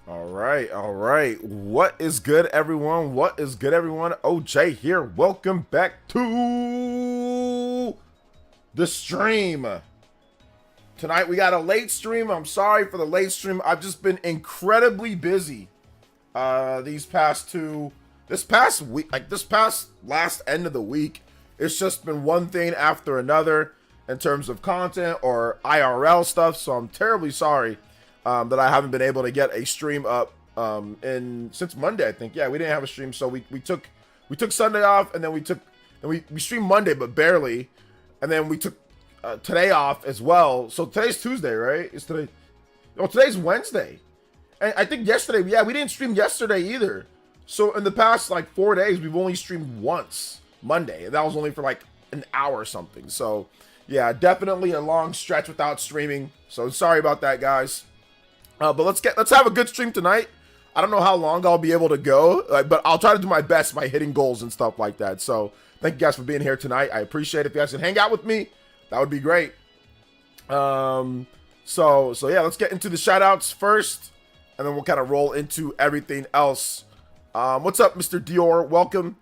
All right, all right. What is good, everyone? What is good, everyone? OJ here. Welcome back to the stream. Tonight we got a late stream. I'm sorry for the late stream. I've just been incredibly busy this past week, like this past last end of the week. It's just been one thing after another in terms of content or IRL stuff. So I'm terribly sorry that I haven't been able to get a stream up since Monday. I think, yeah, we didn't have a stream, so we took Sunday off, and then we streamed Monday, but barely, and then we took today off as well. So today's Tuesday, right? It's today. No, today's Wednesday, and I think yesterday, yeah, we didn't stream yesterday either. So in the past like 4 days, we've only streamed once, Monday, and that was only for like an hour or something. So yeah, definitely a long stretch without streaming. So sorry about that, guys. But let's have a good stream tonight. I don't know how long I'll be able to go, but I'll try to do my best by hitting goals and stuff like that. So thank you guys for being here tonight. I appreciate it. If you guys can hang out with me, that would be great. So yeah, let's get into the shoutouts first, and then we'll kind of roll into everything else. What's up, Mr. Dior? Welcome.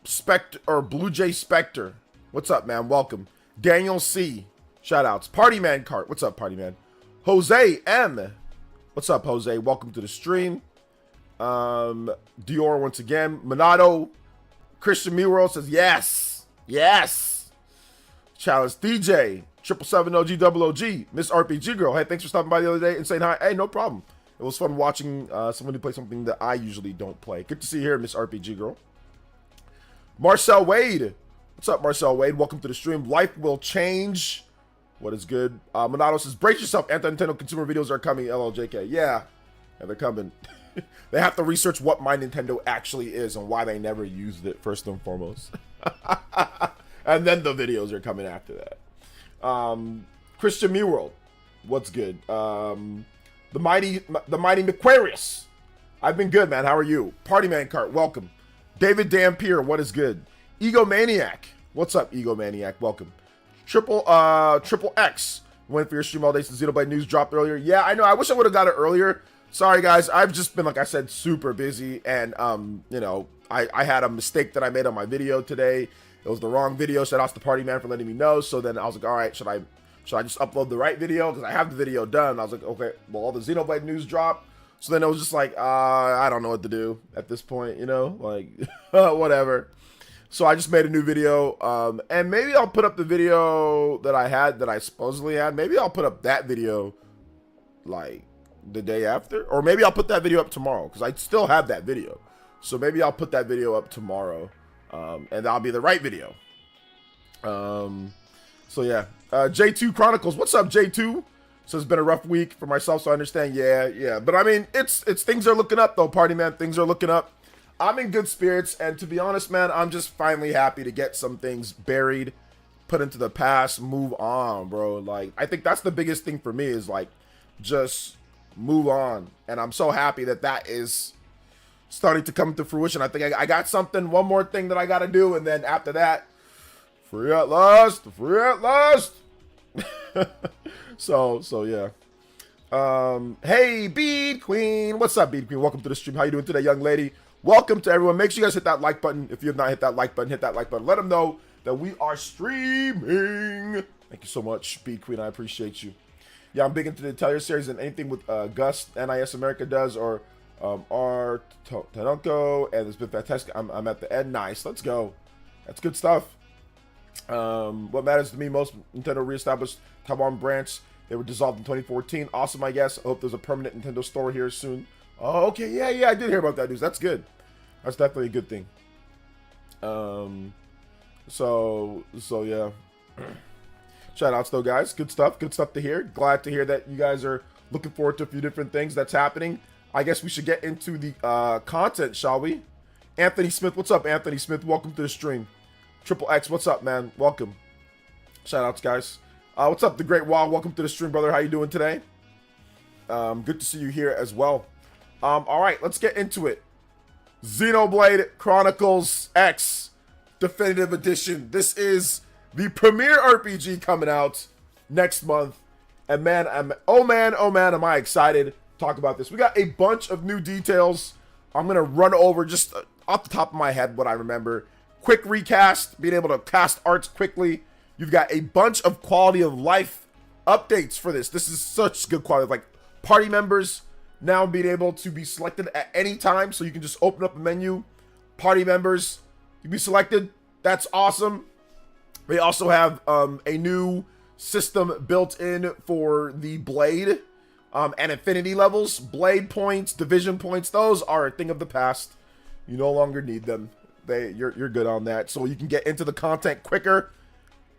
Spectre or Blue Jay Spectre. What's up, man? Welcome. Daniel C. Shoutouts. Party Man Cart. What's up, Party Man? Jose M. What's up, Jose? Welcome to the stream. Dior once again. Monado. Christian Miro says yes. Yes. Challenge DJ. 777 OG Miss RPG Girl. Hey, thanks for stopping by the other day and saying hi. Hey, no problem. It was fun watching somebody play something that I usually don't play. Good to see you here, Miss RPG Girl. Marcel Wade. What's up, Marcel Wade? Welcome to the stream. Life will change. What is good? Monado says, brace yourself. Anti-Nintendo consumer videos are coming. LLJK. Yeah, they're coming. They have to research what My Nintendo actually is and why they never used it, first and foremost. And then the videos are coming after that. Christian Mural. What's good? The mighty McQuarius. I've been good, man. How are you? Party Man Cart. Welcome. David Dampier. What is good? Egomaniac. What's up, Egomaniac? Welcome. Triple X. Went for your stream all day since Xenoblade news dropped earlier. Yeah, I know. I wish I would have got it earlier. Sorry, guys. I've just been, like I said, super busy. And, you know, I had a mistake that I made on my video today. It was the wrong video. Shout out to Party Man for letting me know. So then I was like, all right, should I just upload the right video? Because I have the video done. I was like, okay, well, all the Xenoblade news dropped. So then it was just like, I don't know what to do at this point, you know? Like, whatever. So I just made a new video, and maybe I'll put up the video that I supposedly had. Maybe I'll put up that video, like, the day after. Or maybe I'll put that video up tomorrow, because I still have that video. So maybe I'll put that video up tomorrow, and that'll be the right video. So yeah. J2 Chronicles. What's up, J2? So it's been a rough week for myself, so I understand. Yeah. But I mean, it's things are looking up, though, Party Man. Things are looking up. I'm in good spirits, and to be honest, man, I'm just finally happy to get some things buried, put into the past, move on, bro. Like, I think that's the biggest thing for me is, like, just move on. And I'm so happy that that is starting to come to fruition. I think I got one more thing that I got to do, and then after that, free at last. So yeah. Hey, Bead Queen. What's up, Bead Queen? Welcome to the stream. How you doing today, young lady? Welcome to everyone. Make sure you guys hit that like button. If you have not hit that like button, hit that like button. Let them know that we are streaming. Thank you so much, Bead Queen. I appreciate you. Yeah, I'm big into the Atelier series and anything with Gus, NIS America does, or R. Tanunko, and it's been fantastic. I'm at the end. Nice. Let's go. That's good stuff. What matters to me most, Nintendo reestablished Taiwan branch. They were dissolved in 2014. Awesome, I guess. I hope there's a permanent Nintendo store here soon. Oh, okay. Yeah, I did hear about that news. That's good. That's definitely a good thing. So yeah. Shout outs though, guys. Good stuff to hear. Glad to hear that you guys are looking forward to a few different things that's happening. I guess we should get into the content, shall we? Anthony Smith, what's up, Anthony Smith? Welcome to the stream. Triple X, what's up, man? Welcome. Shout outs, guys. What's up, The Great Wall? Welcome to the stream, brother. How you doing today? Good to see you here as well. All right, let's get into it. Xenoblade Chronicles X Definitive Edition. This is the premier RPG coming out next month. And man, oh man, am I excited to talk about this. We got a bunch of new details. I'm going to run over just off the top of my head what I remember. Quick recast, being able to cast arts quickly. You've got a bunch of quality of life updates for this. This is such good quality. Like party members now being able to be selected at any time. So you can just open up a menu. Party members, you be selected. That's awesome. We also have a new system built in for the blade and affinity levels. Blade points, division points, those are a thing of the past. You no longer need them. You're good on that. So you can get into the content quicker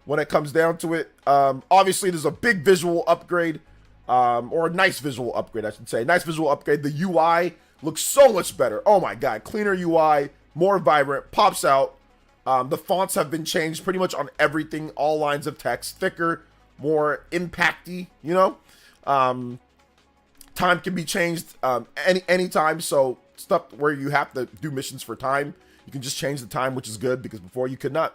when it comes down to it. Obviously, there's a big visual upgrade, or a nice visual upgrade, I should say. Nice visual upgrade. The UI looks so much better. Oh my God, cleaner UI, more vibrant, pops out. The fonts have been changed pretty much on everything. All lines of text, thicker, more impacty, you know? Time can be changed anytime, so stuff where you have to do missions for time, you can just change the time, which is good because before you could not.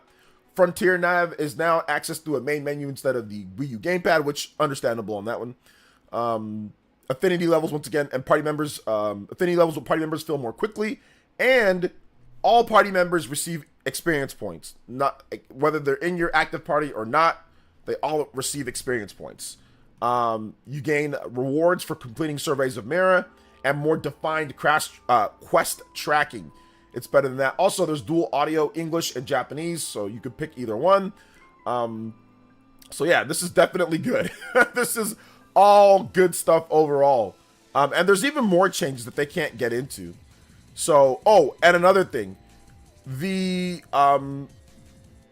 Frontier Nav is now accessed through a main menu instead of the Wii U gamepad, which understandable on that one. Affinity levels, once again, and party members, affinity levels with party members fill more quickly, and all party members receive experience points. Not whether they're in your active party or not, they all receive experience points. You gain rewards for completing surveys of Mira and more defined quest tracking. It's better than that. Also, there's dual audio, English and Japanese, so you could pick either one. So yeah, this is definitely good. This is all good stuff overall. And there's even more changes that they can't get into. So, oh, and another thing, the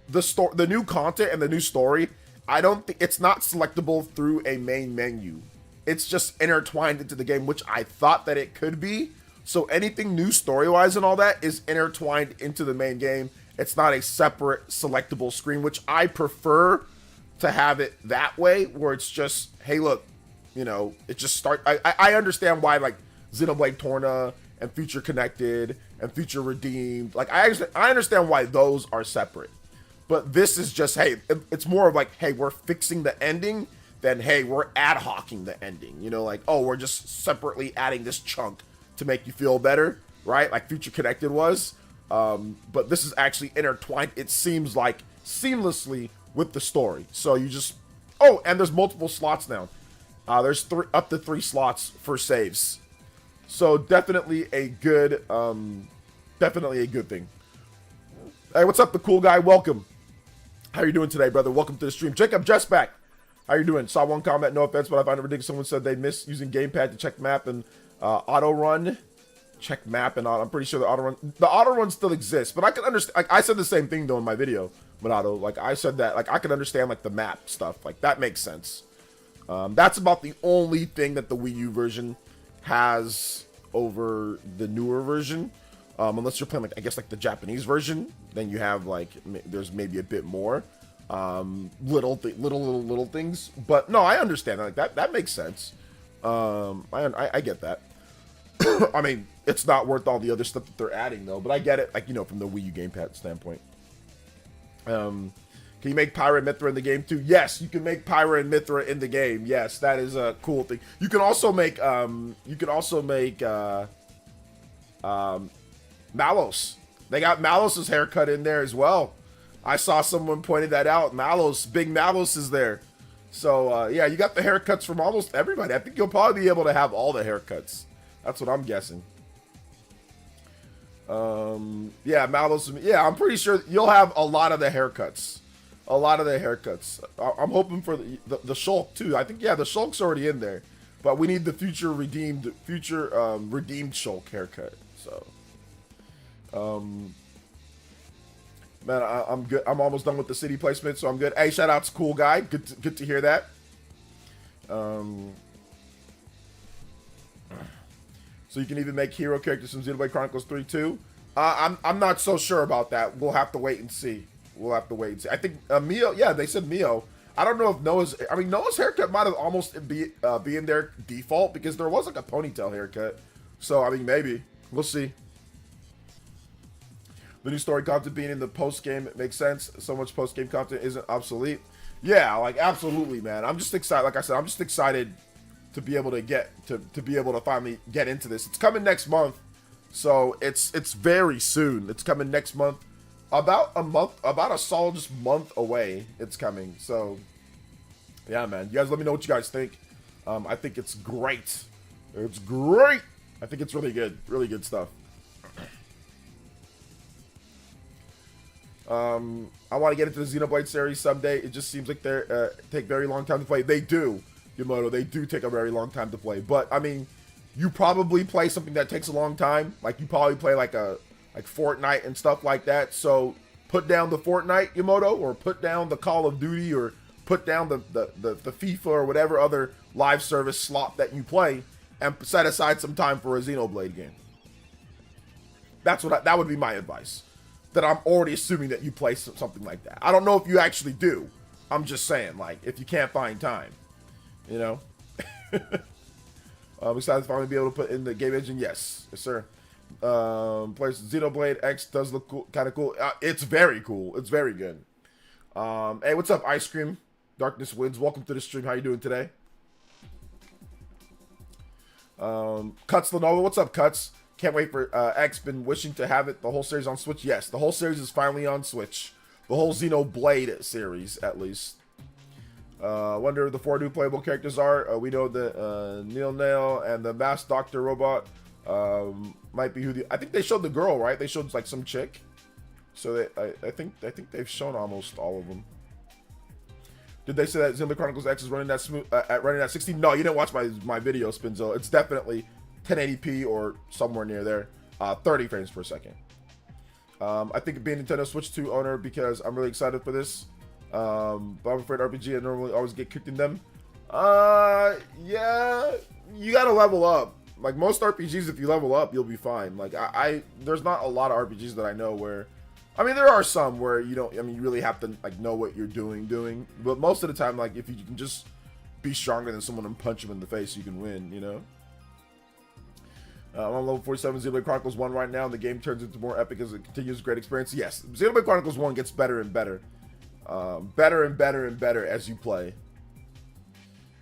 new content and the new story, I don't think it's not selectable through a main menu. It's just intertwined into the game, which I thought that it could be. So anything new story-wise and all that is intertwined into the main game. It's not a separate selectable screen, which I prefer to have it that way, where it's just, hey, look, you know, it just start. I understand why, like, Xenoblade Torna and Future Connected and Future Redeemed, like, I understand why those are separate. But this is just, hey, it's more of like, hey, we're fixing the ending than, hey, we're ad hocing the ending. You know, like, oh, we're just separately adding this chunk to make you feel better, right? Like Future Connected was. But this is actually intertwined, it seems like, seamlessly with the story. So you just, oh, and there's multiple slots now. There's up to 3 slots for saves. So definitely a good thing. Hey, what's up, the cool guy? Welcome. How you doing today, brother? Welcome to the stream. Jacob just back. How you doing? Saw one comment, no offense, but I find it ridiculous. Someone said they miss using gamepad to check map and auto run. Check map and auto. I'm pretty sure the auto run still exists, but I can understand. Like, I said the same thing though in my video, Monato. Like I said that, like I can understand like the map stuff. Like that makes sense. That's about the only thing that the Wii U version has over the newer version. Unless you're playing, like, I guess, like the Japanese version, then you have, like, there's maybe a bit more little things. But no, I understand that. Like that makes sense. I get that. I mean, it's not worth all the other stuff that they're adding though. But I get it, like, you know, from the Wii U gamepad standpoint. Can you make Pyra and Mithra in the game too? Yes, you can make Pyra and Mithra in the game. Yes, that is a cool thing. You can also make Malos. They got Malos's haircut in there as well. I saw someone pointed that out. Malos, big Malos is there. So yeah, you got the haircuts from almost everybody. I think you'll probably be able to have all the haircuts. That's what I'm guessing. Yeah, Malos. Yeah, I'm pretty sure you'll have a lot of the haircuts. A lot of the haircuts. I'm hoping for the Shulk too. I think, yeah, the Shulk's already in there, but we need the future redeemed Shulk haircut. So. Man, I'm good. I'm almost done with the city placement, so I'm good. Hey, shout out to Cool Guy. Good to hear that. So you can even make hero characters from Xenoblade Chronicles 3 too. I'm not so sure about that. We'll have to wait and see. I think Mio. Yeah, they said Mio. I don't know if Noah's. I mean, Noah's haircut might have almost be in their default because there was like a ponytail haircut. So I mean, maybe we'll see. The new story content being in the post game makes sense. So much post game content isn't obsolete. Yeah, like absolutely, man. I'm just excited. Like I said, I'm just excited to be able to get to be able to finally get into this. It's coming next month, so it's very soon. It's coming next month, about a month, about a solid just month away. It's coming. So yeah, man. You guys, let me know what you guys think. I think it's great. It's great. I think it's really good stuff. I want to get into the Xenoblade series someday. It just seems like they take very long time to play. They do, Yamoto. They do take a very long time to play. But I mean, you probably play something that takes a long time. Like you probably play like Fortnite and stuff like that. So put down the Fortnite, Yamoto, or put down the Call of Duty, or put down the FIFA or whatever other live service slot that you play, and set aside some time for a Xenoblade game. That would be my advice. That I'm already assuming that you play something like that. I don't know if you actually do. I'm just saying, like, if you can't find time, you know. Besides finally be able to put in the game engine, yes, sir. Plays Xenoblade X does look cool, kind of cool. It's very cool. It's very good. Hey, what's up, Ice Cream? Darkness Wins. Welcome to the stream. How you doing today? Cuts Lenovo. What's up, Cuts? Can't wait for X. Been wishing to have it, the whole series on Switch. Yes, the whole series is finally on Switch. The whole Xenoblade series, at least. Wonder if the 4 new playable characters are. We know that Neil Nail and the Masked Doctor Robot might be who the... I think they showed the girl, right? They showed like some chick. So I think they've shown almost all of them. Did they say that Xenoblade Chronicles X is running that smooth running at 60? No, you didn't watch my video, Spinzo. It's definitely 1080p or somewhere near there, 30 frames per second. I think being a Nintendo Switch 2 owner, because I'm really excited for this, but I'm afraid RPG I normally always get kicked in them. Yeah, you gotta level up. Like most RPGs, if you level up, you'll be fine. Like there's not a lot of RPGs that I know where, I mean, there are some where you don't, I mean, you really have to like know what you're doing, but most of the time, like if you can just be stronger than someone and punch them in the face, you can win, you know? I'm on level 47, Xenoblade Chronicles 1 right now, and the game turns into more epic as it continues. Great experience. Yes, Xenoblade Chronicles 1 gets better and better. Better and better and better as you play.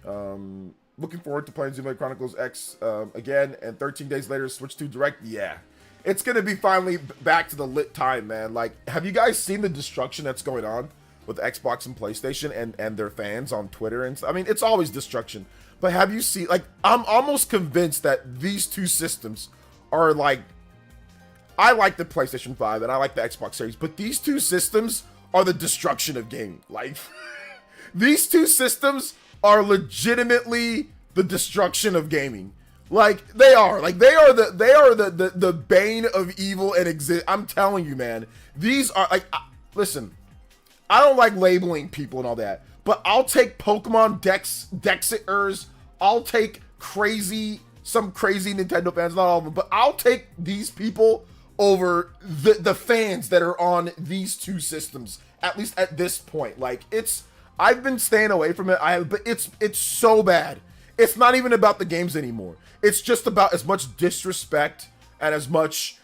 Looking forward to playing Xenoblade Chronicles X again, and 13 days later, Switch 2 Direct. Yeah. It's going to be finally back to the lit time, man. Like, have you guys seen the destruction that's going on with Xbox and PlayStation and their fans on Twitter? And I mean, it's always destruction. But have you seen, like, I'm almost convinced that these two systems are like, I like the PlayStation 5 and I like the Xbox Series, but these two systems are the destruction of gaming. Like, these two systems are legitimately the destruction of gaming. Like, they are the bane of evil and exist. I'm telling you, man, these are like, listen, I don't like labeling people and all that, but I'll take Pokemon Dexiters. I'll take some crazy Nintendo fans, not all of them, but I'll take these people over the fans that are on these two systems, at least at this point. Like, I've been staying away from it. But it's so bad. It's not even about the games anymore. It's just about as much disrespect and as much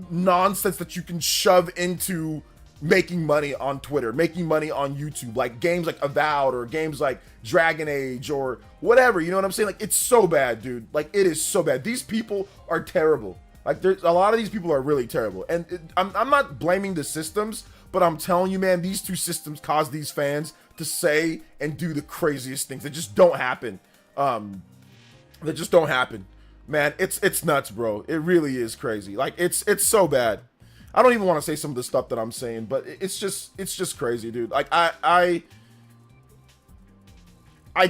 nonsense that you can shove into making money on Twitter, making money on YouTube, like games like Avowed or games like Dragon Age or whatever, you know what I'm saying? Like, it's so bad, dude. Like, it is so bad. These people are terrible. Like, there's a lot of these people are really terrible. And I'm not blaming the systems, but I'm telling you, man, these two systems cause these fans to say and do the craziest things that just don't happen. That just don't happen. Man, it's nuts, bro. It really is crazy. Like, it's so bad. I don't even want to say some of the stuff that I'm saying, but it's just crazy, dude. Like, I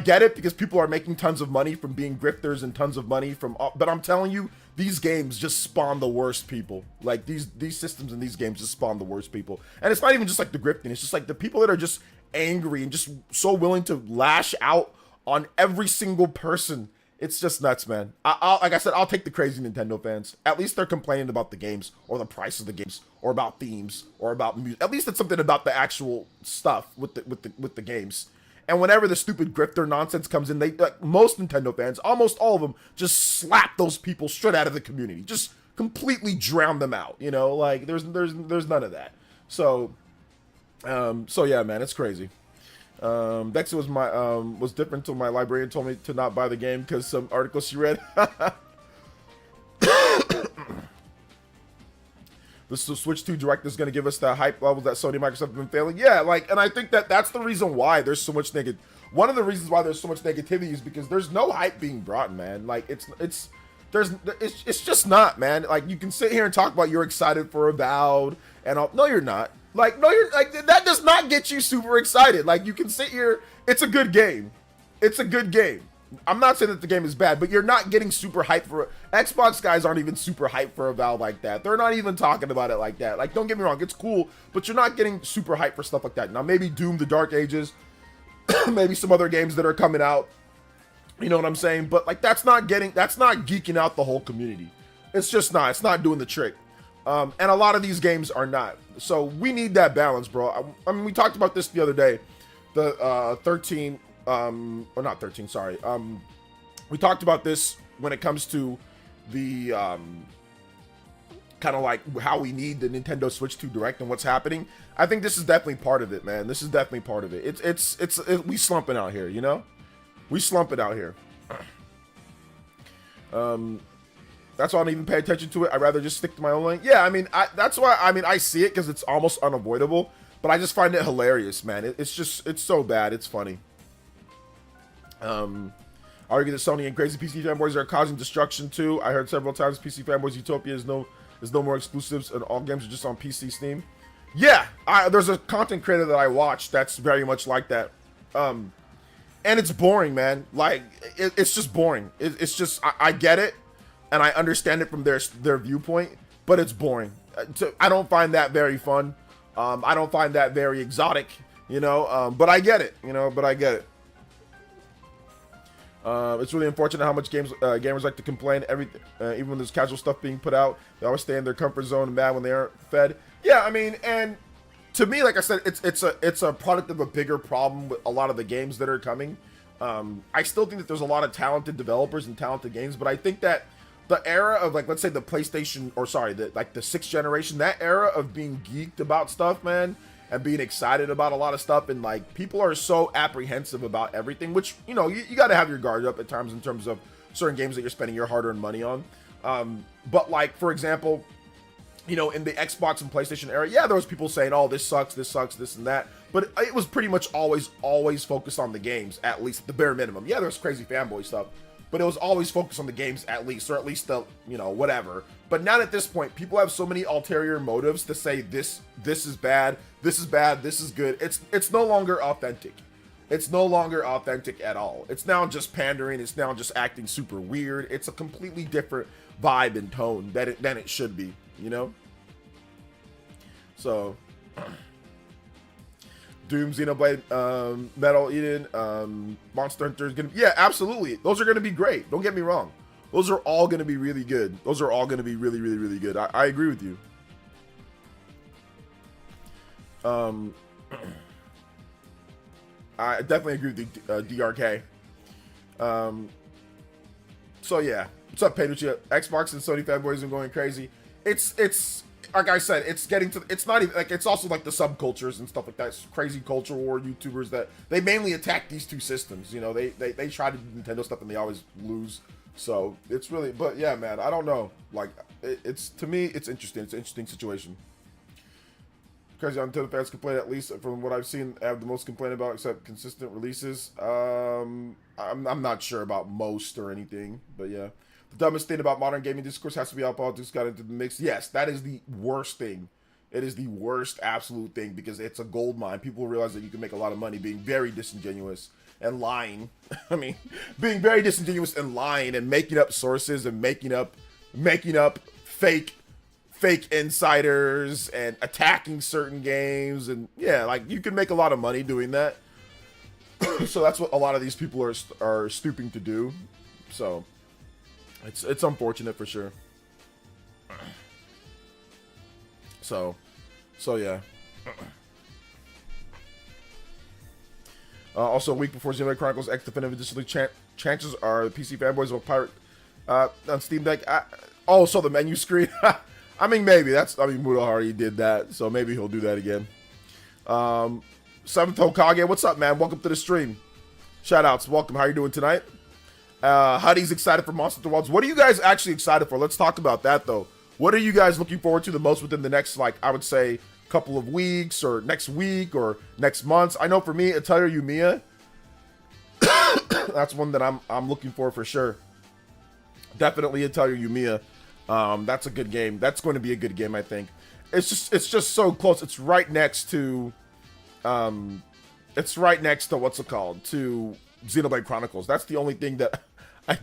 get it because people are making tons of money from being grifters and tons of money from, but I'm telling you, these games just spawn the worst people. Like, these systems and these games just spawn the worst people. And it's not even just like the grifting. It's just like the people that are just angry and just so willing to lash out on every single person. It's just nuts, man. Like I said, I'll take the crazy Nintendo fans. At least they're complaining about the games or the price of the games or about themes or about music. At least it's something about the actual stuff with the games. And whenever the stupid grifter nonsense comes in, they, like most Nintendo fans, almost all of them, just slap those people straight out of the community. Just completely drown them out. You know, like there's none of that. So yeah, man, it's crazy. Dexter was different until my librarian told me to not buy the game because some articles she read. The Switch 2 Direct is going to give us the hype levels that Sony and Microsoft have been failing. Yeah, like, and I think that's the reason why there's so much one of the reasons why there's so much negativity is because there's no hype being brought, man. Like, it's just not, man. Like, you can sit here and talk about you're excited for Avowed and all. No, you're not. Like, no, you're like, that does not get you super excited. Like, you can sit here. It's a good game. It's a good game. I'm not saying that the game is bad, but you're not getting super hyped for it. Xbox guys aren't even super hyped for Avowed like that. They're not even talking about it like that. Like, don't get me wrong, it's cool, but you're not getting super hyped for stuff like that. Now, maybe Doom, The Dark Ages, maybe some other games that are coming out. You know what I'm saying? But like, that's not geeking out the whole community. It's just not. It's not doing the trick. And a lot of these games are not. So we need that balance, bro. I mean, we talked about this the other day. The 13. Or not 13, sorry. We talked about this when it comes to the kind of like how we need the Nintendo Switch 2 Direct and what's happening. I think this is definitely part of it, man. This is definitely part of it. We slumping out here, you know? We slumping out here. That's why I don't even pay attention to it. I'd rather just stick to my own lane. Yeah, I mean, that's why, I mean, I see it because it's almost unavoidable, but I just find it hilarious, man. It's so bad. It's funny. I argue that Sony and crazy PC fanboys are causing destruction too. I heard several times PC fanboys Utopia is no more exclusives and all games are just on PC Steam. Yeah, there's a content creator that I watch that's very much like that. And it's boring, man. Like it's just boring. It's just I get it and I understand it from their viewpoint, but it's boring. I don't find that very fun. I don't find that very exotic, you know. But I get it, you know. But I get it. It's really unfortunate how much gamers like to complain. Even when there's casual stuff being put out, they always stay in their comfort zone and mad when they aren't fed. Yeah, I mean, and to me, like I said, it's a product of a bigger problem with a lot of the games that are coming. I still think that there's a lot of talented developers and talented games, but I think that the era of like, let's say the PlayStation, or sorry, the 6th generation, that era of being geeked about stuff, man, and being excited about a lot of stuff, and like people are so apprehensive about everything, which, you know, you got to have your guard up at times in terms of certain games that you're spending your hard-earned money on. But like, for example, you know, in the Xbox and PlayStation era, yeah, there was people saying, oh, this sucks, this and that, but it was pretty much always focused on the games, at least the bare minimum. Yeah, there was crazy fanboy stuff, but it was always focused on the games at least, or at least the, you know, whatever. But now at this point, people have so many ulterior motives to say this is bad, this is bad, this is good. It's no longer authentic. It's no longer authentic at all. It's now just pandering. It's now just acting super weird. It's a completely different vibe and tone than it should be, you know? So, Doom, Xenoblade, Metal Eden, Monster Hunter is gonna, yeah, absolutely. Those are gonna be great. Don't get me wrong. Those are all gonna be really good. Those are all gonna be really, really, really good. I agree with you. I definitely agree with the DRK. So yeah, what's up, Pedro? Xbox and Sony fanboys are going crazy. It's like I said, it's getting to, it's not even like, it's also like the subcultures and stuff like that. It's crazy culture war YouTubers that they mainly attack these two systems. You know, they try to do Nintendo stuff and they always lose. So it's really, but yeah, man, I don't know. Like it's, to me, it's interesting. It's an interesting situation. Crazy Nintendo fans complain, at least from what I've seen, have the most complaint about, except consistent releases. I'm not sure about most or anything, but yeah. The dumbest thing about modern gaming discourse has to be how politics got into the mix. Yes, that is the worst thing. It is the worst absolute thing because it's a gold mine. People realize that you can make a lot of money being very disingenuous and lying. I mean, being very disingenuous and lying and making up sources and making up fake insiders and attacking certain games, and yeah, like you can make a lot of money doing that. So that's what a lot of these people are stooping to do. So it's unfortunate for sure. So yeah. Also, a week before Xenoblade Chronicles X Definitive Edition, chances are the PC fanboys will pirate on Steam Deck. So the menu screen. I mean, maybe Muto already did that, so maybe he'll do that again. Seventh Hokage, what's up, man? Welcome to the stream. Shoutouts, welcome. How are you doing tonight? Huddy's excited for Monster Hunter Wilds. What are you guys actually excited for? Let's talk about that, though. What are you guys looking forward to the most within the next, like, I would say, couple of weeks, or next week, or next months? I know for me, Atelier Yumiya, that's one that I'm looking for sure. Definitely Atelier Yumiya. That's a good game. That's going to be a good game, I think. It's just so close. It's right next to, what's it called? To Xenoblade Chronicles. That's the only thing that I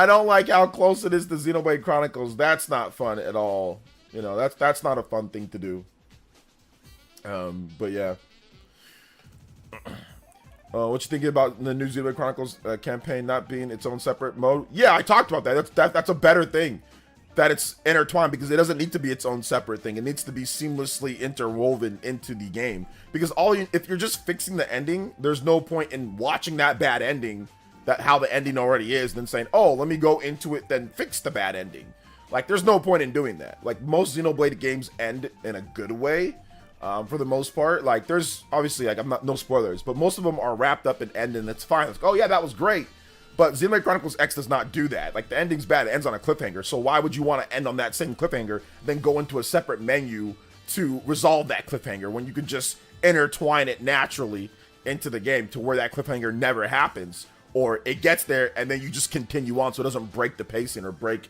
don't like how close it is to Xenoblade Chronicles. That's not fun at all. You know, that's not a fun thing to do. But yeah. What you thinking about the new Xenoblade Chronicles campaign not being its own separate mode? Yeah, I talked about that. That's a better thing. That it's intertwined, because it doesn't need to be its own separate thing. It needs to be seamlessly interwoven into the game. Because if you're just fixing the ending, there's no point in watching that bad ending, how the ending already is, then saying, oh, let me go into it, then fix the bad ending. Like, there's no point in doing that. Like, most Xenoblade games end in a good way, for the most part. Like, there's obviously, like, no spoilers, but most of them are wrapped up and end, and it's fine. It's like, oh yeah, that was great. But Xenoblade Chronicles X does not do that. Like, the ending's bad, it ends on a cliffhanger. So why would you want to end on that same cliffhanger, then go into a separate menu to resolve that cliffhanger, when you can just intertwine it naturally into the game to where that cliffhanger never happens, or it gets there and then you just continue on so it doesn't break the pacing or break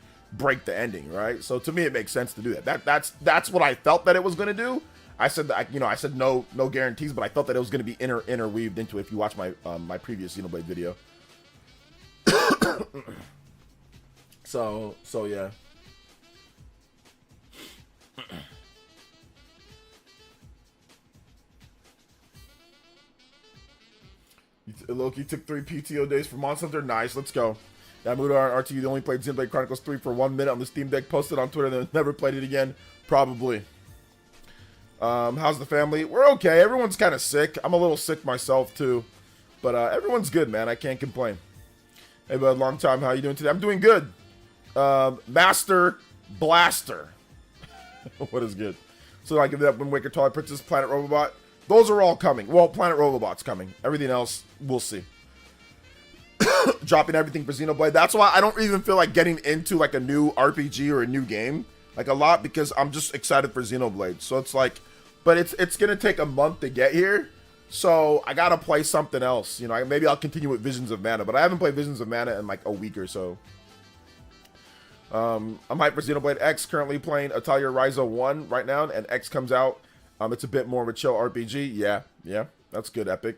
the ending, right? So to me, it makes sense to do that. That's what I felt that it was going to do. I said that, I said no guarantees, but I felt that it was going to be interweaved into it. If you watch my my previous Xenoblade video. So yeah. Loki took 3 PTO days for Monster Hunter. Nice, let's go. Yamuda RT only played Xenoblade Chronicles 3 for 1 minute on the Steam Deck. Posted on Twitter, then never played it again. Probably. How's the family? We're okay. Everyone's kind of sick. I'm a little sick myself too, but everyone's good, man. I can't complain. Hey, bud, long time. How you doing today? I'm doing good. Master Blaster. What is good? So I give that Wind Waker, Twilight Princess, Planet Robobot. Those are all coming. Well, Planet Robobot's coming. Everything else, we'll see. Dropping everything for Xenoblade. That's why I don't even feel like getting into like a new RPG or a new game like a lot, because I'm just excited for Xenoblade. So it's like, but it's gonna take a month to get here. So I gotta play something else. You know, maybe I'll continue with Visions of Mana, but I haven't played Visions of Mana in like a week or so. I'm hyped for Xenoblade X. Currently playing Atelier Ryza 1 right now, and X comes out. It's a bit more of a chill RPG. Yeah, that's good, Epic.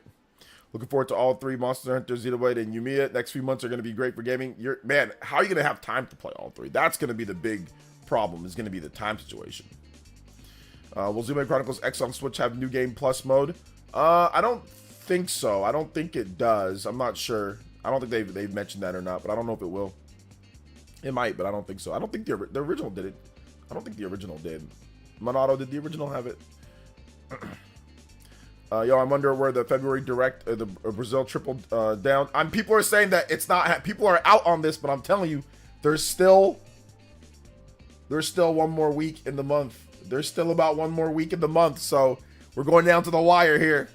Looking forward to all 3 Monster Hunter, Xenoblade, and Yumiya. Next few months are going to be great for gaming. Man, how are you going to have time to play all 3? That's going to be the big problem, is going to be the time situation. Will Xenoblade Chronicles X on Switch have New Game Plus mode? I don't think so. I don't think it does. I'm not sure. I don't think they've mentioned that or not, but I don't know if it will. It might, but I don't think so. I don't think the original did it. I don't think the original did. Monado, did the original have it? Yo, I wonder where the February Direct, the Brazil triple down. People are saying that it's not. People are out on this, but I'm telling you, there's still one more week in the month. There's still about one more week in the month, so we're going down to the wire here.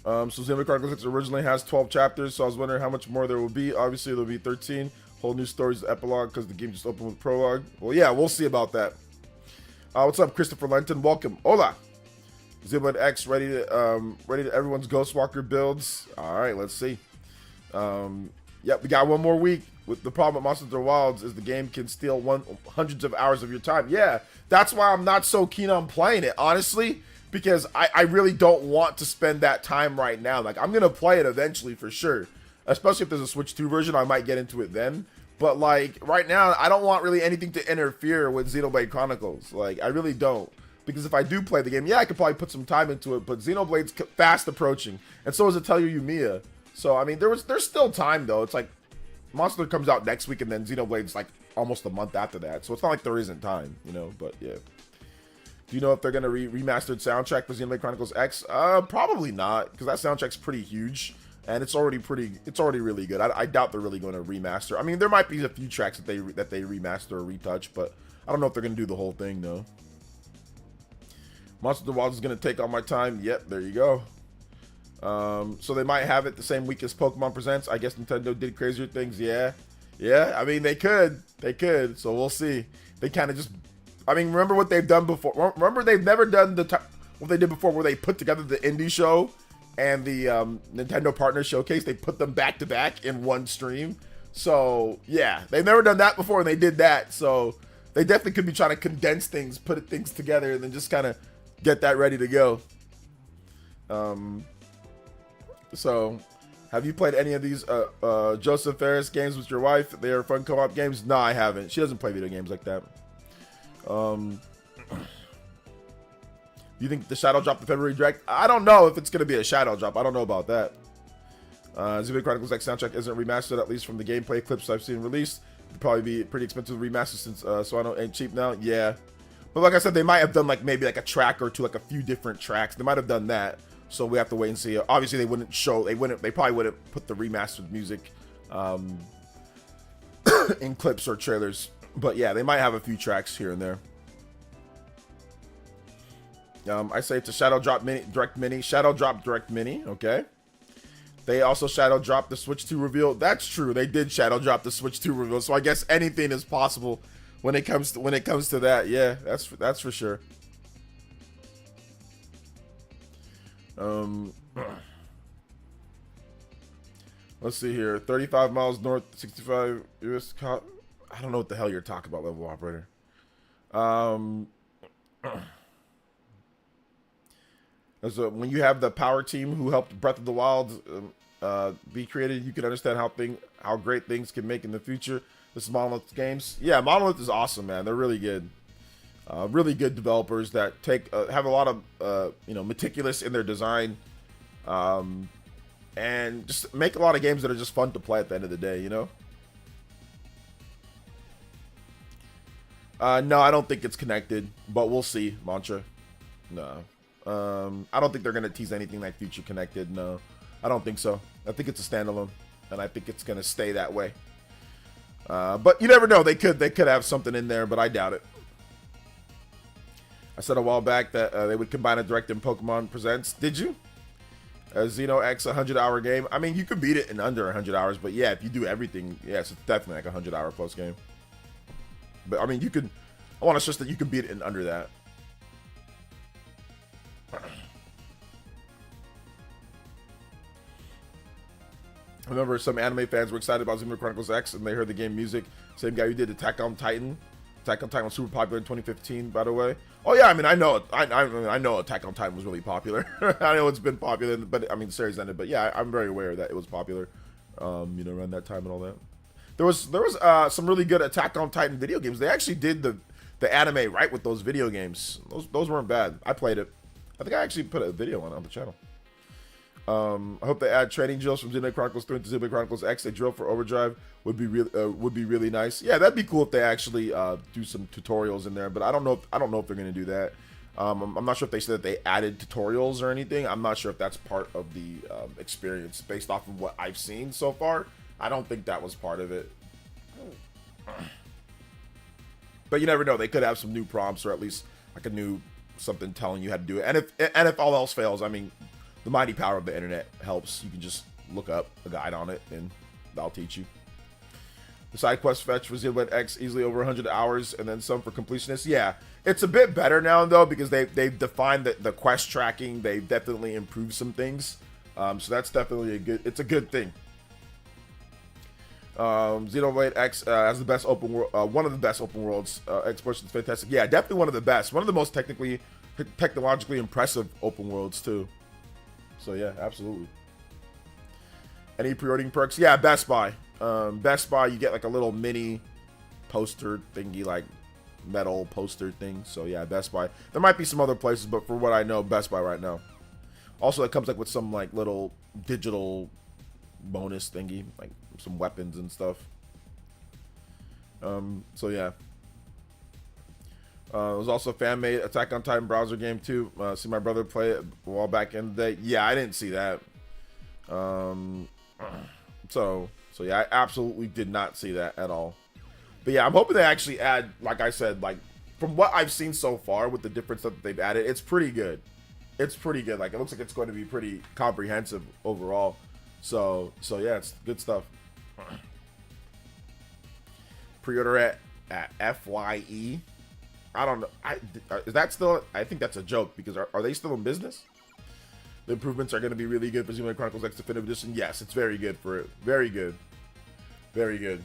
So Xenoblade Chronicles X originally has 12 chapters, so I was wondering how much more there will be. Obviously, there'll be 13. Whole new stories, epilogue, because the game just opened with prologue. Well, yeah, we'll see about that. What's up, Christopher Lenton? Welcome. Hola. Xenoblade X ready to everyone's Ghostwalker builds. All right, let's see. Yep, we got one more week. With the problem with Monster Hunter Wilds is the game can steal hundreds of hours of your time. Yeah, that's why I'm not so keen on playing it, honestly, because I really don't want to spend that time right now. Like, I'm gonna play it eventually for sure. Especially if there's a Switch 2 version, I might get into it then. But, like, right now, I don't want really anything to interfere with Xenoblade Chronicles. Like, I really don't. Because if I do play the game, yeah, I could probably put some time into it, but Xenoblade's fast approaching. And so is Atelier Yumiya. So, I mean, there's still time, though. It's like, Monster Hunter comes out next week, and then Xenoblade's, like, almost a month after that. So it's not like there isn't time, you know? But, yeah. Do you know if they're going to remastered soundtrack for Xenoblade Chronicles X? Probably not, because that soundtrack's pretty huge. and it's already really good. I doubt they're really going to remaster. I mean, there might be a few tracks that they remaster or retouch, but I don't know if they're going to do the whole thing though. Monster of the Wild is going to take all my time. Yep, there you go. So they might have it the same week as Pokemon Presents. I guess Nintendo did crazier things. Yeah. I mean, they could. So we'll see. They kind of just. I mean, remember what they've done before. Remember they've never done what they did before, where they put together the indie show and the Nintendo Partner Showcase. They put them back to back in one stream. So yeah, they've never done that before, and they did that. So they definitely could be trying to condense things, put things together, and then just kind of get that ready to go. So, have you played any of these Joseph Ferris games with your wife? They are fun co-op games. No, I haven't. She doesn't play video games like that. You think the shadow drop the February direct? I don't know if it's going to be a shadow drop. I don't know about that. Xenoblade Chronicles X soundtrack isn't remastered, at least from the gameplay clips I've seen released. It'd probably be pretty expensive to remaster since so I know ain't cheap now. Yeah. But like I said, they might have done like maybe like a track or two, like a few different tracks. They might have done that. So we have to wait and see. Obviously, they wouldn't show. They probably wouldn't put the remastered music in clips or trailers. But yeah, they might have a few tracks here and there. I say it's a Shadow Drop Direct Mini. Shadow Drop Direct Mini. Okay. They also Shadow Drop the Switch 2 reveal. That's true. They did Shadow Drop the Switch 2 reveal. So I guess anything is possible when it comes to that. Yeah, that's for sure. Let's see here. 35 miles north, 65 US. I don't know what the hell you're talking about, level operator. When you have the power team who helped Breath of the Wild be created, you can understand how great things can make in the future. This is Monolith Games. Yeah, Monolith is awesome, man. They're really good. Really good developers that have a lot of meticulous in their design, and just make a lot of games that are just fun to play at the end of the day. No, I don't think it's connected, but we'll see. Mantra, no. I don't think they're gonna tease anything like future connected. No, I don't think so. I think it's a standalone, and I think it's gonna stay that way. But you never know. They could have something in there, but I doubt it. I said a while back that they would combine a direct and Pokemon Presents. Did you? Xeno X 100-hour game. I mean, you could beat it in under 100 hours, but yeah, if you do everything, yeah, it's definitely like a 100-hour plus game. But I mean, I want to stress that you can beat it in under that. I remember some anime fans were excited about Xenoblade Chronicles X, and they heard the game music. Same guy who did Attack on Titan. Attack on Titan was super popular in 2015, by the way. Oh yeah, I mean, I know Attack on Titan was really popular. I know it's been popular, but I mean, the series ended. But yeah, I'm very aware that it was popular, around that time and all that. There was some really good Attack on Titan video games. They actually did the anime right with those video games. Those weren't bad. I played it. I think I actually put a video on the channel. I hope they add training drills from Xenoblade Chronicles 3 into Xenoblade Chronicles X. A drill for Overdrive would be really nice. Yeah, that'd be cool if they actually do some tutorials in there. But I don't know if they're gonna do that. I'm not sure if they said that they added tutorials or anything. I'm not sure if that's part of the experience based off of what I've seen so far. I don't think that was part of it. But you never know. They could have some new prompts, or at least like a new something telling you how to do it. And if all else fails, I mean, the mighty power of the internet helps. You can just look up a guide on it, and that'll teach you. The side quest fetch for Xenoblade X easily over 100 hours, and then some for completionists. Yeah, it's a bit better now though, because they've defined the quest tracking. They've definitely improved some things, so that's definitely it's a good thing. Xenoblade X has the best open world, one of the best open worlds. Exploration is fantastic. Yeah, definitely one of the best. One of the most technologically impressive open worlds too. So yeah, absolutely. Any pre-ordering perks? Yeah, Best Buy. Best Buy, you get like a little mini poster thingy, like metal poster thing. So yeah, Best Buy. There might be some other places, but for what I know, Best Buy right now. Also, it comes like with some like little digital bonus thingy, like some weapons and stuff. So yeah. It was also a fan-made Attack on Titan browser game too. See my brother play it a while back in the day. Yeah, I didn't see that. So yeah, I absolutely did not see that at all. But yeah, I'm hoping they actually add, like I said, like from what I've seen so far with the different stuff that they've added, it's pretty good. It's pretty good. Like it looks like it's going to be pretty comprehensive overall. So yeah, it's good stuff. Pre-order at FYE. I don't know. Is that still? I think that's a joke because are they still in business? The improvements are going to be really good for Xenoblade Chronicles X Definitive Edition. Yes, it's very good for it. Very good. Very good.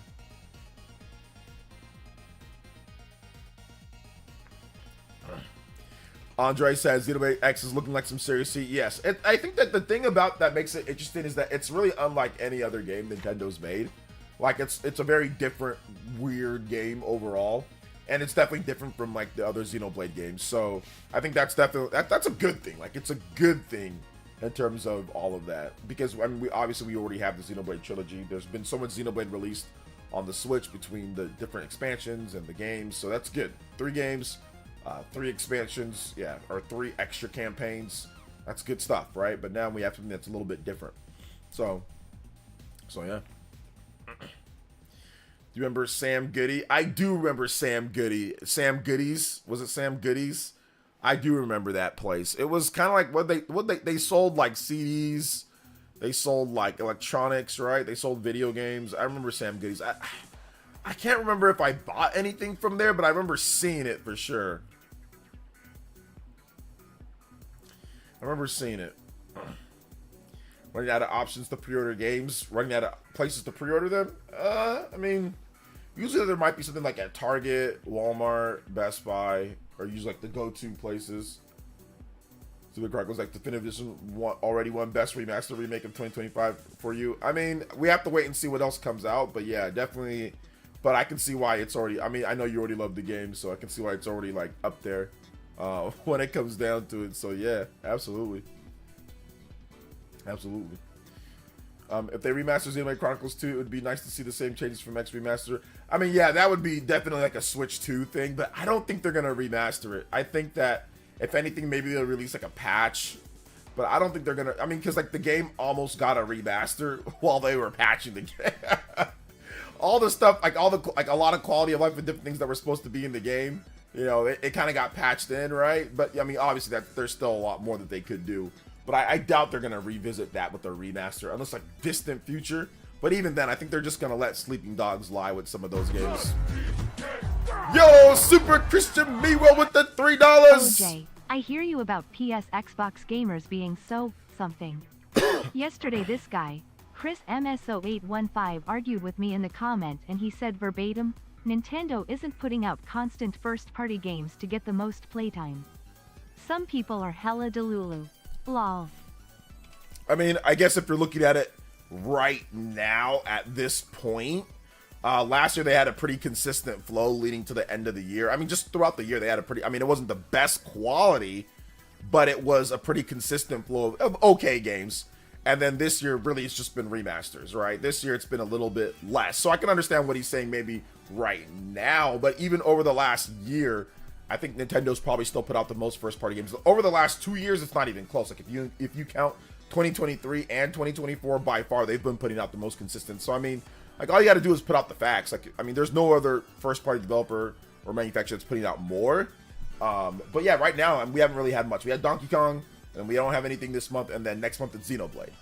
Andre says Xenoblade X is looking like some serious heat. Yes, I think that the thing about that makes it interesting is that it's really unlike any other game Nintendo's made. Like it's a very different, weird game overall, and it's definitely different from like the other Xenoblade games. So I think that's definitely that's a good thing. Like it's a good thing in terms of all of that, because I mean we already have the Xenoblade trilogy. There's been so much Xenoblade released on the Switch between the different expansions and the games, so that's good. 3 games. 3 expansions, yeah, or 3 extra campaigns. That's good stuff, right? But now we have something that's a little bit different. So yeah. Do you remember Sam Goody? I do remember Sam Goody. Sam Goodies? Was it Sam Goodies? I do remember that place. It was kind of like what they sold like CDs. They sold like electronics, right? They sold video games. I remember Sam Goodies. I can't remember if I bought anything from there, but I remember seeing it for sure. I remember seeing it. Running out of options to pre-order games, running out of places to pre-order them. I mean, usually there might be something like at Target, Walmart, Best Buy, or usually like the go-to places. Xenoblade Chronicles like Definitive Edition already won Best Remaster Remake of 2025 for you. I mean, we have to wait and see what else comes out, but yeah, definitely. But I can see why it's already. I mean, I know you already love the game, so I can see why it's already like up there when it comes down to it. So yeah, absolutely. Absolutely. If they remaster Xenoblade Chronicles 2, it would be nice to see the same changes from X Remaster. I mean, yeah, that would be definitely like a Switch 2 thing, but I don't think they're going to remaster it. I think that, if anything, maybe they'll release like a patch, but I don't think they're going to, I mean, because like the game almost got a remaster while they were patching the game. All the stuff, like a lot of quality of life and different things that were supposed to be in the game, you know, it kind of got patched in, right? But I mean, obviously that there's still a lot more that they could do. But I doubt they're going to revisit that with a remaster, unless like distant future. But even then, I think they're just going to let sleeping dogs lie with some of those games. Yo, Super Christian Mewell with the $3. OJ, I hear you about PS Xbox gamers being so something. Yesterday, this guy, Chris MSO815, argued with me in the comment, and he said verbatim, Nintendo isn't putting out constant first-party games to get the most playtime. Some people are hella delulu. Lol. I mean, I guess if you're looking at it right now at this point, last year they had a pretty consistent flow leading to the end of the year. I mean, just throughout the year they had a pretty, I mean, it wasn't the best quality, but it was a pretty consistent flow of okay games. And then this year, really, it's just been remasters, right? This year, it's been a little bit less. So I can understand what he's saying maybe right now, but even over the last year, I think Nintendo's probably still put out the most first-party games. Over the last 2 years, it's not even close. Like, if you count 2023 and 2024, by far, they've been putting out the most consistent. So, I mean, like, all you got to do is put out the facts. Like, I mean, there's no other first-party developer or manufacturer that's putting out more. But yeah, right now, we haven't really had much. We had Donkey Kong, and we don't have anything this month, and then next month it's Xenoblade.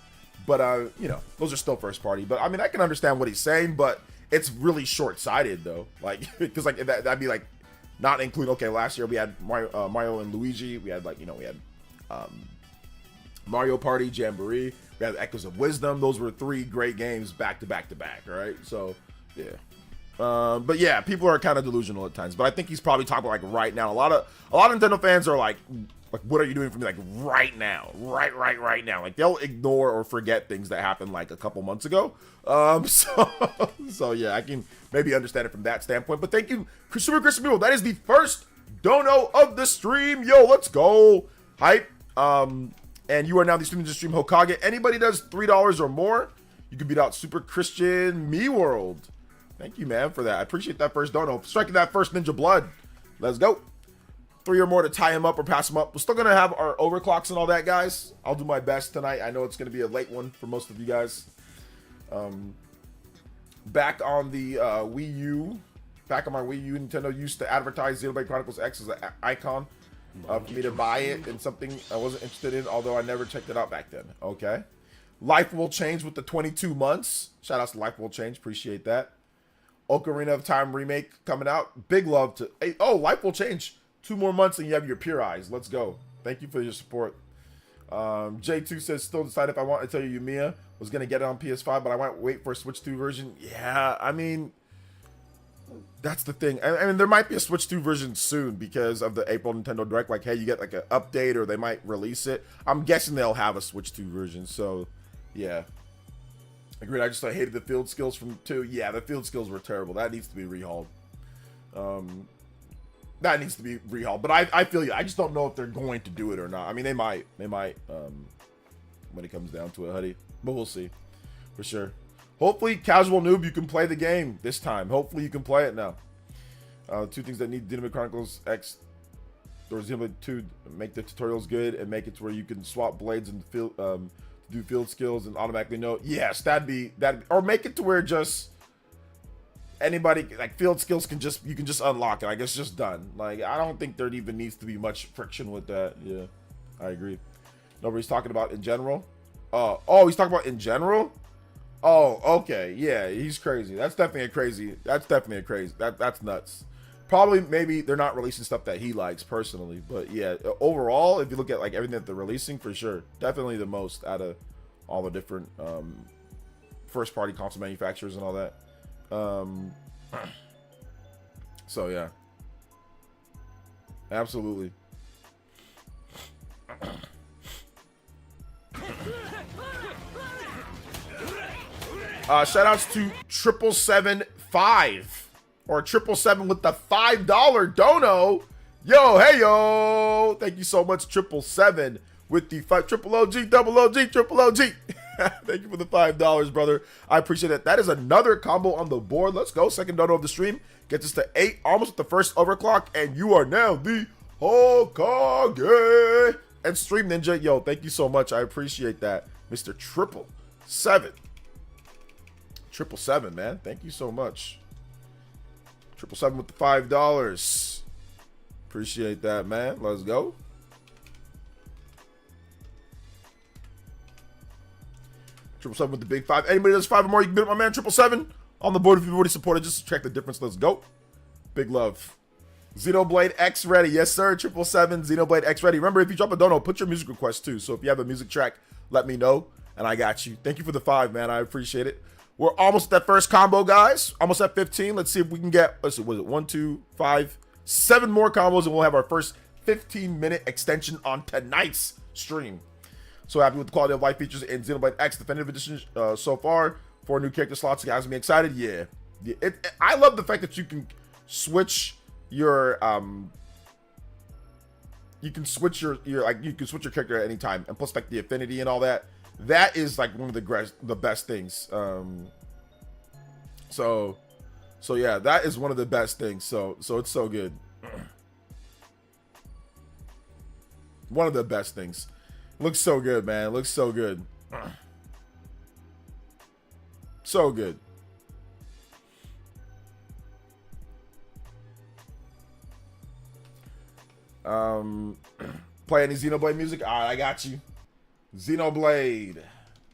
But, you know, those are still first-party. But, I mean, I can understand what he's saying, but it's really short-sighted, though. Like, because, like, that'd be, like, not include, okay, last year we had Mario and Luigi. We had, like, you know, we had Mario Party, Jamboree. We had Echoes of Wisdom. Those were 3 great games back to back to back, right? So, yeah. But yeah, people are kind of delusional at times. But I think he's probably talking like right now. A lot of Nintendo fans are like, what are you doing for me? Like right now, right now. Like they'll ignore or forget things that happened like a couple months ago. So yeah, I can maybe understand it from that standpoint. But thank you, Super Christian Mule. That is the first dono of the stream. Yo, let's go. Hype. And you are now the streaming to stream Hokage. Anybody does $3 or more, you can beat out Super Christian Me World. Thank you, man, for that. I appreciate that first dono. Striking that first ninja blood. Let's go. 3 or more to tie him up or pass him up. We're still going to have our overclocks and all that, guys. I'll do my best tonight. I know it's going to be a late one for most of you guys. Back on the Wii U. Back on my Wii U, Nintendo used to advertise Xenoblade Chronicles X as an icon for me to buy it and something I wasn't interested in, although I never checked it out back then. Okay. Life will change with the 22 months. Shout out to Life will change. Appreciate that. Ocarina of Time remake coming out. Big love to... Hey, oh, Life will change. 2 more months and you have your Pure Eyes. Let's go. Thank you for your support. J2 says, still decide if I want to tell you Yumiya was going to get it on PS5, but I might wait for a Switch 2 version. Yeah, I mean... That's the thing. I mean, there might be a Switch 2 version soon because of the April Nintendo Direct. Like, hey, you get like an update or they might release it. I'm guessing they'll have a Switch 2 version. So, yeah. Agreed. I just hated the field skills from 2. Yeah, the field skills were terrible. That needs to be rehauled. That needs to be rehauled. But I feel you. I just don't know if they're going to do it or not. I mean, they might. They might when it comes down to it, Huddy. But we'll see. For sure. Hopefully, casual noob, you can play the game this time. Hopefully, you can play it now. 2 things that need Xenoblade Chronicles X or Xenoblade 2 make the tutorials good and make it to where you can swap blades and field, do field skills and automatically know. Yes, that'd be or make it to where just anybody like field skills you can just unlock it. I guess just done. Like I don't think there even needs to be much friction with that. Yeah, I agree. Nobody's talking about in general. Oh, he's talking about in general. Oh, okay. Yeah, he's crazy. That's definitely a crazy. That's nuts. Probably, maybe they're not releasing stuff that he likes personally, but yeah, overall, if you look at like everything that they're releasing, for sure, definitely the most out of all the different first-party console manufacturers and all that. So yeah, absolutely. Shout outs to 775 or 777 with the $5 dono. Yo, hey yo. Thank you so much, 777 with the triple OG, double OG, triple OG. Thank you for the $5, brother. I appreciate it. That is another combo on the board. Let's go. Second dono of the stream. Gets us to 8, almost at the first overclock. And you are now the Hokage. And Stream Ninja, yo, thank you so much. I appreciate that. Mr. 777. 777, man. Thank you so much. 777 with the $5. Appreciate that, man. Let's go. 777 with the big 5. Anybody does 5 or more, you can bid my man 777 on the board if you've already supported. Just to check the difference. Let's go. Big love. Xenoblade X ready. Yes, sir. 777 Xenoblade X ready. Remember, if you drop a dono, put your music request too. So if you have a music track, let me know. And I got you. Thank you for the 5, man. I appreciate it. We're almost at that first combo, guys. Almost at 15. Let's see if we can get, let's see, was it 1, 2, 5, 7 more combos, and we'll have our first 15-minute extension on tonight's stream. So happy with the quality of life features in Xenoblade X Definitive Edition so far. 4 new character slots. It has me excited. Yeah. I love the fact that you can switch your you can switch your character at any time, and plus like the affinity and all that. That is like one of the best things. So yeah, that is one of the best things. So it's so good. One of the best things. Looks so good, man. Looks so good. So good. Play any Xenoblade music? All right, I got you. Xenoblade.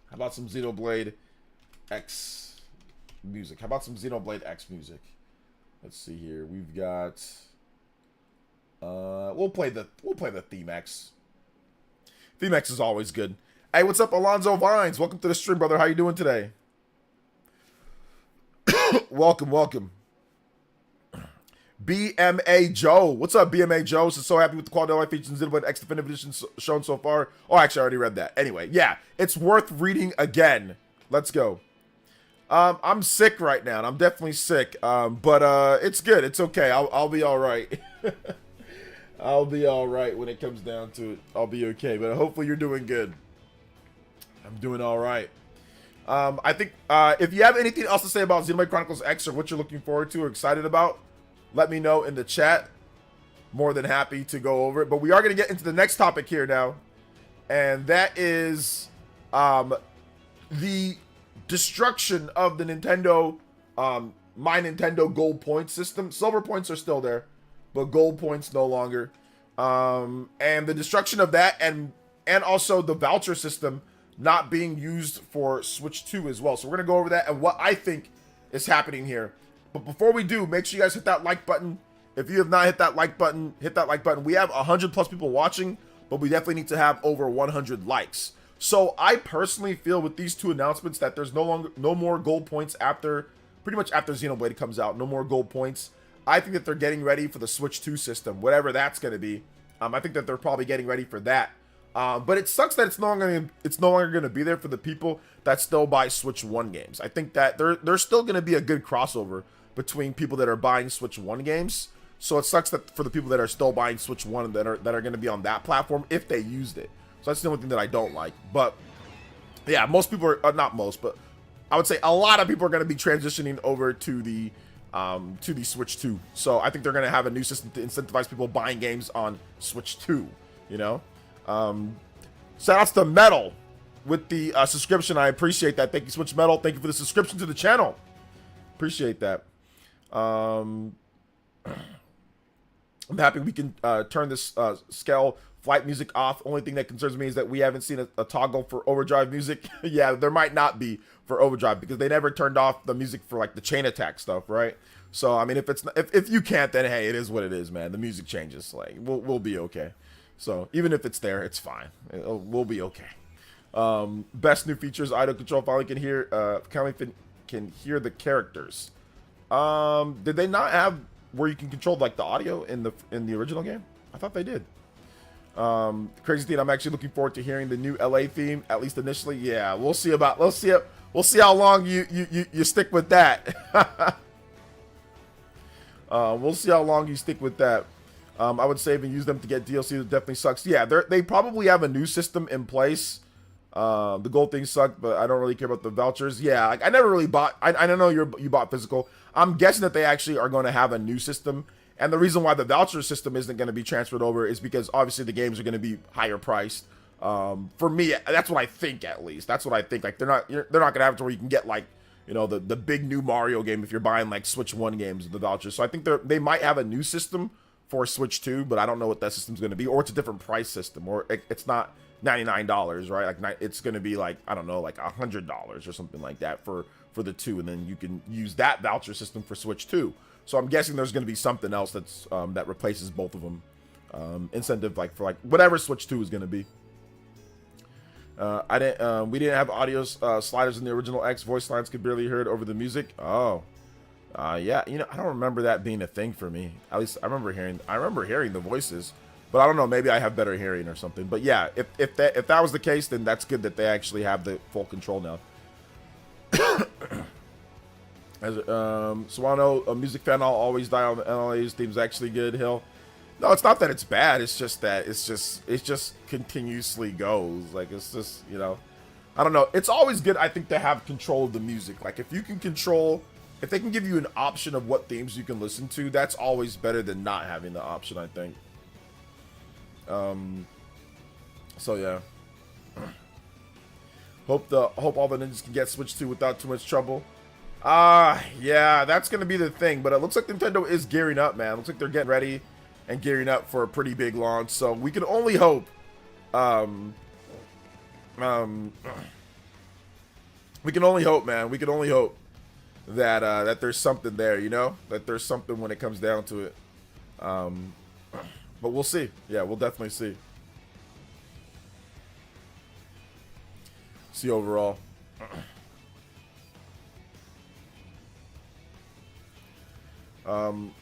How about some Xenoblade X music? How about some Xenoblade X music? Let's see here. We've got we'll play the Theme X. Theme X is always good. Hey, what's up, Alonzo Vines? Welcome to the stream, brother. How you doing today? Welcome. BMA Joe. What's up, BMA Joe? So happy with the quality of life features in Xenoblade X Definitive Edition shown so far. Oh, actually, I already read that. Anyway, yeah, it's worth reading again. Let's go. I'm sick right now, and I'm definitely sick. But it's good. It's okay. I'll be all right. I'll be all right when it comes down to it. I'll be okay. But hopefully you're doing good. I'm doing all right. I think if you have anything else to say about Xenoblade Chronicles X or what you're looking forward to or excited about, let me know in the chat. more than happy to go over it. But we are going to get into the next topic here now, and that is the destruction of the Nintendo, My Nintendo Gold Points system. Silver points are still there, but gold points no longer. And the destruction of that, and also the voucher system not being used for Switch 2 as well. So we're going to go over that and what I think is happening here. But before we do, make sure you guys hit that like button. If you have not hit that like button, hit that like button. We have 100 plus people watching, but we definitely need to have over 100 likes. So I personally feel with these two announcements that there's no more gold points after, pretty much after Xenoblade comes out, no more gold points. I think that they're getting ready for the Switch 2 system, whatever that's going to be. I think that they're probably getting ready for that. But it sucks that it's no longer going to be there for the people that still buy Switch 1 games. I think that there's still going to be a good crossover between people that are buying Switch 1 games. So it sucks that for the people that are still buying Switch 1 that are going to be on that platform if they used it. So that's the only thing that I don't like. But yeah, most people are not most, but I would say a lot of people are going to be transitioning over to the Switch 2. So I think they're going to have a new system to incentivize people buying games on Switch 2, you know? Shout outs to Metal with the subscription. I appreciate that. Thank you, Switch Metal. Thank you for the subscription to the channel. Appreciate that. I'm happy we can turn this scale flight music off. Only thing that concerns me is that we haven't seen a toggle for overdrive music. Yeah, there might not be for overdrive because they never turned off the music for like the chain attack stuff, right? So I mean, if you can't, then hey, it is what it is, man. The music changes. Like we'll be okay. So even if it's there, it's fine. We'll be okay. Best new features: idle control. Finally can hear the characters. Did they not have where you can control like the audio in the original game? I thought they did. Crazy thing, I'm actually looking forward to hearing the new LA theme, at least initially. Yeah, we'll see how long you stick with that. We'll see how long you stick with that. I would save and use them to get DLC. It definitely sucks. Yeah, they probably have a new system in place. The gold thing sucked, but I don't really care about the vouchers. Yeah, like, I never really bought. I don't know you bought physical. I'm guessing that they actually are going to have a new system. And the reason why the voucher system isn't going to be transferred over is because obviously the games are going to be higher priced. For me, that's what I think, at least. That's what I think. Like they're not going to have it to where you can get like, you know, the big new Mario game if you're buying like Switch 1 games with the vouchers. So I think they might have a new system for Switch 2, but I don't know what that system's going to be, or it's a different price system, or it's not $99, right? Like it's going to be like, I don't know, like $100 or something like that for the 2, and then you can use that voucher system for Switch 2. So I'm guessing there's going to be something else that's that replaces both of them. Incentive like for like whatever Switch 2 is going to be. We didn't have audio sliders in the original X. Voice lines could barely heard over the music. Oh, yeah. You know, I don't remember that being a thing for me. At least I remember hearing the voices, but I don't know. Maybe I have better hearing or something. But yeah, if that was the case, then that's good that they actually have the full control now. Swano, a music fan, I'll always die on the NLA's theme's actually good. Hill. No, it's not that it's bad. It's just that it just continuously goes. Like it's just, you know, I don't know. It's always good, I think, to have control of the music. Like if they can give you an option of what themes you can listen to, that's always better than not having the option, I think. So yeah. Hope all the ninjas can get Switch 2 without too much trouble. Yeah, that's gonna be the thing. But it looks like Nintendo is gearing up, man. It looks like they're getting ready and gearing up for a pretty big launch. So we can only hope. We can only hope, man. We can only hope that that there's something there, you know, that there's something when it comes down to it. But we'll see. Yeah, we'll definitely see. See overall.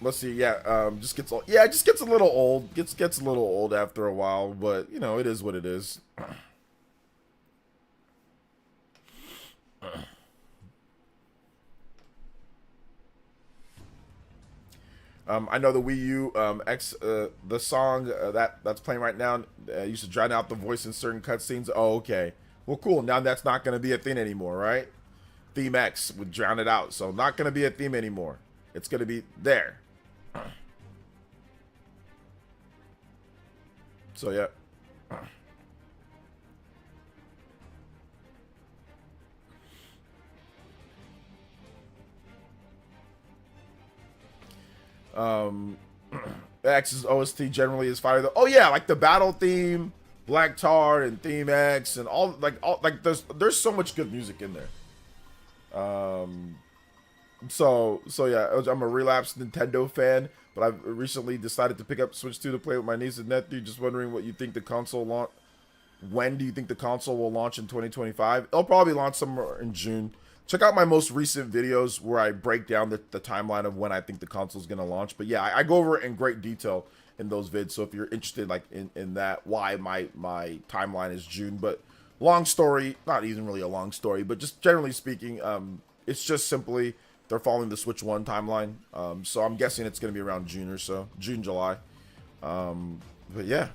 Let's see. Yeah, just gets old. Yeah, it just gets a little old. Gets a little old after a while, but you know, it is what it is. I know the Wii U X, the song that's playing right now used to drown out the voice in certain cutscenes. Oh, okay. Well, cool. Now that's not going to be a thing anymore, right? Theme X would drown it out, so not going to be a theme anymore. It's going to be there. So yeah. X's OST generally is fire though. Oh yeah, like the battle theme, Black Tar and Theme X and all there's so much good music in there. So yeah, I'm a relapsed Nintendo fan, but I've recently decided to pick up Switch 2 to play with my niece and nephew. Just wondering what you think the console launch. When do you think the console will launch in 2025? It'll probably launch somewhere in June. Check out my most recent videos where I break down the timeline of when I think the console is going to launch. But yeah, I go over it in great detail in those vids. So if you're interested like in that, why my timeline is June. But long story, not even really a long story, but just generally speaking, it's just simply they're following the Switch 1 timeline. So I'm guessing it's going to be around June or so. June, July. But yeah,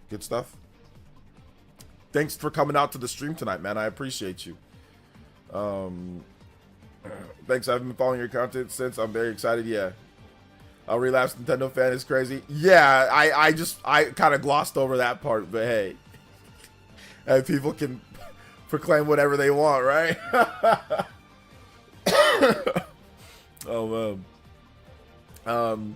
good stuff. Thanks for coming out to the stream tonight, man. I appreciate you. Thanks. I've been following your content since. I'm very excited. Yeah. A relapsed Nintendo fan is crazy. Yeah, I kind of glossed over that part, but hey, people can proclaim whatever they want, right? Oh man.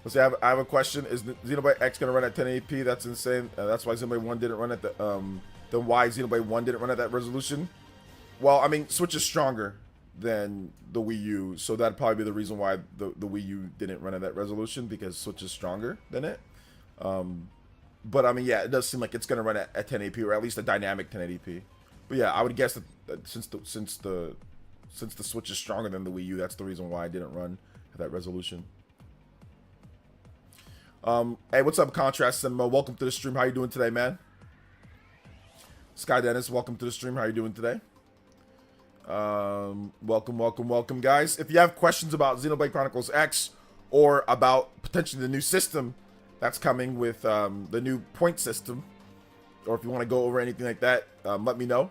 Let's see. I have a question. Is Xenoblade X gonna run at 1080p? That's insane. That's why Xenoblade 1 didn't run at the then why Xenoblade 1 didn't run at that resolution. Well, I mean, Switch is stronger than the Wii U, so that'd probably be the reason why the Wii U didn't run at that resolution, because Switch is stronger than it. But I mean, yeah, it does seem like it's gonna run at 1080p, or at least a dynamic 1080p. But yeah, I would guess that since the Switch is stronger than the Wii U, that's the reason why it didn't run at that resolution. Hey, what's up, Contrast Cinema? Welcome to the stream. How you doing today, man? Sky Dennis, welcome to the stream. How you doing today? Welcome, guys. If you have questions about Xenoblade Chronicles X or about potentially the new system that's coming with the new point system, or if you want to go over anything like that, let me know.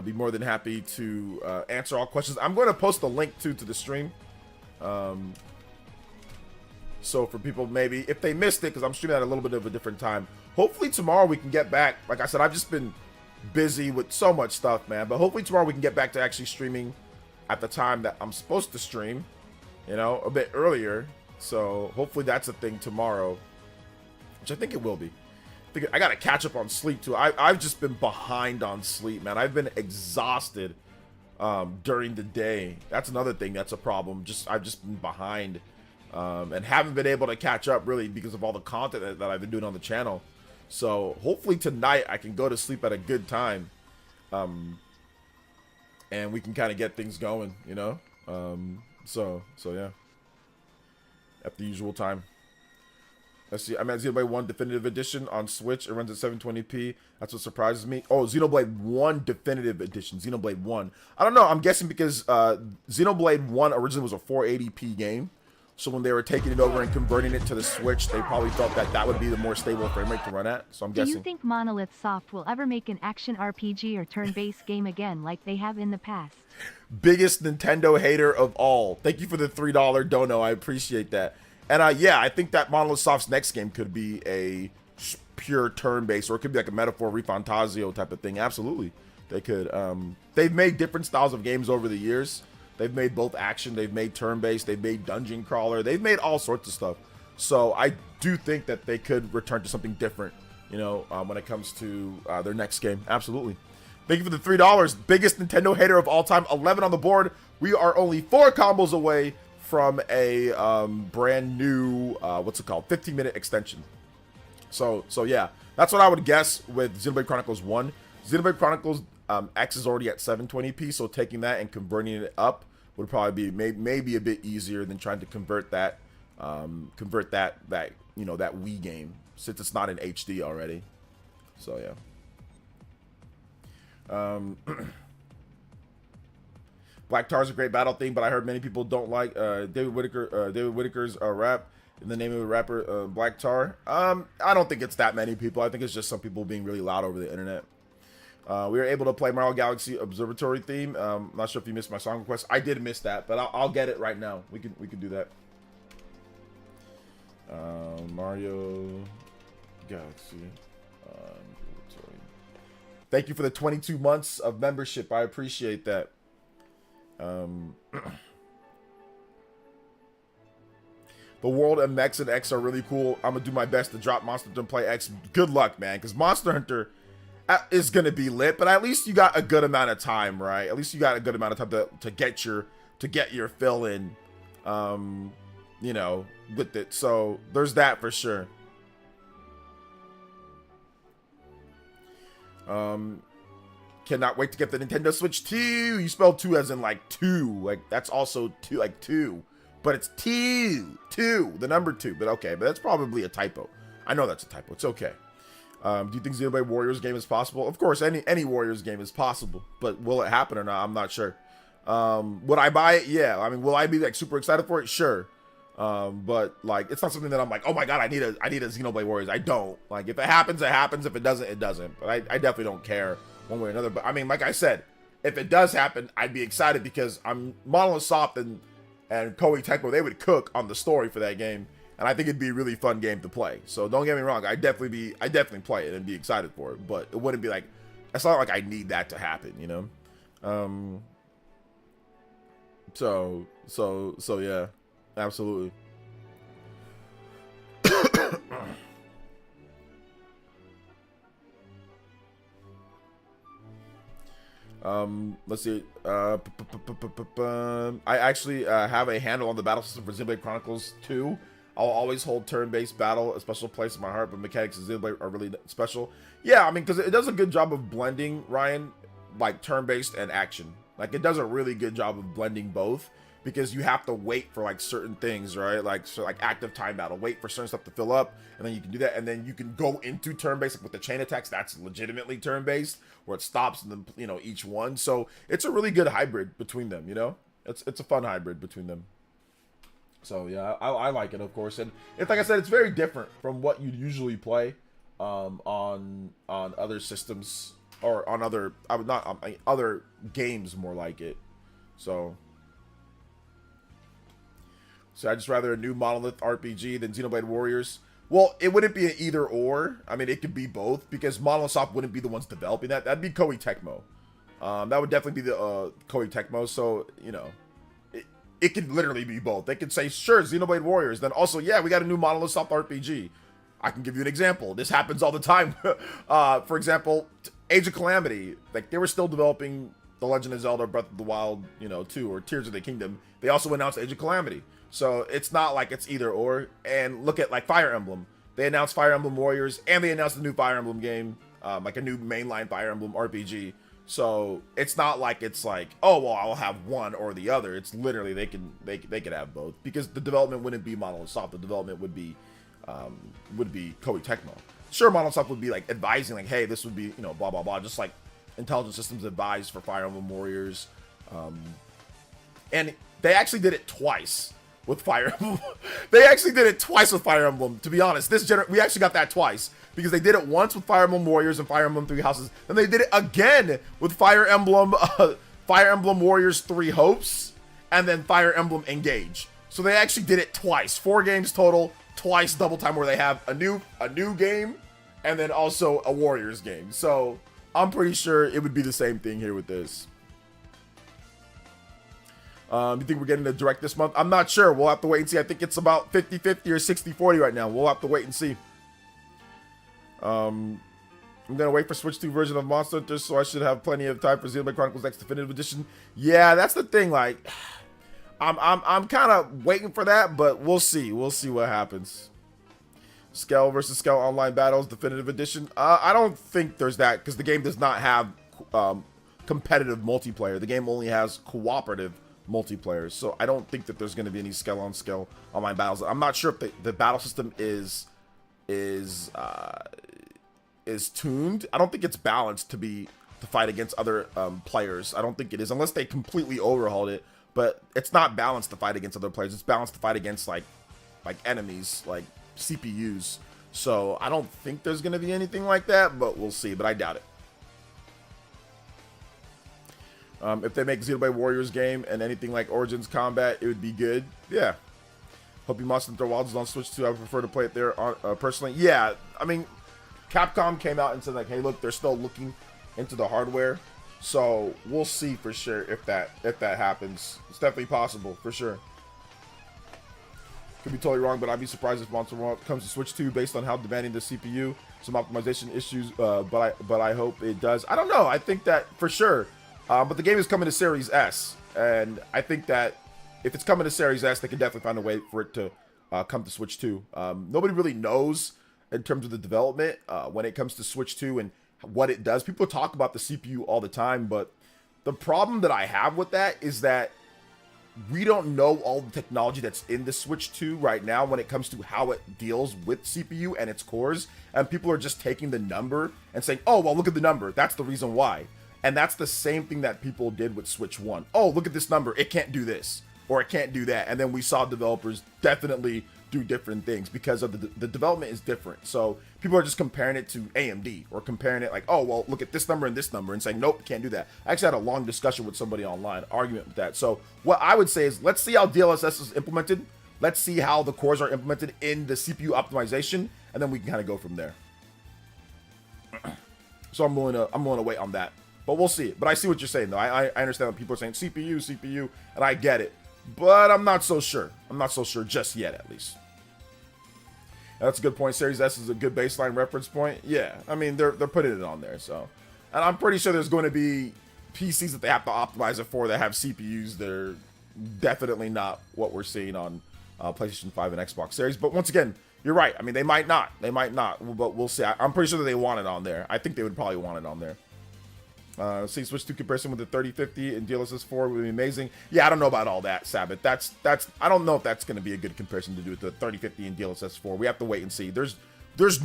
Be more than happy to answer all questions. I'm going to post a link to the stream. So for people, maybe if they missed it, because I'm streaming at a little bit of a different time, hopefully tomorrow we can get back. Like I said, I've just been busy with so much stuff, man, but hopefully tomorrow we can get back to actually streaming at the time that I'm supposed to stream, you know, a bit earlier. So hopefully that's a thing tomorrow, which I think it will be. I gotta catch up on sleep too. I've just been behind on sleep, man. I've been exhausted during the day. That's another thing that's a problem. I've just been behind and haven't been able to catch up really because of all the content that I've been doing on the channel. So hopefully tonight I can go to sleep at a good time, and we can kind of get things going, you know. So yeah, at the usual time. Let's see. I'm at Xenoblade 1 Definitive Edition on Switch. It runs at 720p. That's what surprises me. Oh, Xenoblade 1 Definitive Edition. Xenoblade 1. I don't know. I'm guessing because Xenoblade 1 originally was a 480p game. So when they were taking it over and converting it to the Switch, they probably thought that would be the more stable frame rate to run at. So I'm guessing. Do you think Monolith Soft will ever make an action RPG or turn-based game again like they have in the past? Biggest Nintendo hater of all. Thank you for the $3 dono. I appreciate that. And yeah, I think that Monolith Soft's next game could be a pure turn-based, or it could be like a Metaphor Refantasio type of thing. Absolutely. They could. They've made different styles of games over the years. They've made both action, they've made turn-based, they've made dungeon crawler, they've made all sorts of stuff. So I do think that they could return to something different, you know, when it comes to their next game. Absolutely. Thank you for the $3. Biggest Nintendo hater of all time. 11 on the board. We are only 4 combos away from a brand new, what's it called? 15-minute extension. So yeah, that's what I would guess with Xenoblade Chronicles 1. Xenoblade Chronicles X is already at 720p, so taking that and converting it up would probably be maybe a bit easier than trying to convert that you know, that Wii game, since it's not in HD already. So yeah. Black Tar's a great battle theme, but I heard many people don't like David Whittaker's rap in the name of the rapper Black Tar. I don't think it's that many people. I think it's just some people being really loud over the internet. We were able to play Mario Galaxy Observatory theme. I'm not sure if you missed my song request. I did miss that, but I'll get it right now. We can do that. Mario Galaxy. Thank you for the 22 months of membership. I appreciate that. The World and Mechs and X are really cool. I'm going to do my best to drop Monster Hunter and play X. Good luck, man, because Monster Hunter is going to be lit, but at least you got a good amount of time, right? At least you got a good amount of time to get your fill in, you know, with it. So there's that for sure. Cannot wait to get the Nintendo Switch 2. You spelled 2 as in like 2. Like that's also 2, like 2. But it's 2, the number 2. But okay, but that's probably a typo. I know that's a typo. It's okay. Do you think Xenoblade Warriors game is possible? Of course, any Warriors game is possible. But will it happen or not? I'm not sure. Would I buy it? Yeah. I mean, will I be like super excited for it? Sure. But like, it's not something that I'm like, oh my god, I need a Xenoblade Warriors. I don't. Like, if it happens, it happens. If it doesn't, it doesn't. But I definitely don't care one way or another. But I mean, like I said, if it does happen, I'd be excited because I'm Monolith Soft and Koei Tecmo, they would cook on the story for that game, and I think it'd be a really fun game to play. So don't get me wrong, I definitely play it and be excited for it, but it wouldn't be like, it's not like I need that to happen, you know. So yeah, absolutely. Let's see. I actually have a handle on the battle system for Xenoblade Chronicles 2. I'll always hold turn-based battle a special place in my heart, but mechanics of Xenoblade are really special. Yeah, I mean, because it does a good job of blending, Ryan, like turn-based and action. Like, it does a really good job of blending both, because you have to wait for like certain things, right? Like, so like active time battle, wait for certain stuff to fill up, and then you can do that, and then you can go into turn-based, like with the chain attacks. That's legitimately turn-based, where it stops and then, you know, each one. So it's a really good hybrid between them, you know. It's a fun hybrid between them. So yeah, I like it, of course, and it's like I said, it's very different from what you usually play on other systems, or on other other games, more like it. So I'd just rather a new Monolith RPG than Xenoblade Warriors. Well, it wouldn't be an either or. I mean, it could be both, because Monolith Soft wouldn't be the ones developing that. That'd be Koei Tecmo. That would definitely be the Koei Tecmo. So, you know, it could literally be both. They could say, sure, Xenoblade Warriors. Then also, yeah, we got a new Monolith Soft RPG. I can give you an example. This happens all the time. For example, Age of Calamity. Like, they were still developing The Legend of Zelda Breath of the Wild, you know, 2, or Tears of the Kingdom. They also announced Age of Calamity. So it's not like it's either or. And look at like Fire Emblem. They announced Fire Emblem Warriors, and they announced a new Fire Emblem game, like a new mainline Fire Emblem RPG. So it's not like it's like, oh well, I'll have one or the other. It's literally they could have both, because the development wouldn't be Monolith Soft. The development would be Koei Tecmo. Sure, Monolith Soft would be like advising, like, hey, this would be, you know, blah blah blah, just like Intelligent Systems advised for Fire Emblem Warriors. And they actually did it twice with Fire Emblem. They actually did it twice with Fire Emblem, to be honest. We actually got that twice, because they did it once with Fire Emblem Warriors and Fire Emblem Three Houses, and they did it again with Fire Emblem Warriors 3 Hopes, and then Fire Emblem Engage. So they actually did it twice. 4 games total, twice double time, where they have a new game and then also a Warriors game. So I'm pretty sure it would be the same thing here with this. You think we're getting a direct this month? I'm not sure. We'll have to wait and see. I think it's about 50-50 or 60-40 right now. We'll have to wait and see. I'm gonna wait for Switch 2 version of Monster Hunter, so I should have plenty of time for Xenoblade Chronicles X Definitive Edition. Yeah, that's the thing. Like, I'm kind of waiting for that, but we'll see. We'll see what happens. Skell versus Skell Online Battles Definitive Edition. I don't think there's that, because the game does not have competitive multiplayer. The game only has cooperative multiplayer, so I don't think that there's going to be any Skell on Skell online battles. I'm not sure if the battle system is tuned. I don't think it's balanced to fight against other players. I don't think it is, unless they completely overhauled it. But it's not balanced to fight against other players. It's balanced to fight against like enemies, like CPUs. So I don't think there's going to be anything like that, but we'll see. But I doubt it. If they make Xenoblade Warriors game and anything like Origins Combat, it would be good. Yeah. Hope you Monster Hunter Wilds is on Switch too. I would prefer to play it there personally. Yeah, I mean, Capcom came out and said like, hey, look, they're still looking into the hardware. So we'll see for sure if that happens. It's definitely possible for sure. Could be totally wrong, but I'd be surprised if Monster Hunter comes to Switch 2 based on how demanding the CPU, some optimization issues. But I hope it does. I don't know. I think that for sure. But the game is coming to Series S, and I think that if it's coming to Series S, they can definitely find a way for it to come to Switch 2. Nobody really knows in terms of the development when it comes to Switch 2 and what it does. People talk about the CPU all the time, but the problem that I have with that is that we don't know all the technology that's in the Switch 2 right now when it comes to how it deals with CPU and its cores, and people are just taking the number and saying, oh, well, look at the number, that's the reason why. And that's the same thing that people did with Switch 1. Oh, look at this number, it can't do this, or it can't do that. And then we saw developers definitely do different things because of the development is different. So people are just comparing it to AMD or comparing it like, oh, well, look at this number and saying, nope, can't do that. I actually had a long discussion with somebody online, argument with that. So what I would say is, let's see how DLSS is implemented. Let's see how the cores are implemented in the CPU optimization, and then we can kind of go from there. So I'm willing to wait on that, but we'll see. But I see what you're saying though. I understand what people are saying, CPU, and I get it. But I'm not so sure. I'm not so sure just yet, at least. That's a good point. Series S is a good baseline reference point. Yeah, I mean, they're putting it on there. So, and I'm pretty sure there's going to be PCs that they have to optimize it for that have CPUs that are definitely not what we're seeing on PlayStation 5 and Xbox Series. But once again, you're right. I mean, they might not. But we'll see. I'm pretty sure that they want it on there. I think they would probably want it on there. See Switch 2 comparison with the 3050 and DLSS 4 would be amazing. Yeah, I don't know about all that, Sabbath. That's I don't know if that's going to be a good comparison to do with the 3050 and DLSS 4. We have to wait and see. There's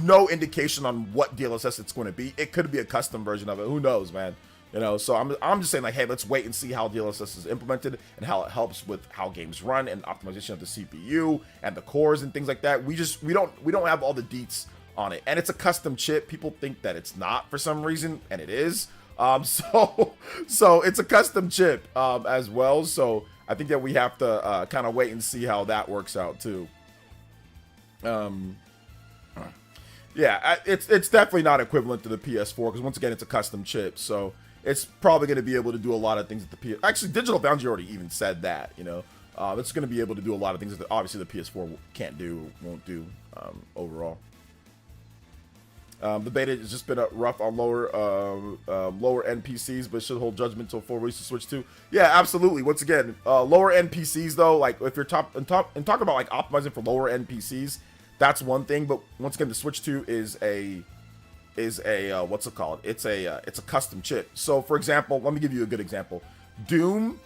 no indication on what DLSS it's going to be. It could be a custom version of it. Who knows, man? You know, so I'm just saying like, hey, let's wait and see how DLSS is implemented and how it helps with how games run and optimization of the CPU and the cores and things like that. We don't have all the deets on it, and it's a custom chip. People think that it's not for some reason, and it is. So it's a custom chip as well. So I think that we have to kind of wait and see how that works out too. Yeah, it's definitely not equivalent to the PS4 because once again it's a custom chip. So it's probably going to be able to do a lot of things that the actually Digital Foundry already even said that, you know, it's going to be able to do a lot of things that obviously the PS4 can't do, won't do overall. The beta has just been rough on lower end PCs, but should hold judgment until full release to Switch 2. Yeah, absolutely. Once again, lower end PCs though, like if you're talking about like optimizing for lower end PCs, that's one thing. But once again, the Switch 2 is a what's it called? It's a custom chip. So for example, let me give you a good example. Doom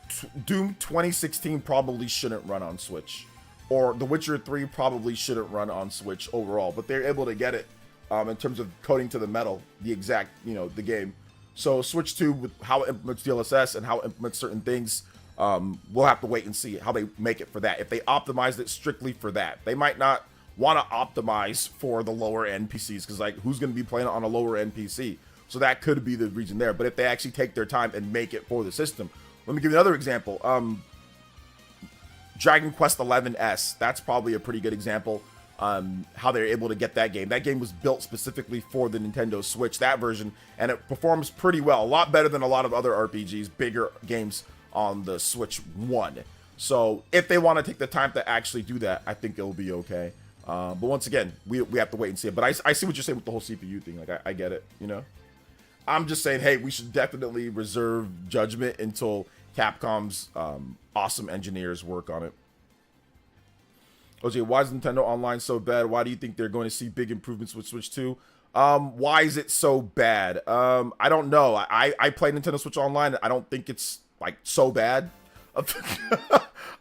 2016 probably shouldn't run on Switch, or The Witcher 3 probably shouldn't run on Switch overall, but they're able to get it. In terms of coding to the metal, the exact, you know, the game. So Switch 2, with how it implements DLSS and how it implements certain things, we'll have to wait and see how they make it for that. If they optimized it strictly for that, they might not want to optimize for the lower end PCs because like who's going to be playing it on a lower end PC? So that could be the reason there. But if they actually take their time and make it for the system, let me give you another example. Dragon Quest XI S, that's probably a pretty good example. How they're able to get that game. That game was built specifically for the Nintendo Switch, that version, and it performs pretty well. A lot better than a lot of other RPGs, bigger games on the Switch 1. So if they want to take the time to actually do that, I think it'll be okay. But once again, we have to wait and see it. But I see what you're saying with the whole CPU thing. Like, I get it, you know? I'm just saying, hey, we should definitely reserve judgment until Capcom's awesome engineers work on it. OJ, why is Nintendo Online so bad? Why do you think they're going to see big improvements with Switch 2? Why is it so bad? I don't know. I played Nintendo Switch Online. I don't think it's like so bad.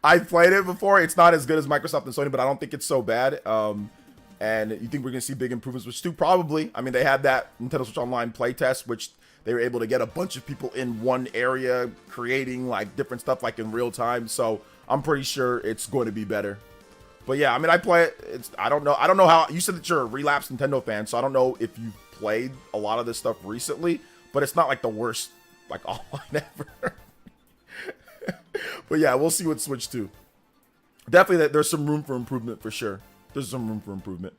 I've played it before. It's not as good as Microsoft and Sony, but I don't think it's so bad. And you think we're going to see big improvements with Switch 2? Probably. I mean, they had that Nintendo Switch Online playtest, which they were able to get a bunch of people in one area creating like different stuff like in real time. So I'm pretty sure it's going to be better. But yeah, I mean, I play it. I don't know how you said that you're a relapsed Nintendo fan, so I don't know if you played a lot of this stuff recently, but it's not like the worst like online ever. But yeah, we'll see with Switch 2. Definitely that there's some room for improvement for sure. There's some room for improvement.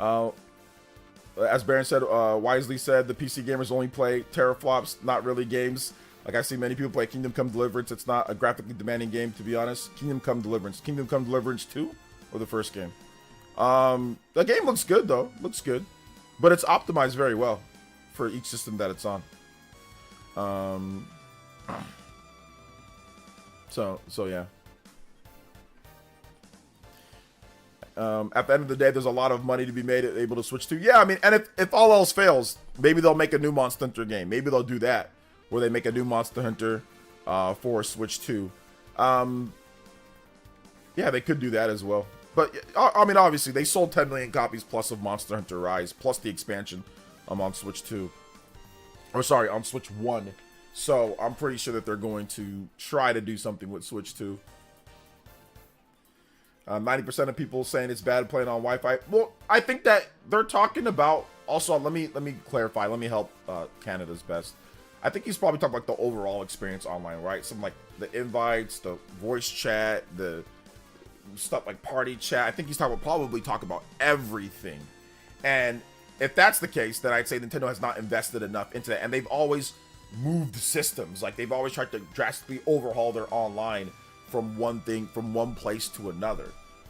As Baron said, wisely said, the PC gamers only play teraflops, not really games. Like I see many people play Kingdom Come Deliverance. It's not a graphically demanding game, to be honest. Kingdom Come Deliverance 2 or the first game. The game looks good though, looks good, but it's optimized very well for each system that it's on. So yeah. At the end of the day, there's a lot of money to be made able to switch to. Yeah, I mean, and if all else fails, maybe they'll make a new Monster Hunter game. Maybe they'll do that, where they make a new Monster Hunter for Switch 2. Yeah, they could do that as well. But, I mean, obviously, they sold 10 million copies plus of Monster Hunter Rise, plus the expansion on Switch 2. Or, sorry, on Switch 1. So, I'm pretty sure that they're going to try to do something with Switch 2. 90% of people saying it's bad playing on Wi-Fi. Well, I think that they're talking about... Also, let me clarify. Let me help Canada's Best. I think he's probably talking about the overall experience online, right? Some, like, the invites, the voice chat, the stuff like party chat. I think he's probably talking about everything. And if that's the case, then I'd say Nintendo has not invested enough into that. And they've always moved systems. Like, they've always tried to drastically overhaul their online from one place to another.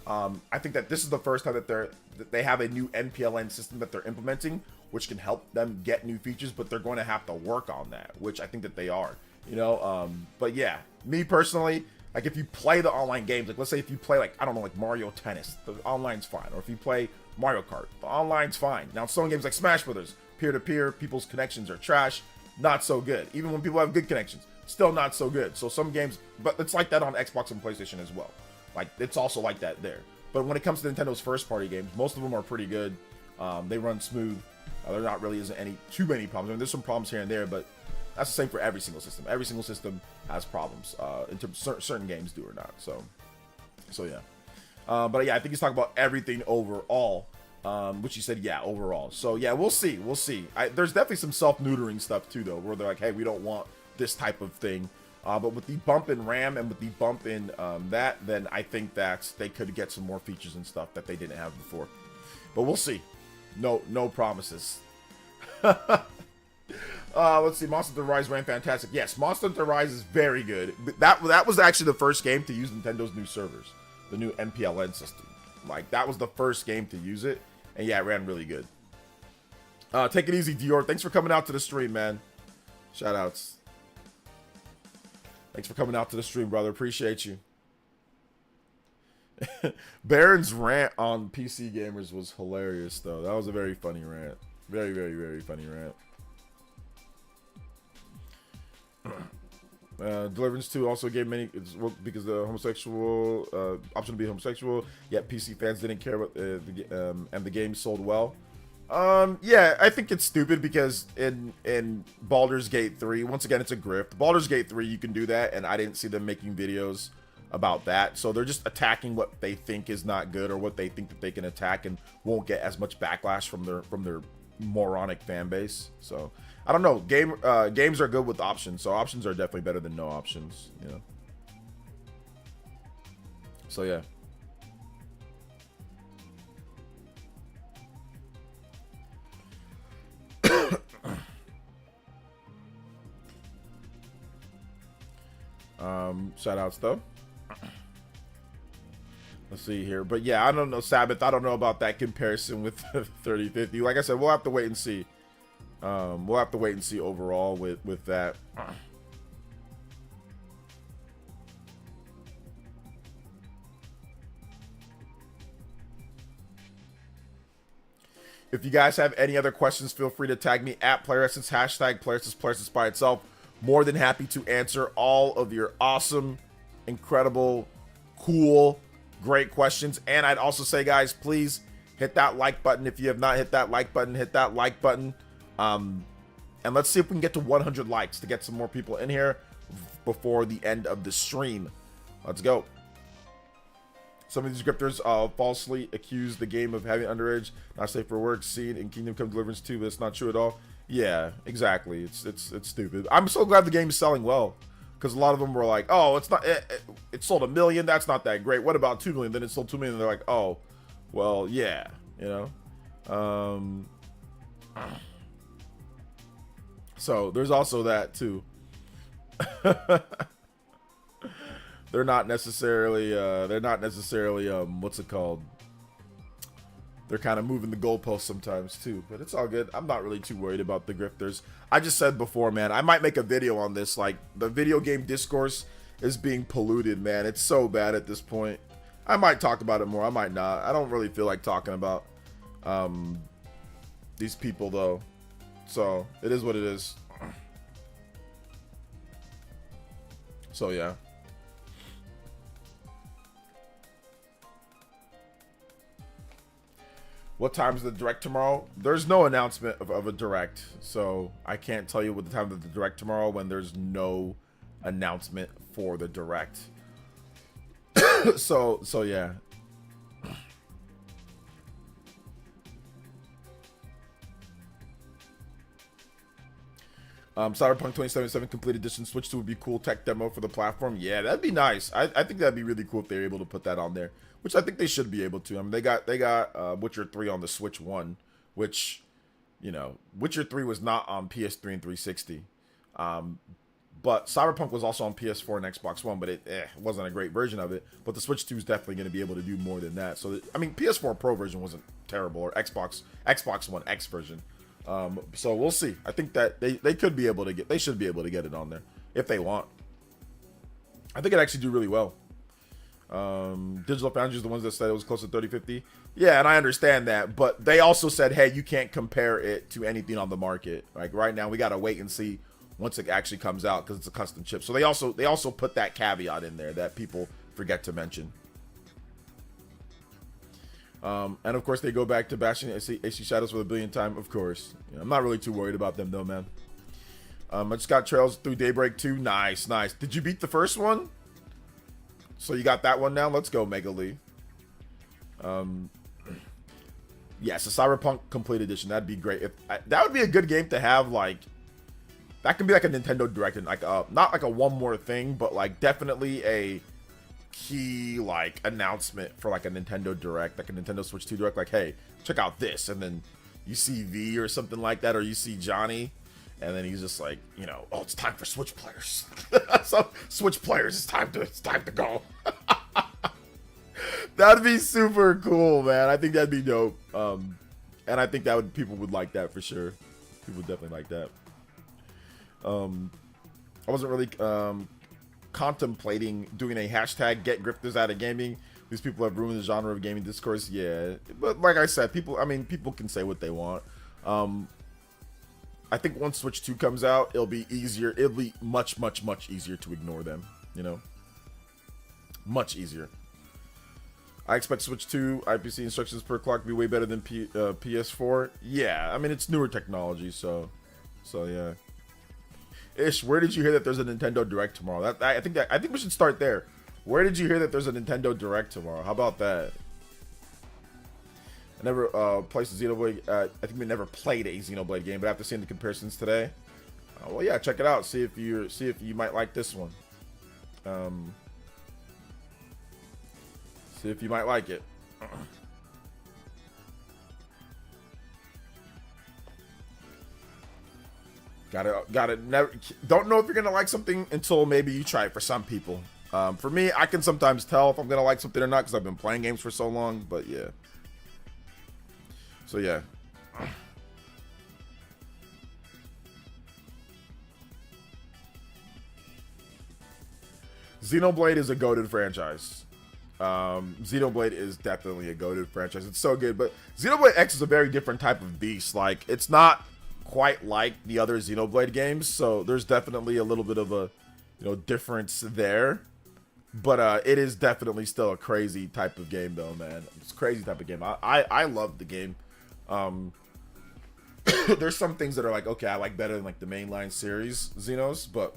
I think that this is the first time that they have a new NPLN system that they're implementing, which can help them get new features, but they're going to have to work on that, which I think that they are, you know. But yeah, me personally, like if you play the online games, like let's say if you play like, I don't know, like Mario Tennis, the online's fine. Or if you play Mario Kart, the online's fine. Now some games like Smash Brothers, peer-to-peer, people's connections are trash, not so good. Even when people have good connections, still not so good. So some games, but it's like that on Xbox and PlayStation as well. Like, it's also like that there. But when it comes to Nintendo's first-party games, most of them are pretty good. They run smooth. There not really isn't too many problems. I mean, there's some problems here and there, but that's the same for every single system. Every single system has problems. In terms of certain games do or not. So yeah. But yeah, I think he's talking about everything overall. Which he said, yeah, overall. So yeah, we'll see. We'll see. There's definitely some self-neutering stuff too, though, where they're like, hey, we don't want this type of thing. But with the bump in RAM and with the bump in that, then I think that they could get some more features and stuff that they didn't have before. But we'll see. No promises. Let's see. Monster Hunter Rise ran fantastic. Yes, Monster Hunter Rise is very good. That was actually the first game to use Nintendo's new servers, the new MPLN system. Like, that was the first game to use it. And yeah, it ran really good. Take it easy, Dior. Thanks for coming out to the stream, man. Shoutouts. Thanks for coming out to the stream, brother. Appreciate you. Baron's rant on PC gamers was hilarious, though. That was a very funny rant. Very, very, very funny rant. Deliverance 2 also gave many, because the homosexual option to be homosexual, yet PC fans didn't care about and the game sold well. Yeah, I think it's stupid because in Baldur's Gate 3, once again, it's a grift. Baldur's Gate 3, you can do that, and I didn't see them making videos about that. So they're just attacking what they think is not good or what they think that they can attack and won't get as much backlash from their moronic fan base. So I don't know. Games are good with options, so options are definitely better than no options, you know. So yeah. Shout outs though. Let's see here. But yeah, I don't know, Sabbath. I don't know about that comparison with 3050. Like I said, we'll have to wait and see. We'll have to wait and see overall with that. If you guys have any other questions, feel free to tag me at PlayerEssence, hashtag PlayerEssence by itself. More than happy to answer all of your awesome, incredible, cool, great questions. And I'd also say, guys, please hit that like button. If you have not hit that like button, hit that like button. And let's see if we can get to 100 likes to get some more people in here before the end of the stream. Let's go. Some of these scripters falsely accuse the game of having underage, not safe for work, seen in Kingdom Come Deliverance 2, but it's not true at all. Yeah, exactly. It's stupid. I'm so glad the game is selling well, because a lot of them were like, oh, it's not. It sold 1 million. That's not that great. What about 2 million? Then it sold 2 million. And they're like, oh, well, yeah, you know. So there's also that too. They're not necessarily what's it called? They're kind of moving the goalposts sometimes too, but it's all good. I'm not really too worried about the grifters. I just said before, man, I might make a video on this. Like, the video game discourse is being polluted, man. It's so bad at this point. I might talk about it more. I might not. I don't really feel like talking about these people though. So it is what it is. So yeah. What time is the direct tomorrow? There's no announcement of a direct, so I can't tell you what the time of the direct tomorrow when there's no announcement for the direct. so yeah. Cyberpunk 2077 complete edition Switch 2 would be cool tech demo for the platform. Yeah, that'd be nice. I think that'd be really cool if they're able to put that on there, which I think they should be able to. I mean, they got Witcher 3 on the Switch 1, which, you know, Witcher 3 was not on PS3 and 360. But Cyberpunk was also on PS4 and Xbox One, but it wasn't a great version of it. But the Switch 2 is definitely going to be able to do more than that. So, I mean, PS4 Pro version wasn't terrible, or Xbox One X version. So we'll see. I think that they should be able to get it on there if they want. I think it actually do really well. Digital Foundry is the ones that said it was close to 3050. Yeah, and I understand that, but they also said, hey, you can't compare it to anything on the market. Like right now, we gotta wait and see once it actually comes out because it's a custom chip. So they also put that caveat in there that people forget to mention. And of course they go back to bashing AC Shadows for the 1,000,000th time, of course. I'm not really too worried about them though, man. I just got Trails through Daybreak 2. Nice. Did you beat the first one? So you got that one now? Let's go, Mega Lee. Yes, a Cyberpunk Complete Edition. That'd be great. That would be a good game to have, like, that can be like a Nintendo Direct, and like not like a one more thing, but like definitely a key like announcement for like a Nintendo Direct, like a Nintendo Switch 2 Direct, like, hey, check out this, and then you see V or something like that, or you see Johnny, and then he's just like, you know, oh, it's time for Switch players. So Switch players, it's time to go. That'd be super cool, man. I think that'd be dope. And I think people would like that for sure. People would definitely like that. I wasn't really contemplating doing a hashtag get grifters out of gaming. These people have ruined the genre of gaming discourse. Yeah, but like I said, people can say what they want. I think once Switch 2 comes out, it'll be easier. It'll be much easier to ignore them, you know? Much easier. I expect Switch 2 IPC instructions per clock to be way better than PS4. Yeah, I mean, it's newer technology, so yeah. Ish, where did you hear that there's a Nintendo Direct tomorrow? I think we should start there. Where did you hear that there's a Nintendo Direct tomorrow? How about that? I never played Xenoblade. I think we never played a Xenoblade game, but after seeing the comparisons today, well, yeah, check it out. See if you might like this one. See if you might like it. Got it. Never. Don't know if you're gonna like something until maybe you try it. For some people, for me, I can sometimes tell if I'm gonna like something or not because I've been playing games for so long. But yeah. So yeah. Xenoblade is a goated franchise. Xenoblade is definitely a goated franchise. It's so good, but Xenoblade X is a very different type of beast. Like, it's not quite like the other Xenoblade games, so there's definitely a little bit of a, you know, difference there. But it is definitely still a crazy type of game, though, man. It's a crazy type of game. I love the game. There's some things that are like, okay, I like better than like the mainline series Xenos, but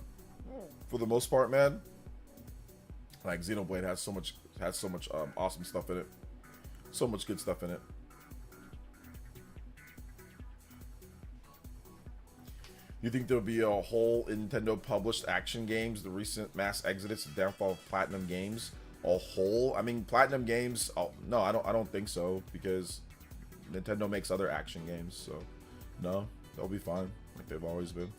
for the most part, man, like Xenoblade has so much awesome stuff in it, so much good stuff in it. You think there'll be a hole in Nintendo published action games, the recent mass exodus and downfall of Platinum Games? A hole? I mean, Platinum Games, oh no, I don't think so, because Nintendo makes other action games, so no, they'll be fine, like they've always been.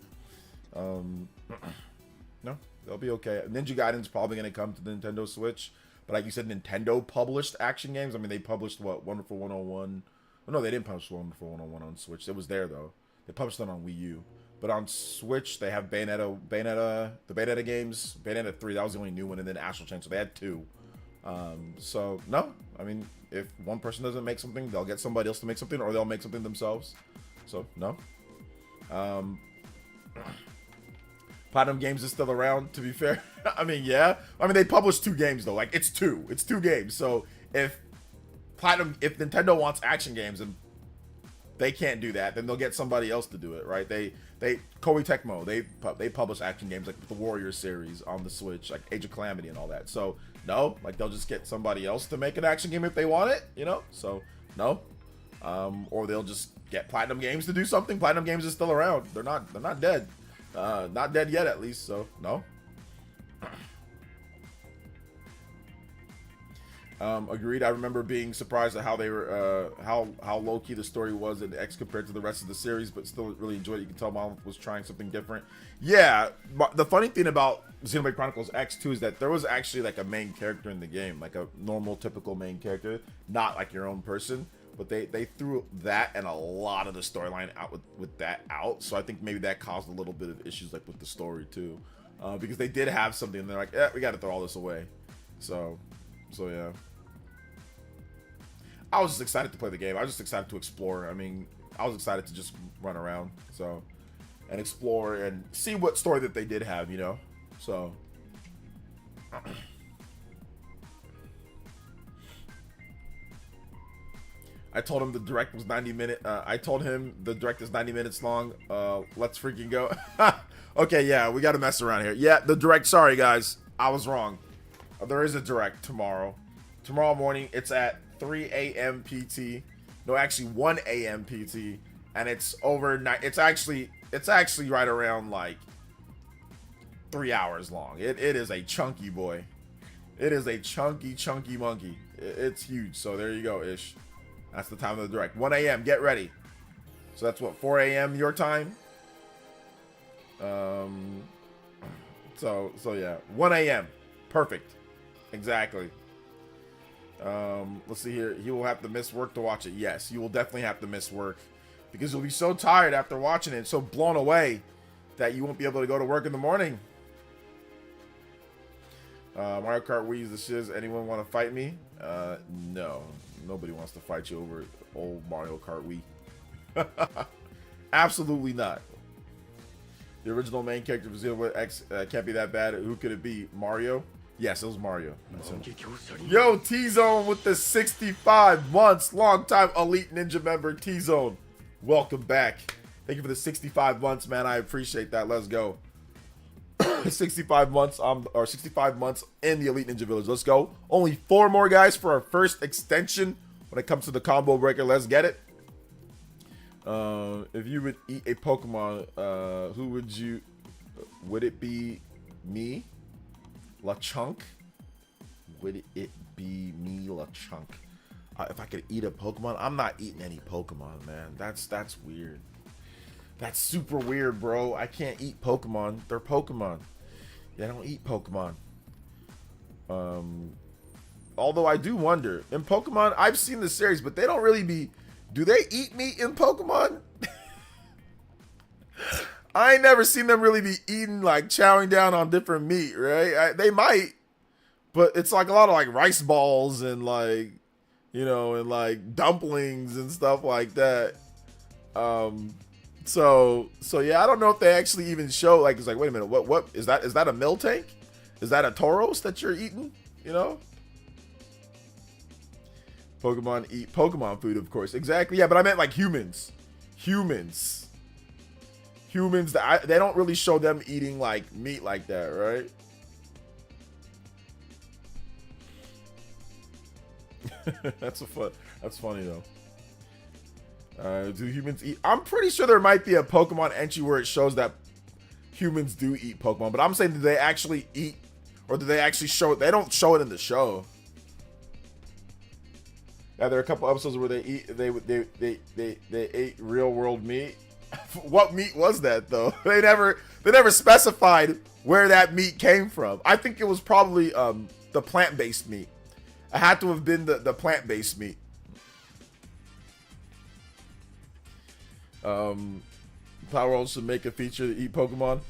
No, they'll be okay. Ninja Gaiden's probably going to come to the Nintendo Switch, but like you said, Nintendo published action games. I mean, they published what, Wonderful 101. Oh, no, they didn't publish Wonderful 101 on Switch. It was there though. They published it on Wii U. But on Switch, they have the Bayonetta games, Bayonetta 3, that was the only new one, and then Astral Chain, so they had 2. So, no, I mean, if one person doesn't make something, they'll get somebody else to make something, or they'll make something themselves. So, no. Platinum Games is still around, to be fair. I mean, yeah. I mean, they published 2 games, though. Like, it's 2. It's 2 games. So, if Nintendo wants action games and they can't do that, then they'll get somebody else to do it, right? Koei Tecmo, they publish action games like the Warriors series on the Switch, like Age of Calamity and all that. So no, like they'll just get somebody else to make an action game if they want it, you know? So no, or they'll just get Platinum Games to do something. Platinum Games is still around. They're not dead, not dead yet at least. So no. Agreed. I remember being surprised at how they were, how low key the story was in X compared to the rest of the series, but still really enjoyed it. You can tell Monolith was trying something different. Yeah, but the funny thing about Xenoblade Chronicles X 2 is that there was actually like a main character in the game, like a normal, typical main character, not like your own person. But they threw that and a lot of the storyline out with that out. So I think maybe that caused a little bit of issues like with the story too, because they did have something and they're like, we got to throw all this away. So yeah. I was just excited to play the game. I was just excited to explore. I mean, I was excited to just run around, so, and explore and see what story that they did have, you know. So, I told him the direct was 90 minutes. I told him the direct is 90 minutes long. Let's freaking go. Okay, yeah, we got to mess around here. Yeah, the direct. Sorry, guys, I was wrong. There is a direct tomorrow. Tomorrow morning, it's at 3 a.m. PT. No, actually 1 a.m. PT, and it's overnight. It's actually right around like 3 hours long. It is a chunky boy. It is a chunky monkey. It's huge. So there you go, Ish. That's the time of the direct. 1 a.m. Get ready. So that's what, 4 a.m. your time. So yeah, 1 a.m. Perfect. Exactly. Let's see here. He will have to miss work to watch it. Yes, you will definitely have to miss work because you'll be so tired after watching it, so blown away that you won't be able to go to work in the morning. Mario Kart Wii is the shiz. Anyone want to fight me? No. Nobody wants to fight you over old Mario Kart Wii. Absolutely not. The original main character for Xenoblade X can't be that bad. Who could it be? Mario? Yes, it was Mario. Yo, T-Zone with the 65 months. Long time Elite Ninja member, T-Zone. Welcome back. Thank you for the 65 months, man. I appreciate that. Let's go. 65 months or 65 months in the Elite Ninja Village. Let's go. Only 4 more guys for our first extension when it comes to the combo breaker. Let's get it. If you would eat a Pokemon, who would you? Would it be me? LeChunk? Would it be me, LeChunk? If I could eat a Pokemon, I'm not eating any Pokemon, man. That's weird. That's super weird, bro. I can't eat Pokemon. They're Pokemon. Yeah, I don't eat Pokemon. Although I do wonder, in Pokemon, I've seen the series, but they don't really be. Do they eat meat in Pokemon? I ain't never seen them really be eating, like, chowing down on different meat, right? They might, but it's like a lot of, like, rice balls and, like, you know, and, like, dumplings and stuff like that. So yeah, I don't know if they actually even show, like, it's like, wait a minute, what is that? Is that a Miltank? Is that a Tauros that you're eating? You know? Pokemon eat Pokemon food, of course. Exactly, yeah, but I meant, like, humans. Humans, they don't really show them eating like meat like that, right? That's funny though. Do humans eat? I'm pretty sure there might be a Pokemon entry where it shows that humans do eat Pokemon, but I'm saying, do they actually eat, or do they actually show it? They don't show it in the show. Yeah, there are a couple episodes where they ate real world meat. What meat was that though? They never specified where that meat came from. I think it was probably the plant-based meat. It had to have been the plant-based meat. Power World should make a feature to eat Pokemon.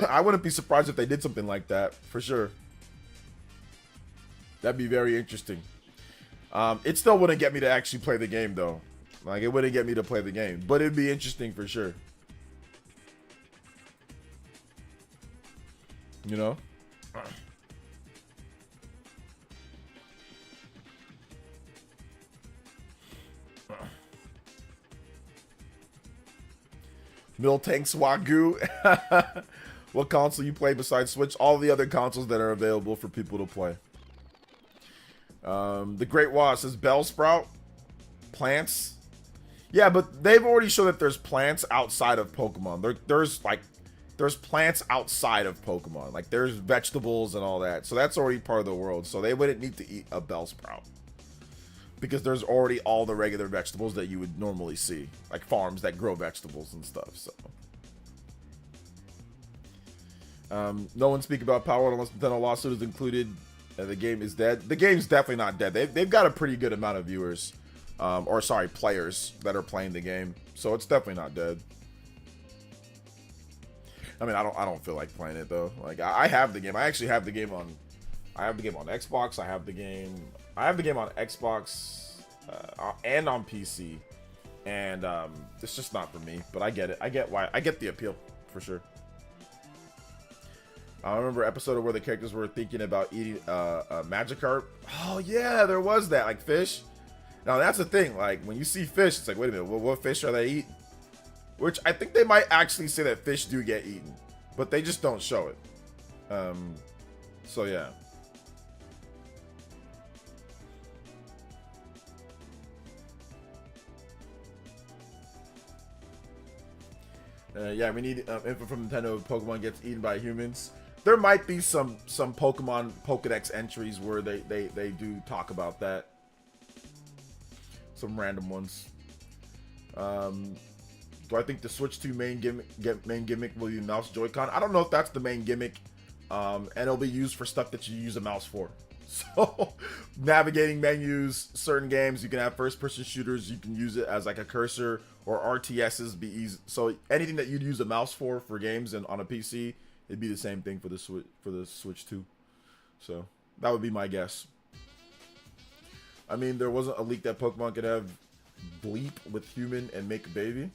I wouldn't be surprised if they did something like that, for sure. That'd be very interesting. It still wouldn't get me to actually play the game, though. Like, it wouldn't get me to play the game. But it'd be interesting for sure. You know? Miltank's Wagyu. What console you play besides Switch? All the other consoles that are available for people to play. The Great Wasp says Bellsprout. Plants. Yeah, but they've already shown that there's plants outside of Pokemon. There's plants outside of Pokemon. Like, there's vegetables and all that. So that's already part of the world. So they wouldn't need to eat a Bellsprout. Because there's already all the regular vegetables that you would normally see. Like farms that grow vegetables and stuff, so. No one speak about Power unless Nintendo lawsuit is included. The game is dead. The game's definitely not dead. They've got a pretty good amount of viewers. Or sorry, players that are playing the game. So it's definitely not dead. I mean, I don't feel like playing it though. Like I have the game. I actually have the game on. I have the game on Xbox. I have the game on Xbox and on PC, and it's just not for me. But I get it. I get why. I get the appeal for sure. I remember an episode where the characters were thinking about eating a Magikarp. Oh yeah, there was that, like fish. Now that's the thing. Like when you see fish, it's like, wait a minute, what fish are they eating? Which I think they might actually say that fish do get eaten, but they just don't show it. So yeah. Yeah, we need info from Nintendo if Pokemon gets eaten by humans. There might be some Pokemon Pokedex entries where they do talk about that. Some random ones. Do I think the Switch 2 main gimmick will be mouse Joy-Con? I don't know if that's the main gimmick. And it'll be used for stuff that you use a mouse for. So, navigating menus, certain games, you can have first-person shooters, you can use it as like a cursor, or RTSs be easy. So anything that you'd use a mouse for games and on a PC, it'd be the same thing for the Switch 2. So that would be my guess. I mean, there wasn't a leak that Pokemon could have bleep with human and make a baby.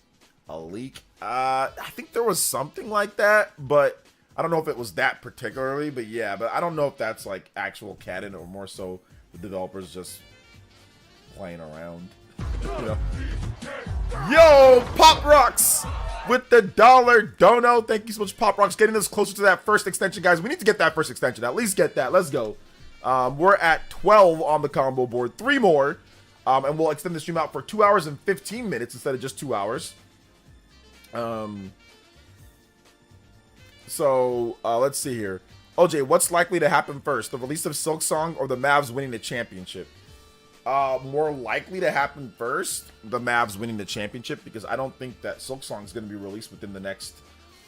A leak? I think there was something like that, but I don't know if it was that particularly, but yeah, but I don't know if that's like actual canon or more so the developers just playing around, you know. Yo, Pop Rocks with the $1 dono. Thank you so much, Pop Rocks, getting us closer to that first extension, guys. We need to get that first extension. At least get that. Let's go. We're at 12 on the combo board. 3 more, and we'll extend the stream out for 2 hours and 15 minutes instead of just 2 hours. So, let's see here. OJ, what's likely to happen first? The release of Silksong or the Mavs winning the championship? More likely to happen first, the Mavs winning the championship, because I don't think that Silksong is going to be released within the next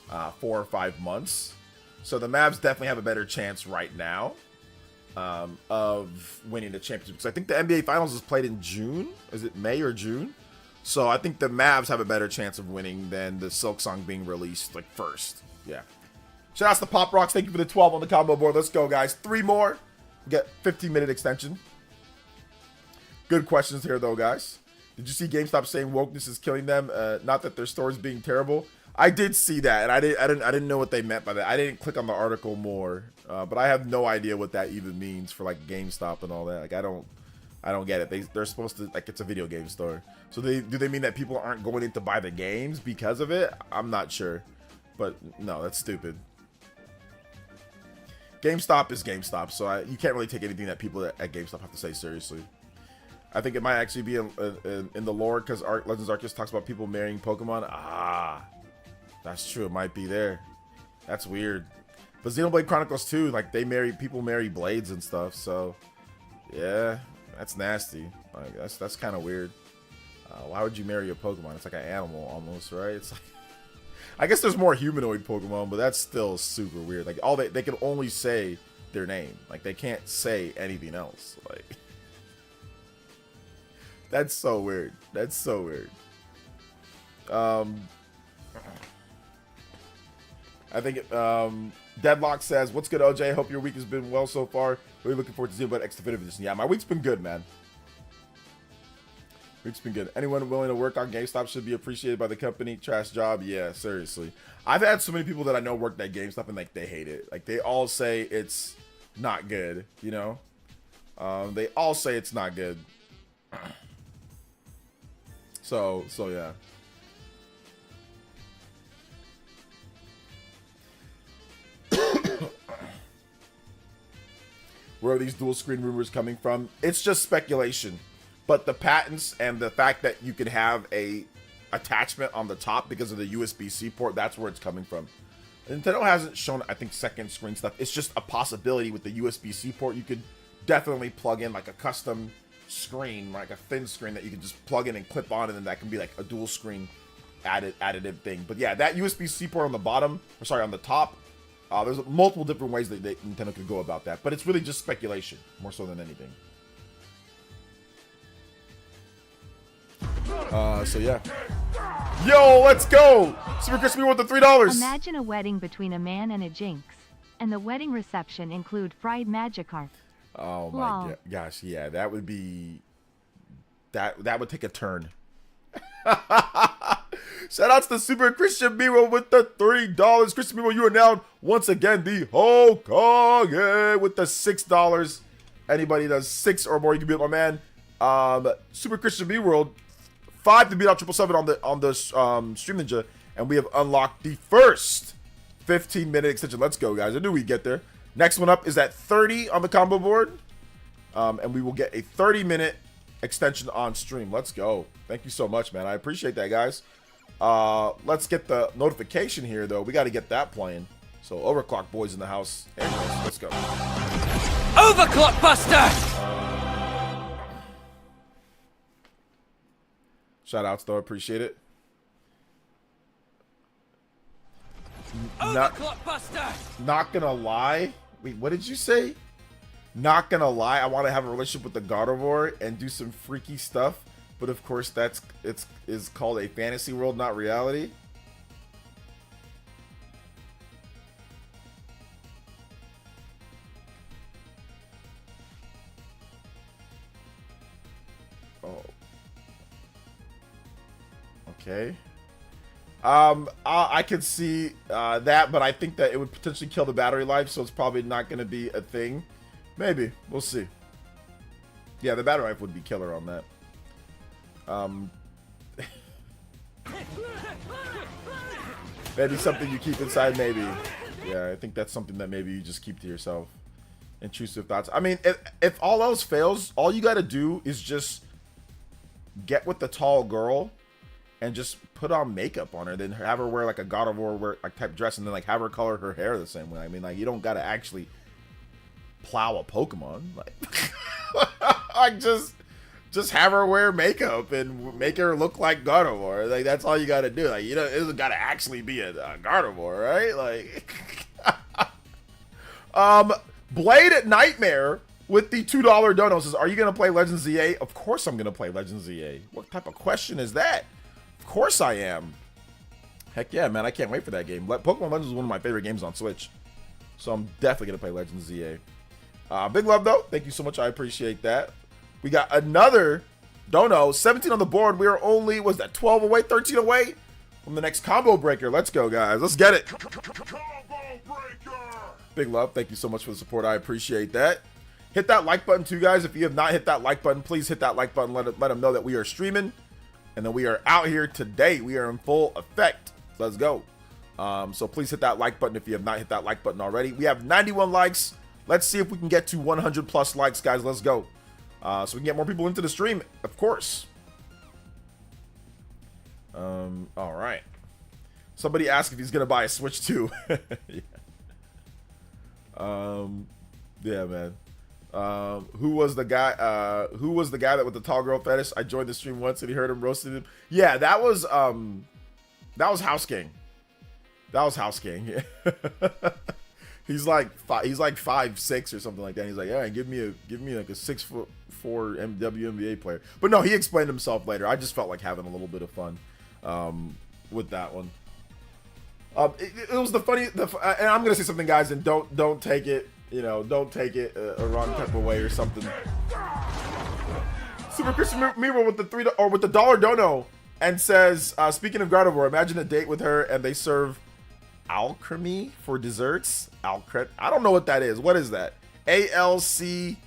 4 or 5 months. So the Mavs definitely have a better chance right now of winning the championship. Because I think the NBA Finals is played in June. Is it May or June? So I think the Mavs have a better chance of winning than the Silksong being released like first. Yeah. Shout out to Pop Rocks. Thank you for the 12 on the combo board. Let's go, guys. 3 more. Get 15-minute extension. Good questions here, though, guys. Did you see GameStop saying wokeness is killing them? Not that their stores being terrible. I did see that, and I didn't know what they meant by that. I didn't click on the article more, but I have no idea what that even means for like GameStop and all that. Like I don't get it. They're supposed to, like, it's a video game store. So do they mean that people aren't going in to buy the games because of it? I'm not sure, but no, that's stupid. GameStop is GameStop, so you can't really take anything that people at GameStop have to say seriously. I think it might actually be in the lore because Legends Arceus talks about people marrying Pokemon. Ah, that's true. It might be there. That's weird. But Xenoblade Chronicles 2, like people marry blades and stuff. So yeah, That's nasty. Like that's kind of weird. Why would you marry a Pokemon? It's like an animal almost, right? It's like, I guess there's more humanoid Pokemon, but that's still super weird. Like all they can only say their name. Like they can't say anything else. Like that's so weird. That's so weird. I think Deadlock says, "What's good, OJ? Hope your week has been well so far. Really looking forward to Xenoblade X Definitive Edition." Yeah, my week's been good, man. Week's been good. Anyone willing to work on GameStop should be appreciated by the company. Trash job, yeah, seriously. I've had so many people that I know work at GameStop and like they hate it. Like they all say it's not good, you know. They all say it's not good. So yeah. Where are these dual screen rumors coming from? It's just speculation. But the patents and the fact that you can have a attachment on the top because of the USB-C port, that's where it's coming from. Nintendo hasn't shown, I think, second screen stuff. It's just a possibility with the USB-C port. You could definitely plug in like a custom screen, like a thin screen that you can just plug in and clip on, and then that can be like a dual screen additive thing. But yeah, that USB-C port on the bottom, or sorry, on the top, there's multiple different ways that Nintendo could go about that. But it's really just speculation, more so than anything. So yeah. Yo, let's go! Super Crispy with the $3. Imagine a wedding between a man and a Jinx, and the wedding reception include fried Magikarp. Oh my gosh, yeah, that would be that would take a turn. Shout outs to Super Christian Miro with the $3. Christian Miro, you are now once again the Hokage with the $6. Anybody does 6 or more, you can beat my man. Super Christian B World, 5 to beat out 777 on the Stream Ninja, and we have unlocked the first 15-minute extension. Let's go, guys. I knew we'd get there. Next one up is at 30 on the combo board, and we will get a 30-minute extension on stream. Let's go. Thank you so much, man. I appreciate that, guys. Let's get the notification here, though. We got to get that playing. So, Overclock boys in the house. Anyways, let's go. Overclock Buster! Shout outs, though. Appreciate it. Overclock Buster! Not gonna lie. Wait, what did you say? Not gonna lie. I want to have a relationship with the God of War and do some freaky stuff. But of course, it's called a fantasy world, not reality. Oh. Okay. I could see that, but I think that it would potentially kill the battery life, so it's probably not going to be a thing. Maybe. We'll see. Yeah, the battery life would be killer on that. Maybe something you keep inside, maybe. Yeah, I think that's something that maybe you just keep to yourself. Intrusive thoughts. I mean, if all else fails, all you got to do is just get with the tall girl and just put on makeup on her, then have her wear like a God of War like type dress, and then like have her color her hair the same way. I mean, like, you don't got to actually plow a Pokemon. Like, like just have her wear makeup and make her look like God of War. Like, that's all you got to do. Like, you know, it doesn't got to actually be a God of War, right? Like, Blade at Nightmare with the $2 dono says, "Are you gonna play Legends ZA?" Of course I'm gonna play Legends ZA. What type of question is that? Of course I am. Heck yeah, man! I can't wait for that game. Pokemon Legends is one of my favorite games on Switch, so I'm definitely gonna play Legends ZA. Big love though. Thank you so much. I appreciate that. We got another dono. 17 on the board. We are only, was that 12 away, 13 away from the next combo breaker. Let's go, guys. Let's get it. Combo breaker. Big love. Thank you so much for the support. I appreciate that. Hit that like button too, guys. If you have not hit that like button, please hit that like button. Let them know that we are streaming and that we are out here today. We are in full effect. Let's go. So please hit that like button if you have not hit that like button already. We have 91 likes. Let's see if we can get to 100 plus likes, guys. Let's go. So we can get more people into the stream, of course. All right. Somebody asked if he's gonna buy a Switch too. Yeah. Yeah, man. Who was the guy? Who was the guy that with the tall girl fetish? I joined the stream once and he heard him roasting him. Yeah, that was House King. That was House King. Yeah. he's like 5'6" or something like that. He's like, yeah, give me like a 6'4" WNBA player. But no, he explained himself later. I just felt like having a little bit of fun with that one. It was the funny, and I'm gonna say something, guys, and don't take it, don't take it a wrong type of way or something. Super Christian Miro with the $1 dono and says, speaking of Gardevoir, imagine a date with her and they serve alchemy for desserts. I don't know what that is. What is that? ALCREMIE.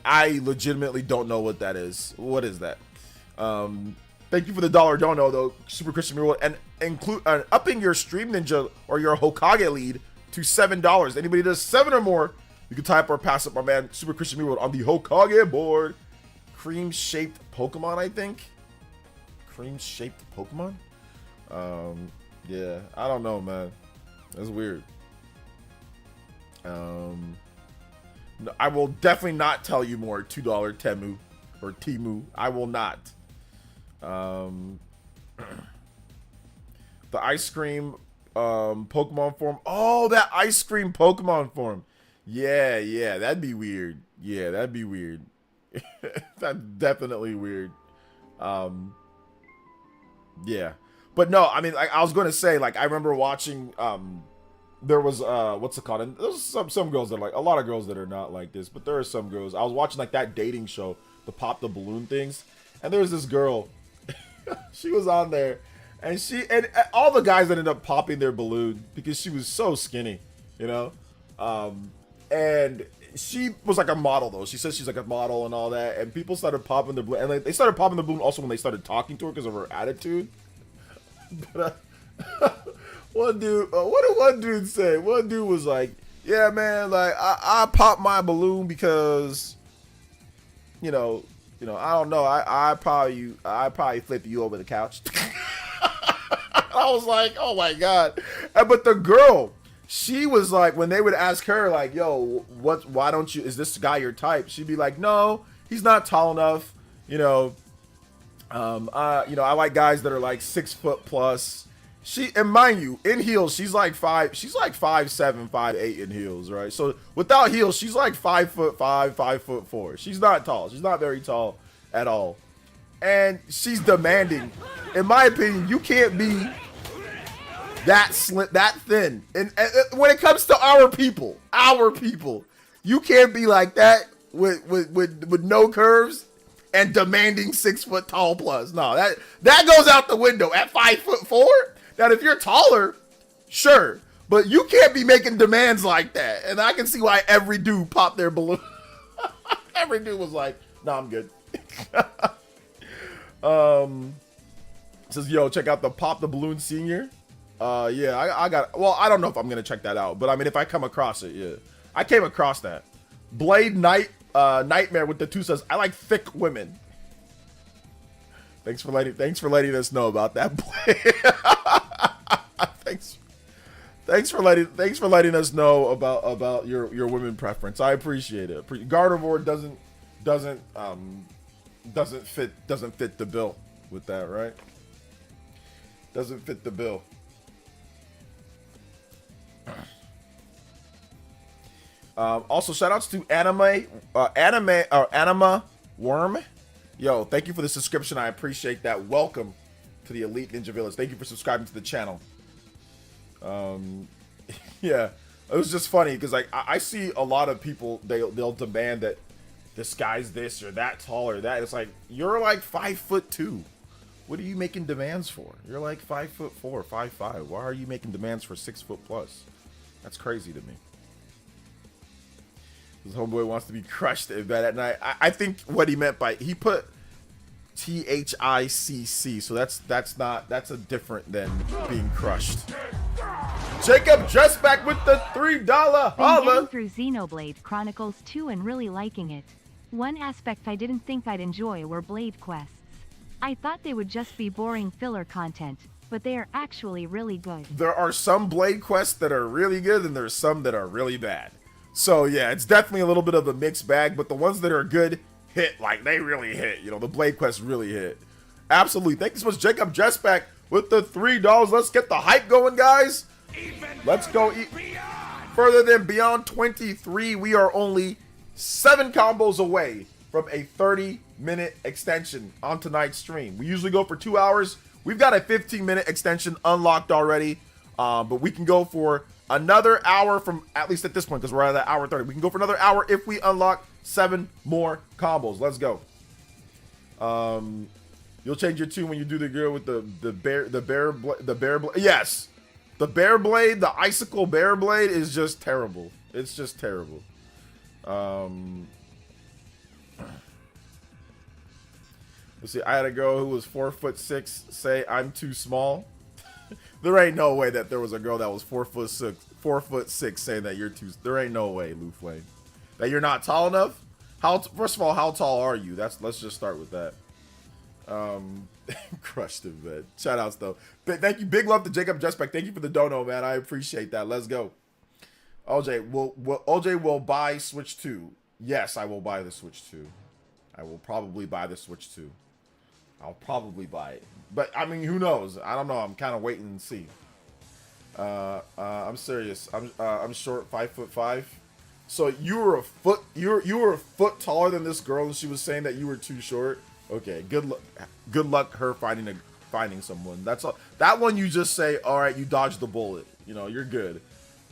I legitimately don't know what that is. What is that? Thank you for the $1 dono though, Super Christian Miro, and include upping your Stream Ninja or your Hokage lead to $7. Anybody does 7 or more, you can type or pass up my man Super Christian Miro on the Hokage board. Cream-shaped Pokemon, I think. Cream-shaped Pokemon? Yeah, I don't know, man. That's weird. No, I will definitely not tell you more. $2 Temu or Timu. I will not. The ice cream Pokemon form. Oh, that ice cream Pokemon form. Yeah, that'd be weird. Yeah, that'd be weird. That's definitely weird. Yeah. But no, I mean, like, I was going to say, like, I remember watching, there was, what's it called? And there's some girls that are like, a lot of girls that are not like this, but there are some girls. I was watching, like, that dating show, the Pop the Balloon things, and there was this girl, she was on there, and all the guys ended up popping their balloon because she was so skinny, and she was like a model though. She says she's like a model and all that, and people started popping their balloon, and like, they started popping the balloon also when they started talking to her because of her attitude. But one dude, what did one dude say? One dude was like, "Yeah, man, like I popped my balloon because, I don't know, I probably flipped you over the couch." I was like, "Oh my god!" But the girl, she was like, when they would ask her, like, "Yo, why don't you? Is this guy your type?" She'd be like, "No, he's not tall enough. I like guys that are like 6 foot plus." And mind you, in heels, she's like 5'7", 5'8" in heels, right? So without heels, she's like 5'5", 5'4". She's not tall. She's not very tall at all. And she's demanding. In my opinion, you can't be that slim, that thin. And when it comes to our people, you can't be like that with no curves and demanding 6 foot tall plus. No, that goes out the window at 5'4". Now, if you're taller, sure, but you can't be making demands like that. And I can see why every dude popped their balloon. Every dude was like, "Nah, I'm good." Says, "Yo, check out the Pop the Balloon Senior." Yeah, I got. Well, I don't know if I'm gonna check that out, but I mean, if I come across it, yeah, I came across that. Blade Nightmare with the 2 says, "I like thick women." Thanks for letting us know about that. Thanks for letting us know about your women preference. I appreciate it. Gardevoir doesn't fit the bill with that, right? Doesn't fit the bill. Also, shout outs to Anima Worm. Yo, thank you for the subscription. I appreciate that. Welcome to the Elite Ninja Village. Thank you for subscribing to the channel. Yeah, it was just funny because like I see a lot of people, they'll demand that this guy's this or that tall or that. It's like, you're like 5'2". What are you making demands for? You're like 5'4", 5'5". Why are you making demands for 6 foot plus? That's crazy to me. This homeboy wants to be crushed in bed at night. I think what he meant by, he put THICC, so that's a different than being crushed. Jacob just back with the $3 Been getting holla. through Xenoblade Chronicles 2 and really liking it. One aspect I didn't think I'd enjoy were blade quests. I thought they would just be boring filler content, but they are actually really good. There are some blade quests that are really good, and there's some that are really bad. So yeah, it's definitely a little bit of a mixed bag, but the ones that are good hit, like they really hit. You know, the Blade Quest really hit. Absolutely. Thank you so much, Jacob Jessback, with the $3. Let's get the hype going, guys. Let's go further than beyond 23. We are only 7 combos away from a 30-minute extension on tonight's stream. We usually go for 2 hours. We've got a 15-minute extension unlocked already, but we can go for another hour from, at least at this point, because we're at that hour 30. We can go for another hour if we unlock 7 more combos. Let's go. You'll change your tune when you do the girl with the bear blade. Yes, the bear blade, the icicle bear blade is just terrible. It's just terrible. Let's see. I had a girl who was 4'6" say I'm too small. There ain't no way that there was a girl that was 4'6" saying that you're too. There ain't no way, Lou Flame, that you're not tall enough. First of all, how tall are you? Let's just start with that. Crushed it, man. Shout outs though. Thank you. Big love to Jacob Jessback. Thank you for the dono, man. I appreciate that. Let's go. OJ will buy Switch 2. Yes, I will buy the Switch 2. I will probably buy the Switch 2. I'll probably buy it. But I mean, who knows? I don't know. I'm kind of waiting and see. I'm serious. I'm short, 5'5". So you were a foot taller than this girl, and she was saying that you were too short. Okay, good luck her finding someone. That's all. That one you just say, all right, you dodged the bullet. You know, you're good.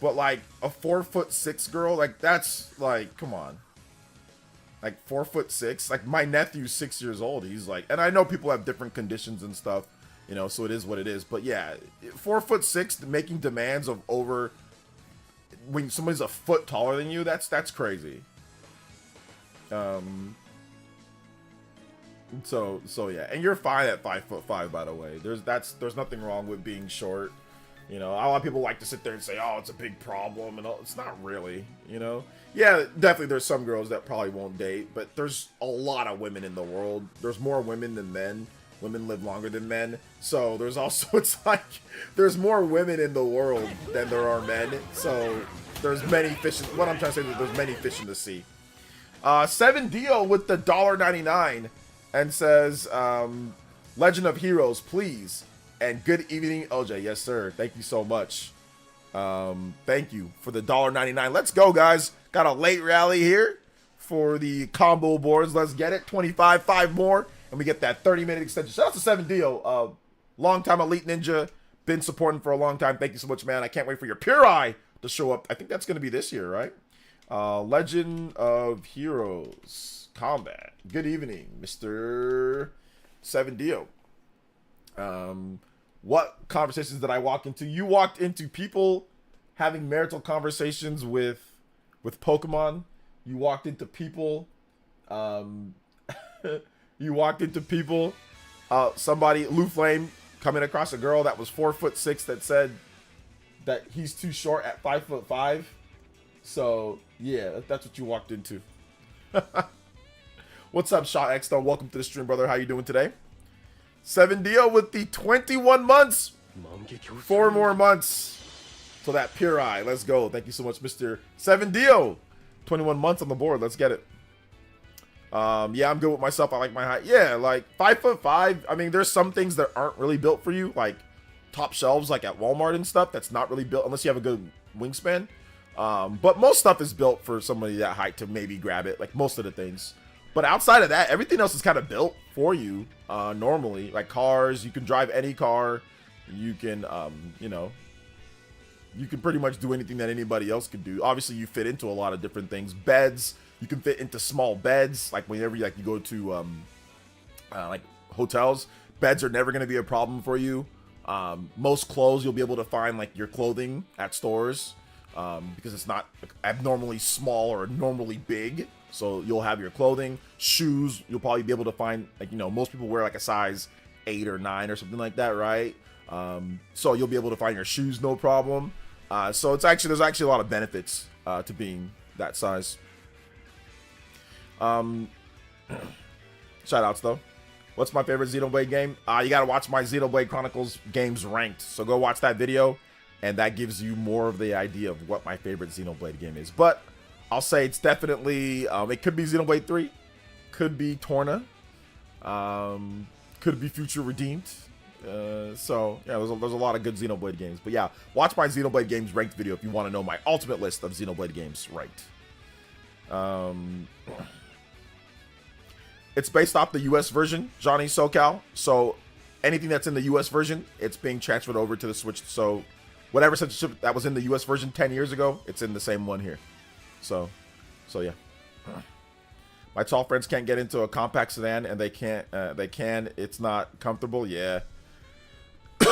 But like a 4'6" girl, like that's like, come on. Like 4'6", like my nephew's 6 years old. He's like, and I know people have different conditions and stuff, you know, so it is what it is. But yeah, 4'6" making demands of over when somebody's a foot taller than you, that's crazy. So yeah, and you're fine at 5'5", by the way. There's nothing wrong with being short. You know, a lot of people like to sit there and say, oh, it's a big problem, and all. It's not really, you know. Yeah, definitely there's some girls that probably won't date, but there's a lot of women in the world. There's more women than men. Women live longer than men. So there's also, it's like, there's more women in the world than there are men. So there's many fish, what I'm trying to say is there's many fish in the sea. 7Dio with the $1.99 and says, Legend of Heroes, please. And good evening, LJ. Yes, sir. Thank you so much. Thank you for the $1.99. Let's go, guys. Got a late rally here for the combo boards. Let's get it. 25, 5 more, and we get that 30-minute extension. Shout out to 7Dio. Long-time Elite Ninja. Been supporting for a long time. Thank you so much, man. I can't wait for your Pure Eye to show up. I think that's going to be this year, right? Legend of Heroes Combat. Good evening, Mr. 7Dio. What conversations did I walk into? You walked into people having marital conversations with Pokemon. You walked into people, somebody, Lou Flame, coming across a girl that was 4'6" that said that he's too short at 5'5". So yeah, that's what you walked into. What's up, Shot X though? Welcome to the stream, brother. How you doing today? 7Dio with the 21 months. 4 more months to that Pure Eye. Let's go. Thank you so much, Mr. 7Dio. 21 months on the board. Let's get it. Yeah, I'm good with myself. I like my height. Yeah, like 5'5". I mean, there's some things that aren't really built for you, like top shelves, like at Walmart and stuff. That's not really built unless you have a good wingspan. But most stuff is built for somebody that height to maybe grab it. Like most of the things. But outside of that, everything else is kind of built for you normally. Like cars, you can drive any car. You can, you know, you can pretty much do anything that anybody else could do. Obviously, you fit into a lot of different things. Beds, you can fit into small beds. Like whenever you go to like hotels, beds are never going to be a problem for you. Most clothes, you'll be able to find like your clothing at stores because it's not abnormally small or normally big. So you'll have your clothing. Shoes, you'll probably be able to find, like, you know, most people wear like a size 8 or 9 or something like that, right? So you'll be able to find your shoes no problem. So there's actually a lot of benefits to being that size. Shout outs though. What's my favorite Xenoblade game? You gotta watch my Xenoblade Chronicles games ranked. So go watch that video, and that gives you more of the idea of what my favorite Xenoblade game is. But I'll say it's definitely, it could be Xenoblade 3, could be Torna, could be Future Redeemed. So yeah, there's a lot of good Xenoblade games. But yeah, watch my Xenoblade games ranked video if you want to know my ultimate list of Xenoblade games ranked. It's based off the US version, Johnny SoCal. So anything that's in the US version, it's being transferred over to the Switch. So whatever censorship that was in the US version 10 years ago, it's in the same one here. So yeah. My tall friends can't get into a compact sedan, and they can. It's not comfortable. Yeah.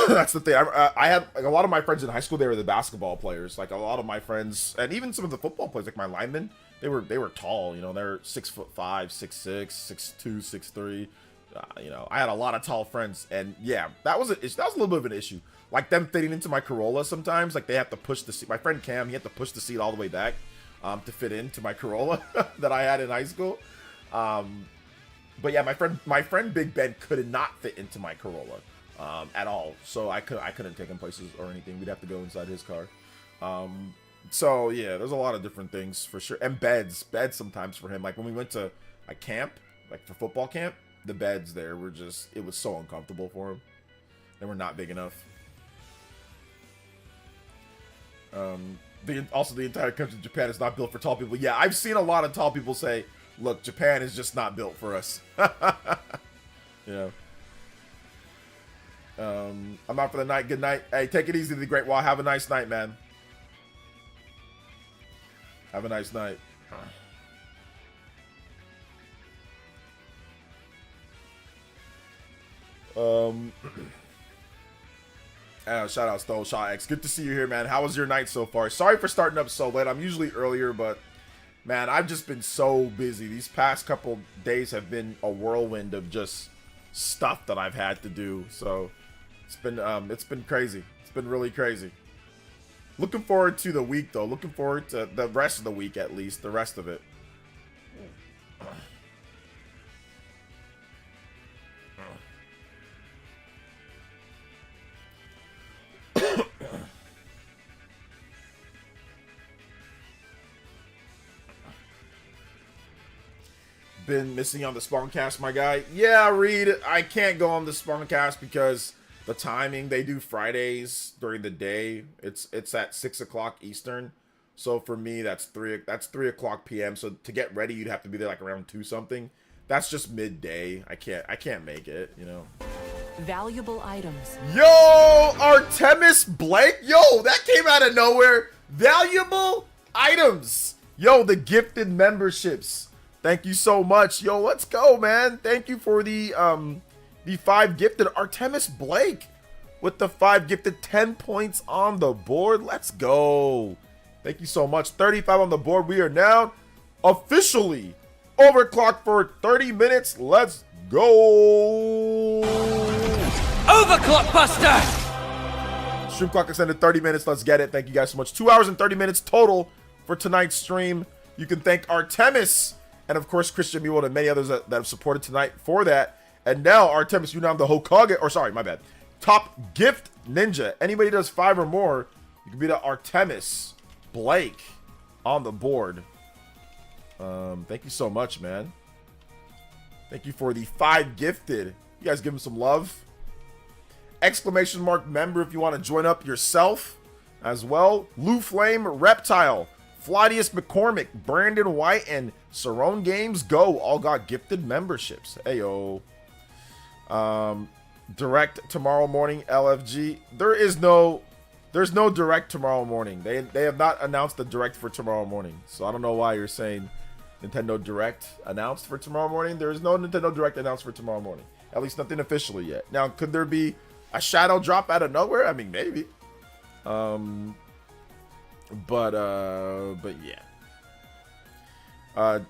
That's the thing. I had like a lot of my friends in high school. They were the basketball players. Like a lot of my friends, and even some of the football players, like my linemen, they were tall. You know, they're 6'5", 6'6", 6'2", 6'3". You know, I had a lot of tall friends, and yeah, that was a little bit of an issue. Like them fitting into my Corolla sometimes. Like they have to push the seat. My friend Cam, he had to push the seat all the way back to fit into my Corolla that I had in high school. But yeah, my friend Big Ben could not fit into my Corolla. At all, so I couldn't take him places or anything. We'd have to go inside his car. So yeah, there's a lot of different things for sure, and beds sometimes for him. Like when we went to a camp, like for football camp, the beds there were it was so uncomfortable for him. They were not big enough. Also the entire country of Japan is not built for tall people. Yeah, I've seen a lot of tall people say, "Look, Japan is just not built for us." You know. I'm out for the night. Good night. Hey, take it easy, the Great Wall. Have a nice night, man. Have a nice night. Shout out Stole Shot X. Good to see you here, man. How was your night so far? Sorry for starting up so late. I'm usually earlier, but man, I've just been so busy. These past couple days have been a whirlwind of just stuff that I've had to do. So it's been crazy. It's been really crazy. Looking forward to the week though. Looking forward to the rest of the week, at least the rest of it. Been missing on the Spawncast, my guy. Yeah, Reed, I can't go on the Spawncast because the timing, they do Fridays during the day. It's at 6 o'clock Eastern. So for me, that's 3 o'clock PM. So to get ready, you'd have to be there like around 2 something. That's just midday. I can't make it, you know. Valuable items. Yo, Artemis Blake. Yo, that came out of nowhere. Valuable items. Yo, the gifted memberships. Thank you so much. Yo, let's go, man. Thank you for the 5 gifted. Artemis Blake with the 5 gifted, 10 points on the board. Let's go. Thank you so much. 35 on the board. We are now officially overclocked for 30 minutes. Let's go. Overclock Buster! Stream clock extended 30 minutes. Let's get it. Thank you guys so much. 2 hours and 30 minutes total for tonight's stream. You can thank Artemis and of course Christian Mule and many others that have supported tonight for that. And now Artemis, you now have the Hokage, or sorry, my bad, top gift ninja. Anybody does 5 or more, you can be the Artemis Blake on the board. Thank you so much, man. Thank you for the 5 gifted. You guys give him some love. Exclamation mark member if you want to join up yourself as well. Lou Flame Reptile, Fladius McCormick, Brandon White, and Sarone Games Go all got gifted memberships. Heyo. Direct tomorrow morning, LFG. There's no direct tomorrow morning. They have not announced the direct for tomorrow morning. So I don't know why you're saying Nintendo Direct announced for tomorrow morning. There is no Nintendo Direct announced for tomorrow morning. At least nothing officially yet. Now, could there be a shadow drop out of nowhere? I mean, maybe. But yeah.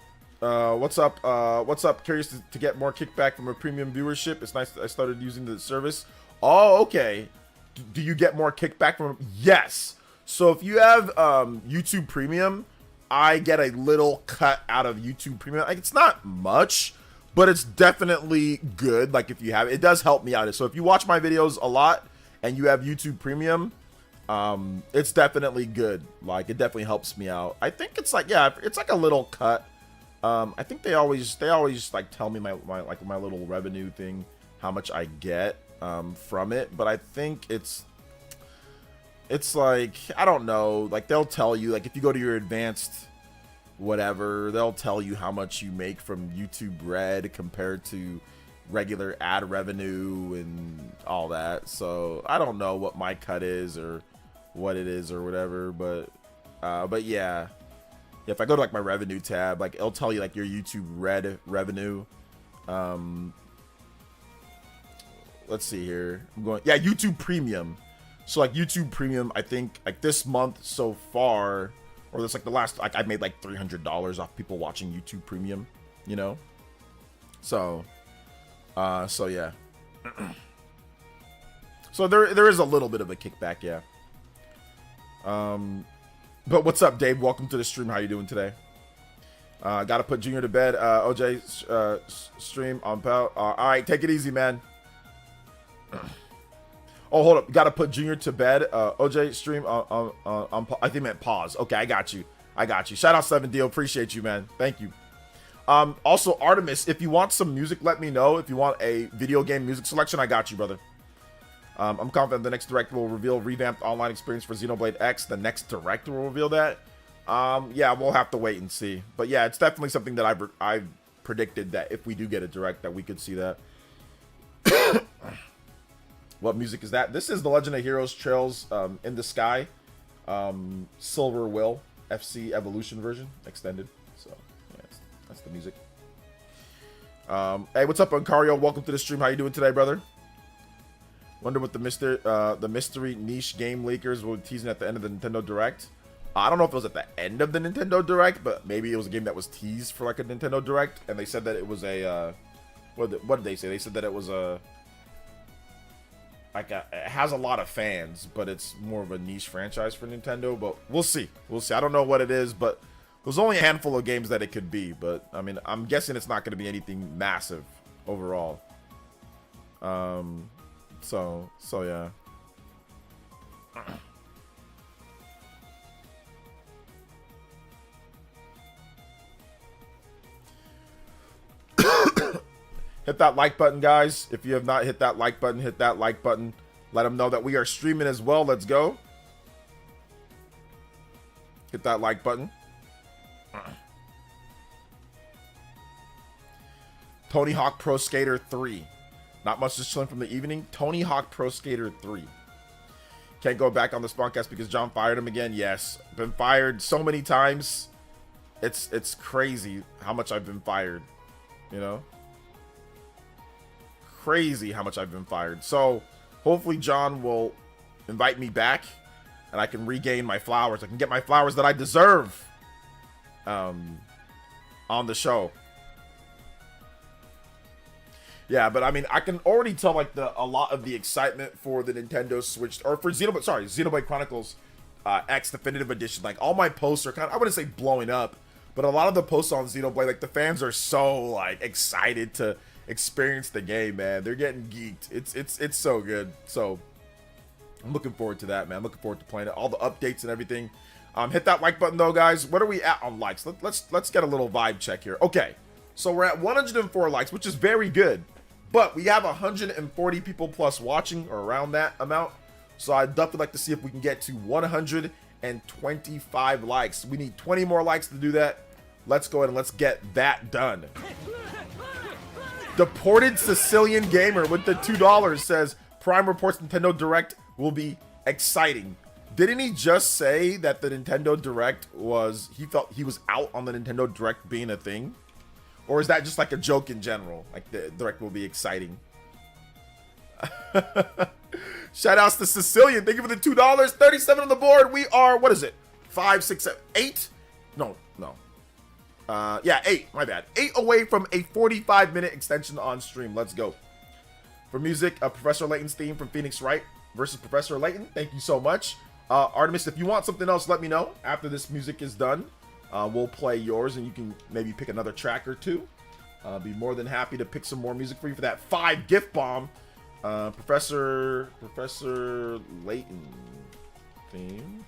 What's up? What's up? Curious to get more kickback from a premium viewership. It's nice that I started using the service. Oh, okay. Do you get more kickback from? Yes. So if you have YouTube Premium, I get a little cut out of YouTube Premium. Like, it's not much, but it's definitely good. Like if you have it, does help me out. So if you watch my videos a lot and you have YouTube Premium, It's definitely good. Like, it definitely helps me out. I think it's like, yeah, it's like a little cut. I think they always like tell me my little revenue thing, how much I get from it, but I think it's like, I don't know, like they'll tell you, like if you go to your advanced whatever, they'll tell you how much you make from YouTube Red compared to regular ad revenue and all that. So I don't know what my cut is or what it is or whatever, but yeah, if I go to like my revenue tab, like it'll tell you like your YouTube Red revenue. Let's see here. I'm going, yeah, YouTube Premium. So like YouTube Premium, I think like this month so far, or this like the last, like I made like $300 off people watching YouTube Premium, you know. So yeah. So there is a little bit of a kickback, yeah. But what's up, Dave? Welcome to the stream. How you doing today? Gotta put Junior to bed. OJ stream on pal. All right, take it easy, man. Oh, hold up. Gotta put Junior to bed. OJ stream on I think meant pause. Okay, I got you. Shout out 7D. Appreciate you, man. Thank you. Also, Artemis, if you want some music, let me know. If you want a video game music selection, I got you, brother. I'm confident the next direct will reveal revamped online experience for Xenoblade X. The next direct will reveal that. Yeah, we'll have to wait and see. But yeah, it's definitely something that I've predicted that if we do get a direct, that we could see that. What music is that? This is the Legend of Heroes Trails in the Sky, Silver Will FC Evolution version extended. So yeah, that's the music. Hey, what's up, Uncario? Welcome to the stream. How you doing today, brother? Wonder what the mystery niche game leakers were teasing at the end of the Nintendo Direct. I don't know if it was at the end of the Nintendo Direct, but maybe it was a game that was teased for like a Nintendo Direct, and they said that it was a what did they say? They said that it was a it has a lot of fans, but it's more of a niche franchise for Nintendo. But we'll see. I don't know what it is, but there's only a handful of games that it could be. But I mean, I'm guessing it's not going to be anything massive overall. So yeah. Hit that like button, guys. If you have not hit that like button, hit that like button. Let them know that we are streaming as well. Let's go. Hit that like button. Tony Hawk Pro Skater 3. Not much, just chilling from the evening. Tony Hawk Pro Skater 3. Can't go back on the Spawncast because John fired him again. Yes, been fired so many times. It's crazy how much I've been fired. You know, crazy how much I've been fired. So hopefully John will invite me back, and I can regain my flowers. I can get my flowers that I deserve. On the show. Yeah, but I mean, I can already tell like a lot of the excitement for the Nintendo Switch, or for Xenoblade Chronicles X Definitive Edition. Like all my posts are kind of, I wouldn't say blowing up, but a lot of the posts on Xenoblade, like the fans are so like excited to experience the game, man. They're getting geeked. It's so good. So I'm looking forward to that, man. I'm looking forward to playing it. All the updates and everything. Hit that like button though, guys. What are we at on likes? Let's get a little vibe check here. Okay, so we're at 104 likes, which is very good. But we have 140 people plus watching, or around that amount. So I'd definitely like to see if we can get to 125 likes. We need 20 more likes to do that. Let's go ahead and let's get that done. Deported Sicilian Gamer with the $2 says, Prime reports Nintendo Direct will be exciting. Didn't he just say that the Nintendo Direct was, he felt he was out on the Nintendo Direct being a thing? Or is that just like a joke in general? Like the Direct will be exciting. Shout outs to Sicilian. Thank you for the $2. 37 on the board. We are, what is it? 5, 6, 7, 8? No. Yeah, 8. My bad. 8 away from a 45-minute extension on stream. Let's go. For music, Professor Layton's theme from Phoenix Wright versus Professor Layton. Thank you so much. Artemis, if you want something else, let me know. After this music is done, we'll play yours, and you can maybe pick another track or two. Be more than happy to pick some more music for you for that 5 gift bomb. Professor Layton. theme.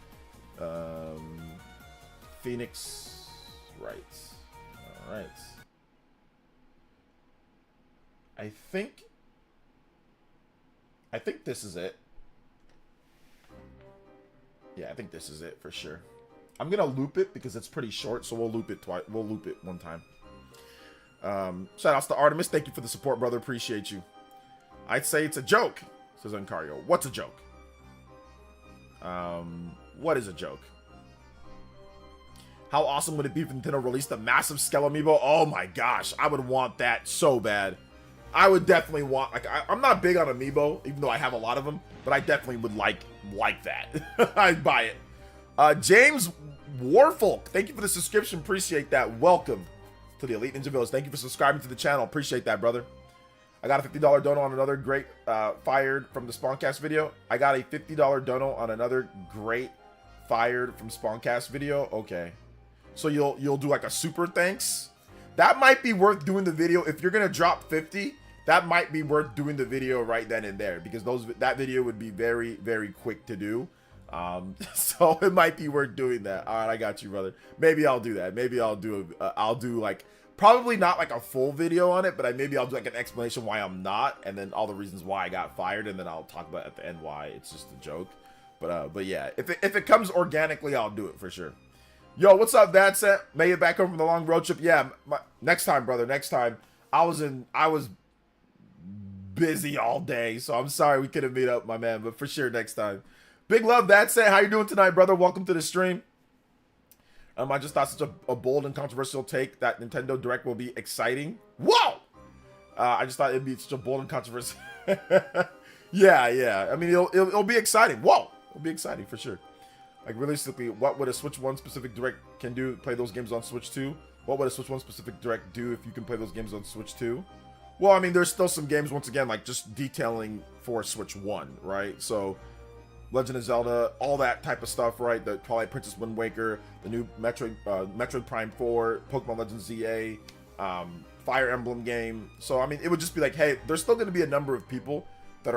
Phoenix Wright. All right. I think this is it. Yeah, I think this is it for sure. I'm gonna loop it because it's pretty short, so we'll loop it twice. We'll loop it one time. Shout outs to Artemis. Thank you for the support, brother. Appreciate you. I'd say it's a joke, says Uncario. What's a joke? What is a joke? How awesome would it be if Nintendo released a massive Skell Amiibo? Oh my gosh, I would want that so bad. I would definitely want, like, I'm not big on Amiibo, even though I have a lot of them, but I definitely would like that. I'd buy it. James Warfolk, thank you for the subscription. Appreciate that. Welcome to the Elite Ninja Village. Thank you for subscribing to the channel. Appreciate that, brother. I got a $50 dono on another great fired from the Spawncast video. I got a $50 dono on another great fired from Spawncast video. Okay. So you'll do like a super thanks. That might be worth doing the video. If you're gonna drop 50, that might be worth doing the video right then and there, because that video would be very, very quick to do. So it might be worth doing that. All right, I got you, brother. Maybe I'll do that. Maybe I'll do like, probably not like a full video on it, but maybe I'll do like an explanation why I'm not, and then all the reasons why I got fired, and then I'll talk about at the end why it's just a joke. But yeah, if it comes organically, I'll do it for sure. Yo, what's up, Dad? Made it back home from the long road trip. Yeah, next time, brother. Next time. I was busy all day, so I'm sorry we couldn't meet up, my man. But for sure, next time. Big love, Dad. How you doing tonight, brother? Welcome to the stream. I just thought such a bold and controversial take that Nintendo Direct will be exciting. Whoa! I just thought it'd be such a bold and controversial. yeah. I mean, it'll be exciting. Whoa! It'll be exciting for sure. Like, realistically, what would a Switch 1 specific Direct can do? Play those games on Switch 2? What would a Switch 1 specific Direct do if you can play those games on Switch 2? Well, I mean, there's still some games, once again, like, just detailing for Switch 1, right? So, Legend of Zelda, all that type of stuff, right? The Twilight Princess Wind Waker, the new Metroid Prime 4, Pokemon Legends ZA, Fire Emblem game. So, I mean, it would just be like, hey, there's still going to be a number of people that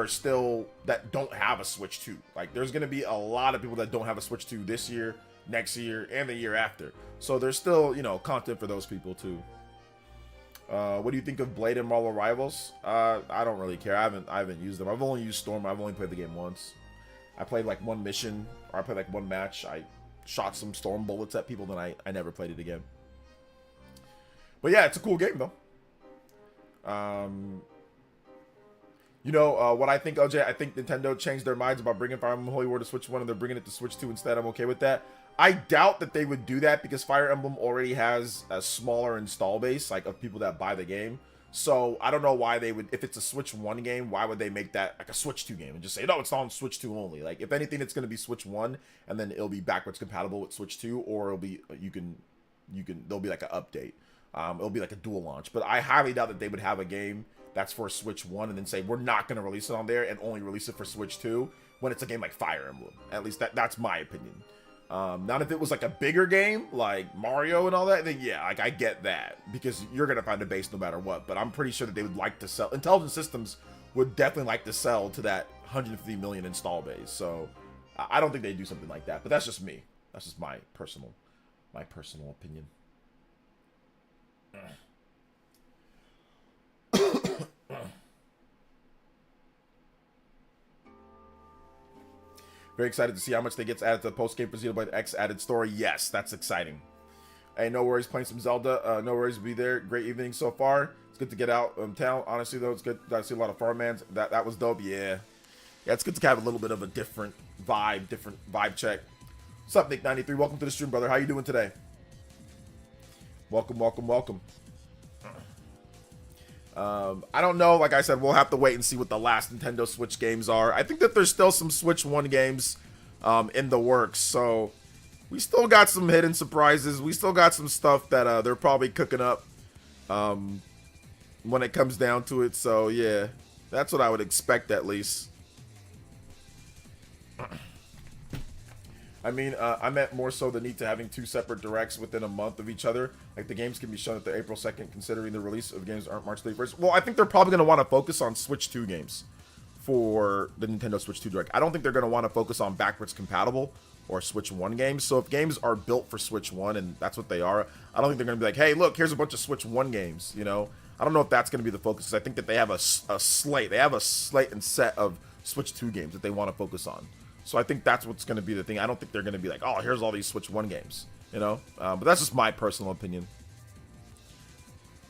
don't have a Switch 2. Like, there's going to be a lot of people that don't have a Switch 2 this year, next year, and the year after. So there's still, content for those people too. What do you think of Blade and Marvel Rivals? I don't really care. I haven't used them. I've only used Storm. I've only played the game once. I played like one mission, or I played like one match. I shot some Storm bullets at people, then I never played it again. But yeah, it's a cool game though. What I think, OJ, I think Nintendo changed their minds about bringing Fire Emblem Holy War to Switch 1, and they're bringing it to Switch 2 instead. I'm okay with that. I doubt that they would do that because Fire Emblem already has a smaller install base, like, of people that buy the game. So I don't know why they would, if it's a Switch 1 game, why would they make that like a Switch 2 game and just say, no, it's on Switch 2 only? Like, if anything, it's going to be Switch 1, and then it'll be backwards compatible with Switch 2, or it'll be, there'll be like an update. It'll be like a dual launch. But I highly doubt that they would have a game that's for Switch 1 and then say, we're not going to release it on there and only release it for Switch 2 when it's a game like Fire Emblem. At least that's my opinion. Not if it was like a bigger game like Mario and all that, then yeah, like I get that, because you're going to find a base no matter what. But I'm pretty sure that they would like to sell, Intelligent Systems would definitely like to sell to that 150 million install base. So I don't think they do something like that, but that's just me. That's just my personal opinion. Very excited to see how much they get added to the post-game for Xenoblade X added story. Yes, that's exciting. Hey, no worries playing some Zelda. No worries to be there. Great evening so far. It's good to get out town. Honestly, though, it's good. Got to see a lot of farmlands. That was dope. Yeah, it's good to have a little bit of a different vibe check. What's up, Nick93? Welcome to the stream, brother. How you doing today? Welcome. I don't know. Like I said, we'll have to wait and see what the last Nintendo Switch games are. I think that there's still some Switch 1 games in the works. So we still got some hidden surprises. We still got some stuff that they're probably cooking up when it comes down to it. So yeah, that's what I would expect at least. I mean, I meant more so the need to having two separate directs within a month of each other. Like, the games can be shown at the April 2nd, considering the release of games aren't March 31st. Well, I think they're probably going to want to focus on Switch 2 games for the Nintendo Switch 2 Direct. I don't think they're going to want to focus on backwards compatible or Switch 1 games. So if games are built for Switch 1, and that's what they are, I don't think they're going to be like, hey, look, here's a bunch of Switch 1 games, you know? I don't know if that's going to be the focus. I think that they have a slate. They have a slate and set of Switch 2 games that they want to focus on. So I think that's what's going to be the thing. I don't think they're going to be like, oh, here's all these Switch 1 games, you know? But that's just my personal opinion.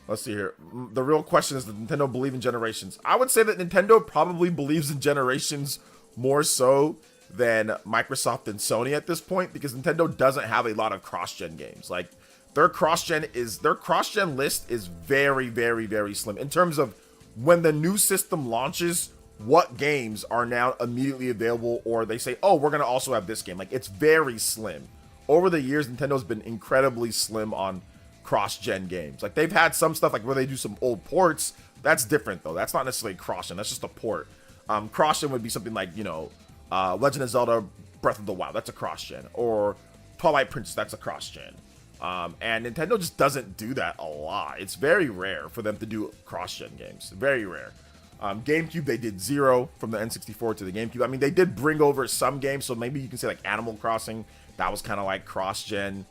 Let's see here. The real question is, does Nintendo believe in generations? I would say that Nintendo probably believes in generations more so than Microsoft and Sony at this point, because Nintendo doesn't have a lot of cross-gen games. Like, their cross-gen list is very, very, very slim. In terms of when the new system launches, what games are now immediately available, or they say, oh, we're going to also have this game. Like, it's very slim. Over the years, Nintendo's been incredibly slim on cross-gen games. Like, they've had some stuff like where they do some old ports. That's different though. That's not necessarily cross-gen. That's just a port. Cross-gen would be something like, you know, Legend of Zelda Breath of the Wild. That's a cross-gen. Or Twilight Princess. That's a cross-gen. And Nintendo just doesn't do that a lot. It's very rare for them to do cross-gen games. Very rare. GameCube, they did 0 from the N64 to the GameCube. I mean, they did bring over some games, so maybe you can say like Animal Crossing. That was kind of like cross-gen.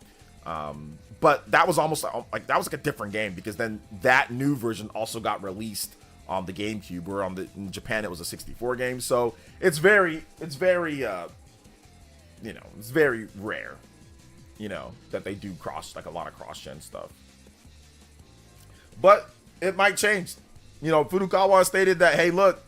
But that was almost like that was like a different game, because then that new version also got released on the GameCube, where in Japan it was a 64 game. So it's very you know, it's very rare, you know, that they do a lot of cross-gen stuff. But it might change. You know, Furukawa stated that, hey, look,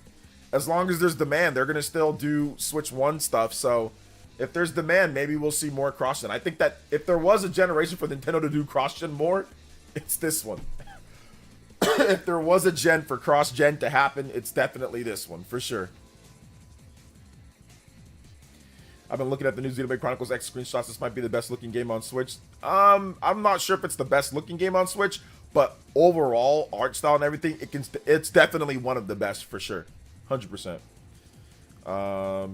as long as there's demand, they're gonna still do Switch 1 stuff. So if there's demand, maybe we'll see more cross-gen. I think that if there was a generation for Nintendo to do cross-gen more, it's this one. If there was a gen for cross-gen to happen, it's definitely this one, for sure. I've been looking at the new Xenoblade Chronicles X screenshots. This might be the best looking game on Switch. I'm not sure if it's the best looking game on Switch, but overall, art style and everything, it's definitely one of the best, for sure. 100%.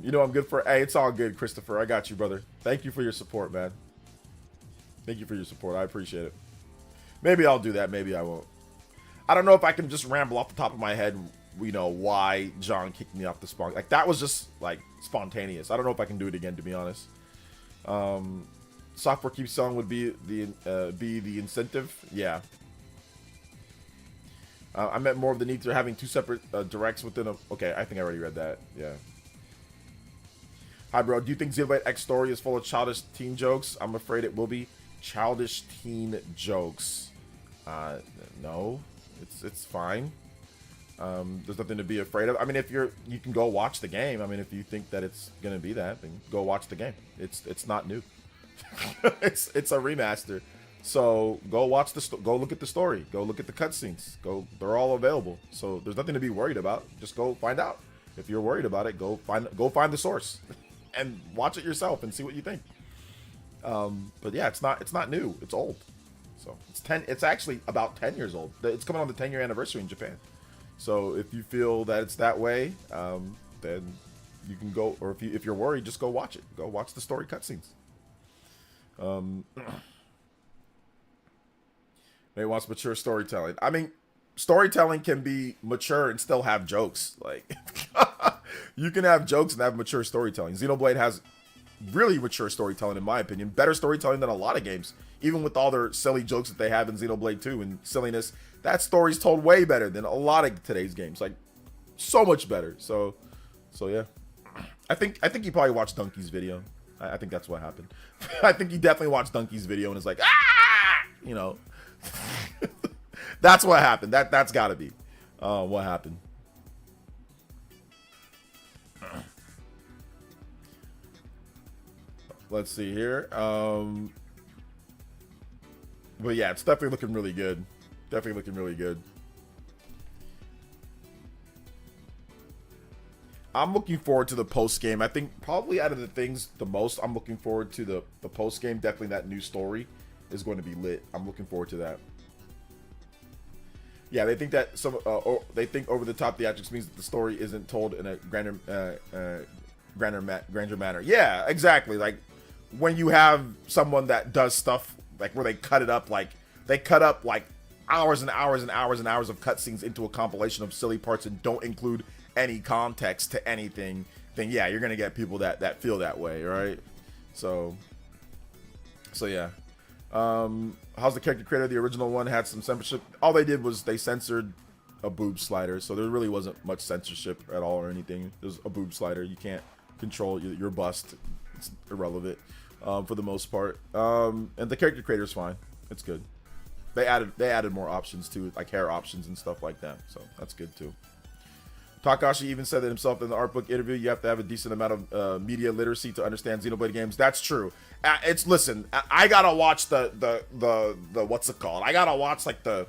You know, I'm good for, hey, it's all good, Christopher. I got you, brother. Thank you for your support, man. Thank you for your support. I appreciate it. Maybe I'll do that. Maybe I won't. I don't know if I can just ramble off the top of my head, you know, why John kicked me off the spawn. Like, that was just, like, spontaneous. I don't know if I can do it again, to be honest. Software keeps selling would be the incentive. Yeah. I meant more of the need to having two separate directs within a... Okay, I think I already read that. Yeah. Hi, bro. Do you think Xenoblade X story is full of childish teen jokes? I'm afraid it will be. Childish teen jokes. No. It's fine. There's nothing to be afraid of. I mean, if you can go watch the game. I mean, if you think that it's gonna be that, then go watch the game. It's not new. it's a remaster. So go watch go look at the story. Go look at the cutscenes. They're all available. So there's nothing to be worried about. Just go find out. If you're worried about it, go find the source and watch it yourself and see what you think. But yeah, it's not new. It's old. So it's actually about 10 years old. It's coming on the 10-year anniversary in Japan. So if you feel that it's that way, then you can go, or if you're worried, just go watch it. Go watch the story cutscenes. Maybe wants mature storytelling. I mean, storytelling can be mature and still have jokes. Like, you can have jokes and have mature storytelling. Xenoblade has really mature storytelling, in my opinion. Better storytelling than a lot of games. Even with all their silly jokes that they have in Xenoblade 2 and silliness, that story's told way better than a lot of today's games. Like, so much better. So yeah. I think he probably watched Donkey's video. I think that's what happened. I think he definitely watched Donkey's video and is like, ah! You know. That's what happened. That's got to be what happened. Let's see here. But yeah, it's definitely looking really good. Definitely looking really good. I'm looking forward to the post game. I think probably out of the things the most, I'm looking forward to the post game. Definitely that new story is going to be lit. I'm looking forward to that. Yeah, they think that they think over the top theatrics means that the story isn't told in a grander manner. Yeah, exactly. Like when you have someone that does stuff like where they cut up like hours and hours and hours and hours of cutscenes into a compilation of silly parts and don't include any context to anything, then yeah, you're gonna get people that feel that way, right? So yeah. How's the character creator? The original one had some censorship. All they did was they censored a boob slider, so there really wasn't much censorship at all or anything. There's a boob slider. You can't control your bust. It's irrelevant for the most part. And the character creator's fine. It's good. They added more options too, like hair options and stuff like that. So that's good too. Takashi even said that himself in the art book interview. You have to have a decent amount of media literacy to understand Xenoblade games. That's true. Listen. I gotta watch the what's it called? I gotta watch like the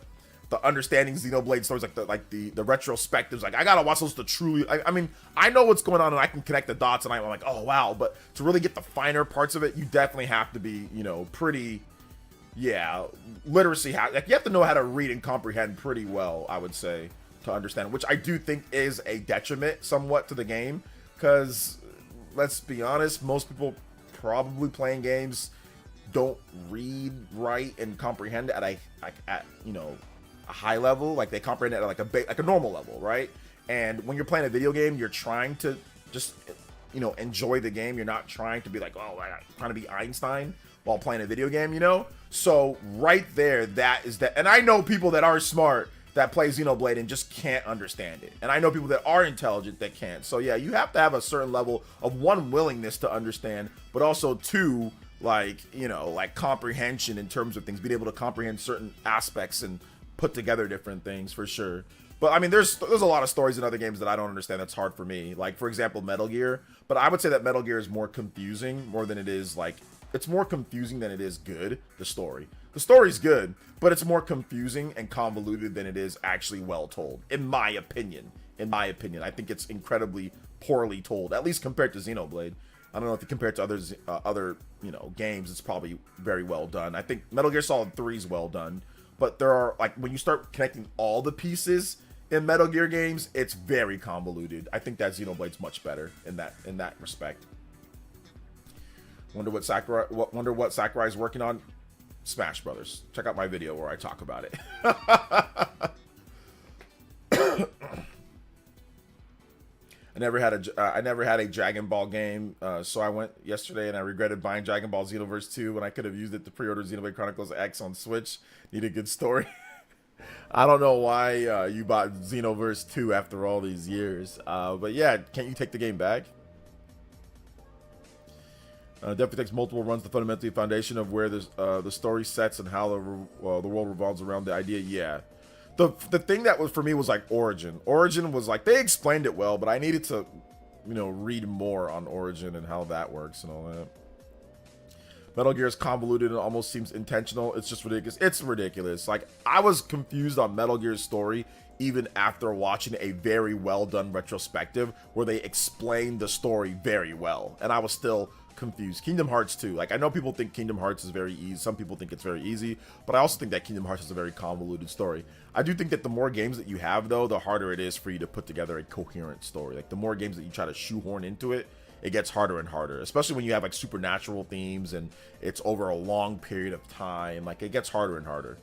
understanding Xenoblade stories, like the retrospectives. Like I gotta watch those to truly. I mean, I know what's going on and I can connect the dots and I'm like, oh wow. But to really get the finer parts of it, you definitely have to be, pretty. Yeah, literacy. Like you have to know how to read and comprehend pretty well, I would say, to understand, which I do think is a detriment somewhat to the game, because let's be honest, most people probably playing games don't read, write, and comprehend at a high level. Like they comprehend it at like a normal level, right? And when you're playing a video game, you're trying to just enjoy the game. You're not trying to be like, oh, I'm trying to be Einstein while playing a video game, So right there, and I know people that are smart that play Xenoblade and just can't understand it. And I know people that are intelligent that can't. So yeah, you have to have a certain level of one, willingness to understand, but also two, like comprehension in terms of things, being able to comprehend certain aspects and put together different things for sure. But I mean, there's a lot of stories in other games that I don't understand that's hard for me. Like for example, Metal Gear. But I would say that Metal Gear is more confusing more than it is it's more confusing than it is good, the story. The story's good, but it's more confusing and convoluted than it is actually well told, in my opinion. I think it's incredibly poorly told, at least compared to Xenoblade. I don't know if you compare it to other games, it's probably very well done. I think Metal Gear Solid 3 is well done, but there are, when you start connecting all the pieces in Metal Gear games, it's very convoluted. I think that Xenoblade's much better in that respect. Wonder what Sakurai's working on? Smash Brothers. Check out my video where I talk about it. I never had a Dragon Ball game, so I went yesterday and I regretted buying Dragon Ball Xenoverse 2 when I could have used it to pre-order Xenoblade Chronicles X on Switch. Need a good story. I don't know why you bought Xenoverse 2 after all these years, but yeah, can't you take the game back? Definitely takes multiple runs to fundamentally foundation of where the story sets and how the world revolves around the idea. Yeah, the thing that was for me was like Origin. Origin was like they explained it well, but I needed to read more on Origin and how that works and all that. Metal Gear is convoluted and almost seems intentional. It's just ridiculous. It's ridiculous. Like I was confused on Metal Gear's story even after watching a very well done retrospective where they explained the story very well, and I was still confused. Kingdom Hearts 2. Like I know people think Kingdom Hearts is very easy. Some people think it's very easy, but I also think that Kingdom Hearts is a very convoluted story. I do think that the more games that you have though, the harder it is for you to put together a coherent story. Like the more games that you try to shoehorn into it, it gets harder and harder, especially when you have like supernatural themes and it's over a long period of time. Like it gets harder and harder,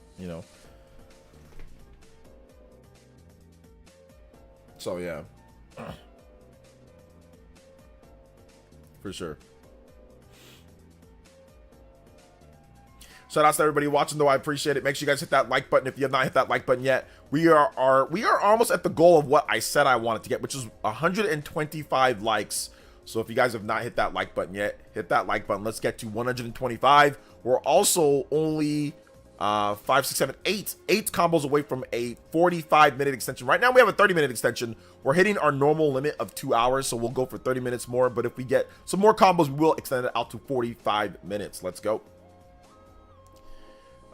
So yeah, for sure. Shout out to everybody watching though. I appreciate it. Make sure you guys hit that like button if you have not hit that like button yet. We are almost at the goal of what I said I wanted to get, which is 125 likes. So if you guys have not hit that like button yet, hit that like button. Let's get to 125. We're also only 5, 6, 7, 8 combos away from a 45-minute extension. Right now we have a 30-minute extension. We're hitting our normal limit of 2 hours, so we'll go for 30 minutes more. But if we get some more combos, we will extend it out to 45 minutes. Let's go.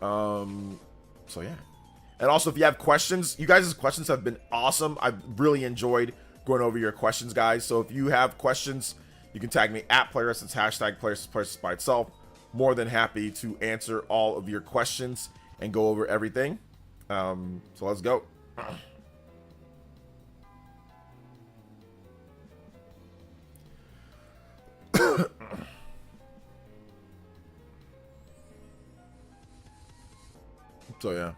So yeah. And also if you have questions, you guys' questions have been awesome. I've really enjoyed going over your questions, guys. So if you have questions, you can tag me at Players. It's hashtag Players by itself. More than happy to answer all of your questions and go over everything. So let's go. So yeah.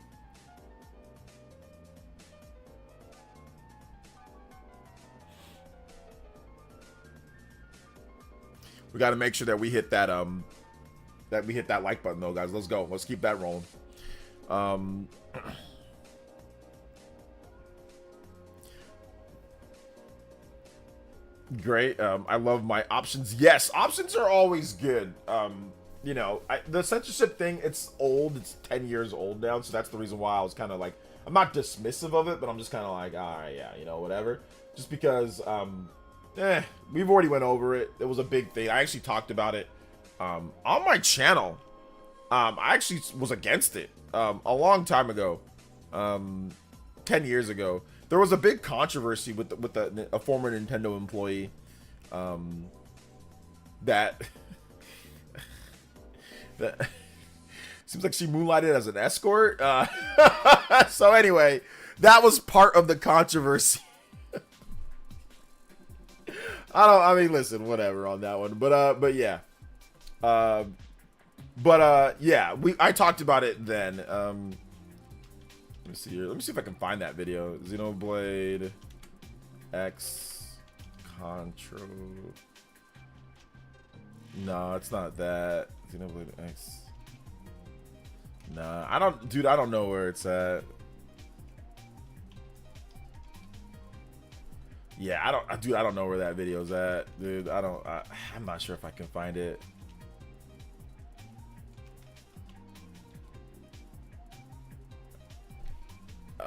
We got to make sure that we hit that like button though, guys. Let's go. Let's keep that rolling. Great. I love my options. Yes, options are always good. You know, the censorship thing, it's old. It's 10 years old now, so that's the reason why I was kind of like, I'm not dismissive of it, but I'm just kind of like, all right, yeah, you know, whatever. Just because, we've already went over it. It was a big thing. I actually talked about it on my channel. I actually was against it a long time ago, 10 years ago. There was a big controversy with a former Nintendo employee that seems like she moonlighted as an escort. So anyway, that was part of the controversy. I mean, listen, whatever on that one, but yeah. Yeah, I talked about it then. Let me see here. Let me see if I can find that video. Xenoblade X Control. No, it's not that. Xenoblade X. Nah, I don't know where it's at. Yeah, I don't know where that video's at, dude. I'm not sure if I can find it.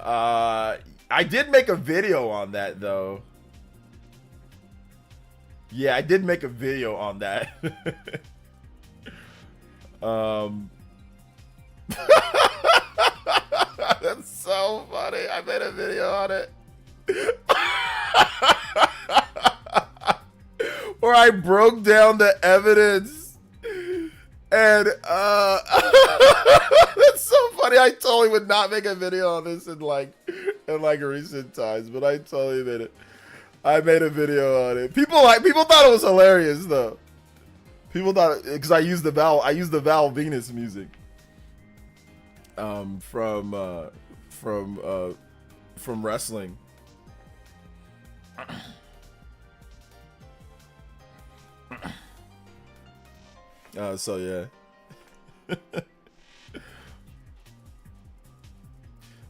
I did make a video on that though. Yeah, I did make a video on that. That's so funny. I made a video on it. Where I broke down the evidence. And that's so funny. I totally would not make a video on this in like recent times, but I totally made it. I made a video on it. People thought it was hilarious though. People thought, because I used the Val Venus music from wrestling. So yeah.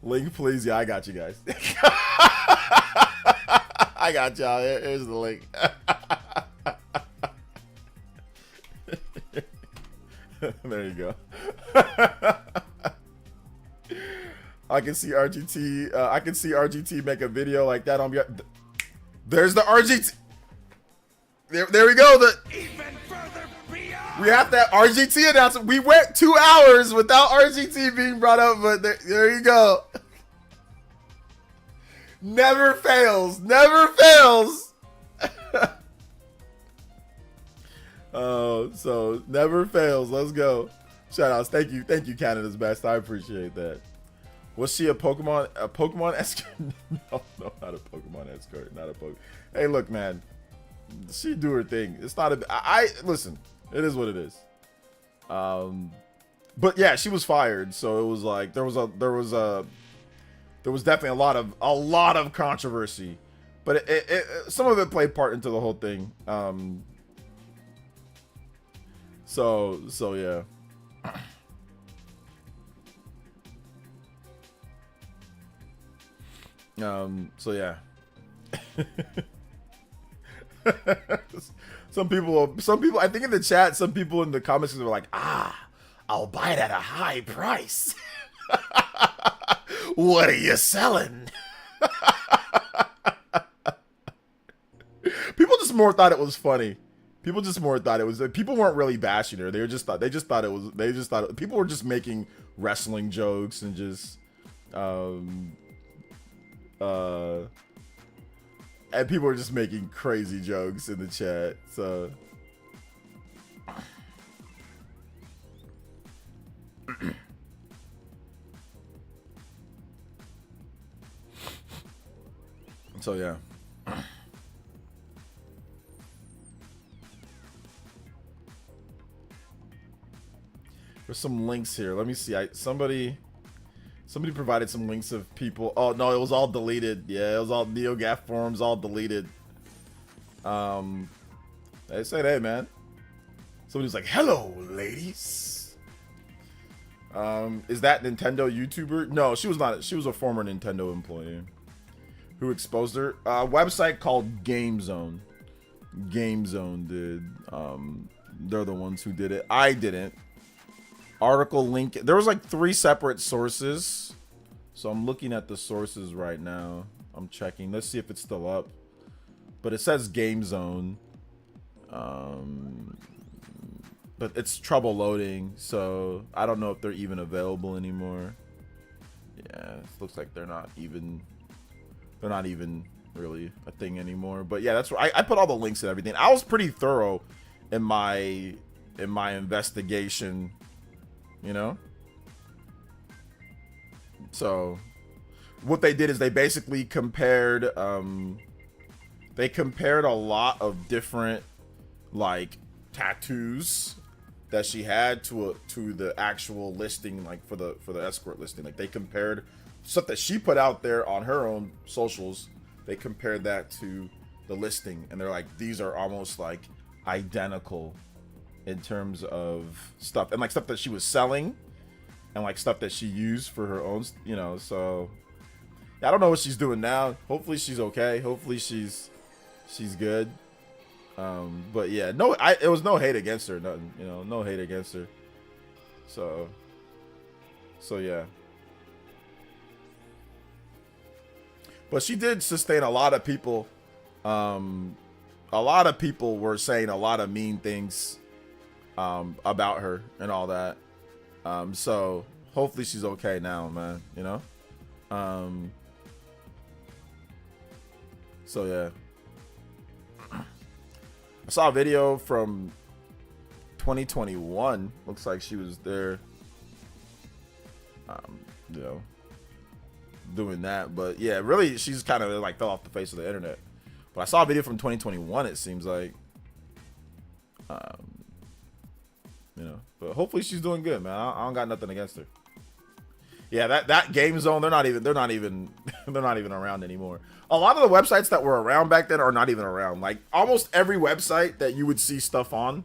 Link, please. Yeah, I got you guys. I got y'all. Here's the link. There you go. I can see RGT. I can see RGT make a video like that on. There's the RGT. There we go. We have that RGT announcement. We went 2 hours without RGT being brought up, but there you go. Never fails. Never fails. Oh, so never fails. Let's go. Shout outs. Thank you, Canada's best. I appreciate that. Was she a Pokemon escort? No, not a Pokemon escort. Not a Pokemon. Hey, look, man. She do her thing. It's not a. I listen. It is what it is. But yeah, she was fired. So it was like there was definitely a lot of controversy, but some of it played part into the whole thing. So yeah. So yeah. Some people, I think in the chat, some people in the comments were like, I'll buy it at a high price. What are you selling? People just more thought it was funny. People just more thought it was, people weren't really bashing her. They just thought people were just making wrestling jokes and just, and people were just making crazy jokes in the chat. So yeah. There's some links here. Let me see. Somebody provided some links of people. Oh no, it was all deleted. Yeah, it was all NeoGAF forums, all deleted. They said, hey man, Somebody's like, hello, ladies. Is that Nintendo YouTuber? No, she was not. She was a former Nintendo employee who exposed her. Website called Game Zone. Game Zone did. They're the ones who did it. I didn't. Article link. There was like 3 separate sources. So I'm looking at the sources right now. I'm checking. Let's see if it's still up. But it says Game Zone. But it's trouble loading, so I don't know if they're even available anymore. Yeah, it looks like they're not even really a thing anymore. But yeah, that's where I put all the links and everything. I was pretty thorough in my investigation, you know. So what they did is they basically compared a lot of different like tattoos that she had to the actual listing, like for the escort listing. Like they compared stuff that she put out there on her own socials. They compared that to the listing, and they're like, these are almost like identical in terms of stuff, and like stuff that she was selling, and like stuff that she used for her own, you know. So I don't know what she's doing now. Hopefully she's okay. Hopefully she's good. But yeah, it was no hate against her, nothing, you know, no hate against her. So yeah. But she did sustain a lot of people. A lot of people were saying a lot of mean things about her and all that. So hopefully she's okay now, man, you know? So yeah. I saw a video from 2021. Looks like she was there, you know, doing that. But yeah, really, she's kind of like fell off the face of the internet. But I saw a video from 2021. It seems like, you know. But hopefully she's doing good, man. I don't got nothing against her. Yeah, that Game Zone, they're not even around anymore. A lot of the websites that were around back then are not even around. Like almost every website that you would see stuff on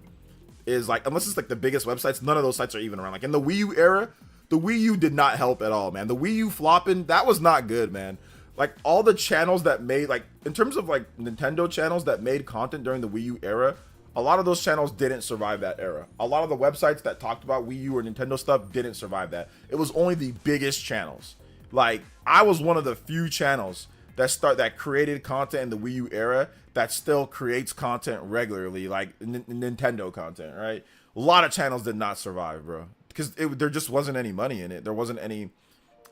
is like, unless it's like the biggest websites, none of those sites are even around. Like in the Wii U era, the Wii U did not help at all, man. The Wii U flopping, that was not good, man. Like all the channels that made, like in terms of like Nintendo channels that made content during the Wii U era, a lot of those channels didn't survive that era. A lot of the websites that talked about Wii U or Nintendo stuff didn't survive that. It was only the biggest channels. Like I was one of the few channels that created content in the Wii U era that still creates content regularly, like Nintendo content, right? A lot of channels did not survive, bro, because there just wasn't any money in it. There wasn't any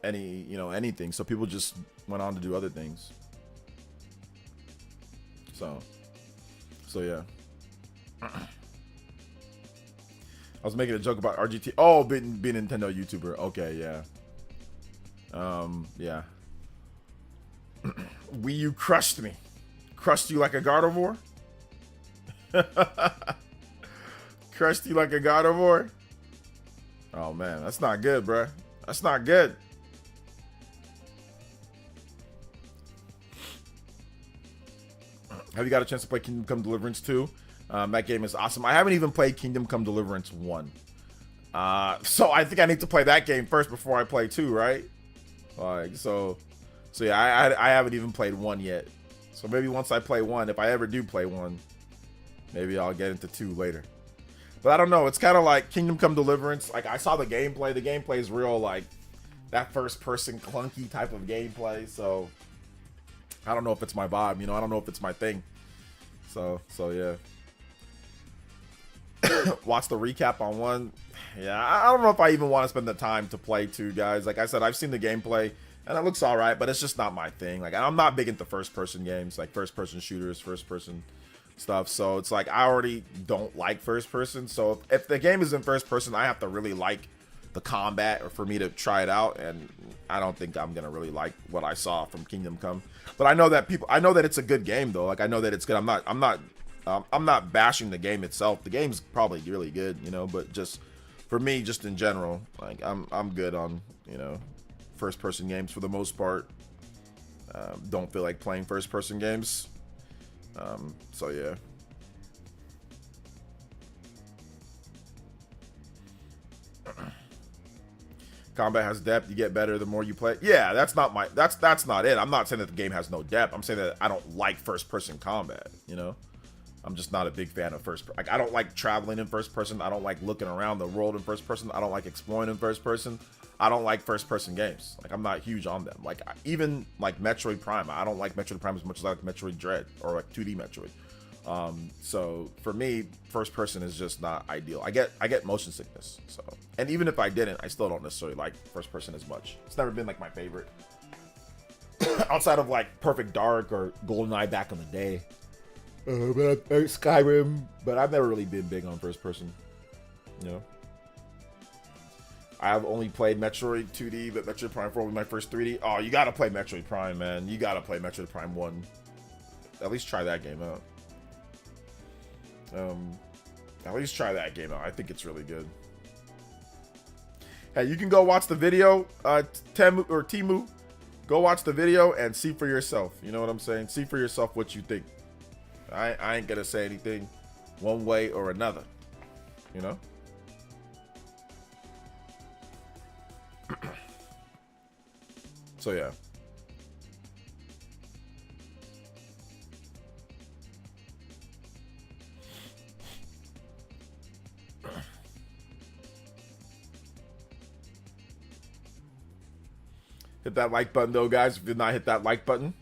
you know, anything. So people just went on to do other things. So yeah. I was making a joke about RGT. Oh, being Nintendo YouTuber. Okay, yeah. Yeah. Wii U crushed me. Crushed you like a Gardevoir? Crushed you like a Gardevoir? Oh man, that's not good, bruh. That's not good. Have you got a chance to play Kingdom Come Deliverance 2? That game is awesome. I haven't even played Kingdom Come Deliverance 1. So I think I need to play that game first before I play 2, right? Like, so yeah, I haven't even played 1 yet. So maybe once I play 1, if I ever do play 1, maybe I'll get into 2 later. But I don't know. It's kind of like Kingdom Come Deliverance. Like, I saw the gameplay. The gameplay is real, like, that first-person clunky type of gameplay. So I don't know if it's my vibe, you know? I don't know if it's my thing. So yeah. Watch the recap on 1. Yeah, I don't know if I even want to spend the time to play 2, guys. Like I said, I've seen the gameplay, and it looks all right, but it's just not my thing. Like, I'm not big into first-person games, like first-person shooters, first-person stuff. So it's like I already don't like first-person. So if the game is in first-person, I have to really like the combat or for me to try it out, and I don't think I'm gonna really like what I saw from Kingdom Come. But I know that it's a good game though. Like I know that it's good. I'm not bashing the game itself. The game's probably really good, you know, but just for me, just in general, like I'm good on, you know, first person games for the most part. Don't feel like playing first person games. So yeah. Combat has depth. You get better the more you play. Yeah, that's not it. I'm not saying that the game has no depth. I'm saying that I don't like first-person combat, you know? I'm just not a big fan of like, I don't like traveling in first person. I don't like looking around the world in first person. I don't like exploring in first person. I don't like first-person games. Like, I'm not huge on them. Like, even, like, Metroid Prime. I don't like Metroid Prime as much as I like Metroid Dread or, like, 2D Metroid. So for me, first person is just not ideal. I get motion sickness. So, and even if I didn't, I still don't necessarily like first person as much. It's never been like my favorite outside of like Perfect Dark or GoldenEye back in the day. Skyrim, but I've never really been big on first person. You know, I've only played Metroid 2D, but Metroid Prime 4 was my first 3D. Oh, you gotta play Metroid Prime, man. You gotta play Metroid Prime 1. At least try that game out. At least try that game out. I think it's really good. Hey, you can go watch the video, Timu. Go watch the video and see for yourself. You know what I'm saying? See for yourself what you think. I ain't gonna say anything one way or another. You know? So yeah. Hit that like button though, guys. If you did not hit that like button,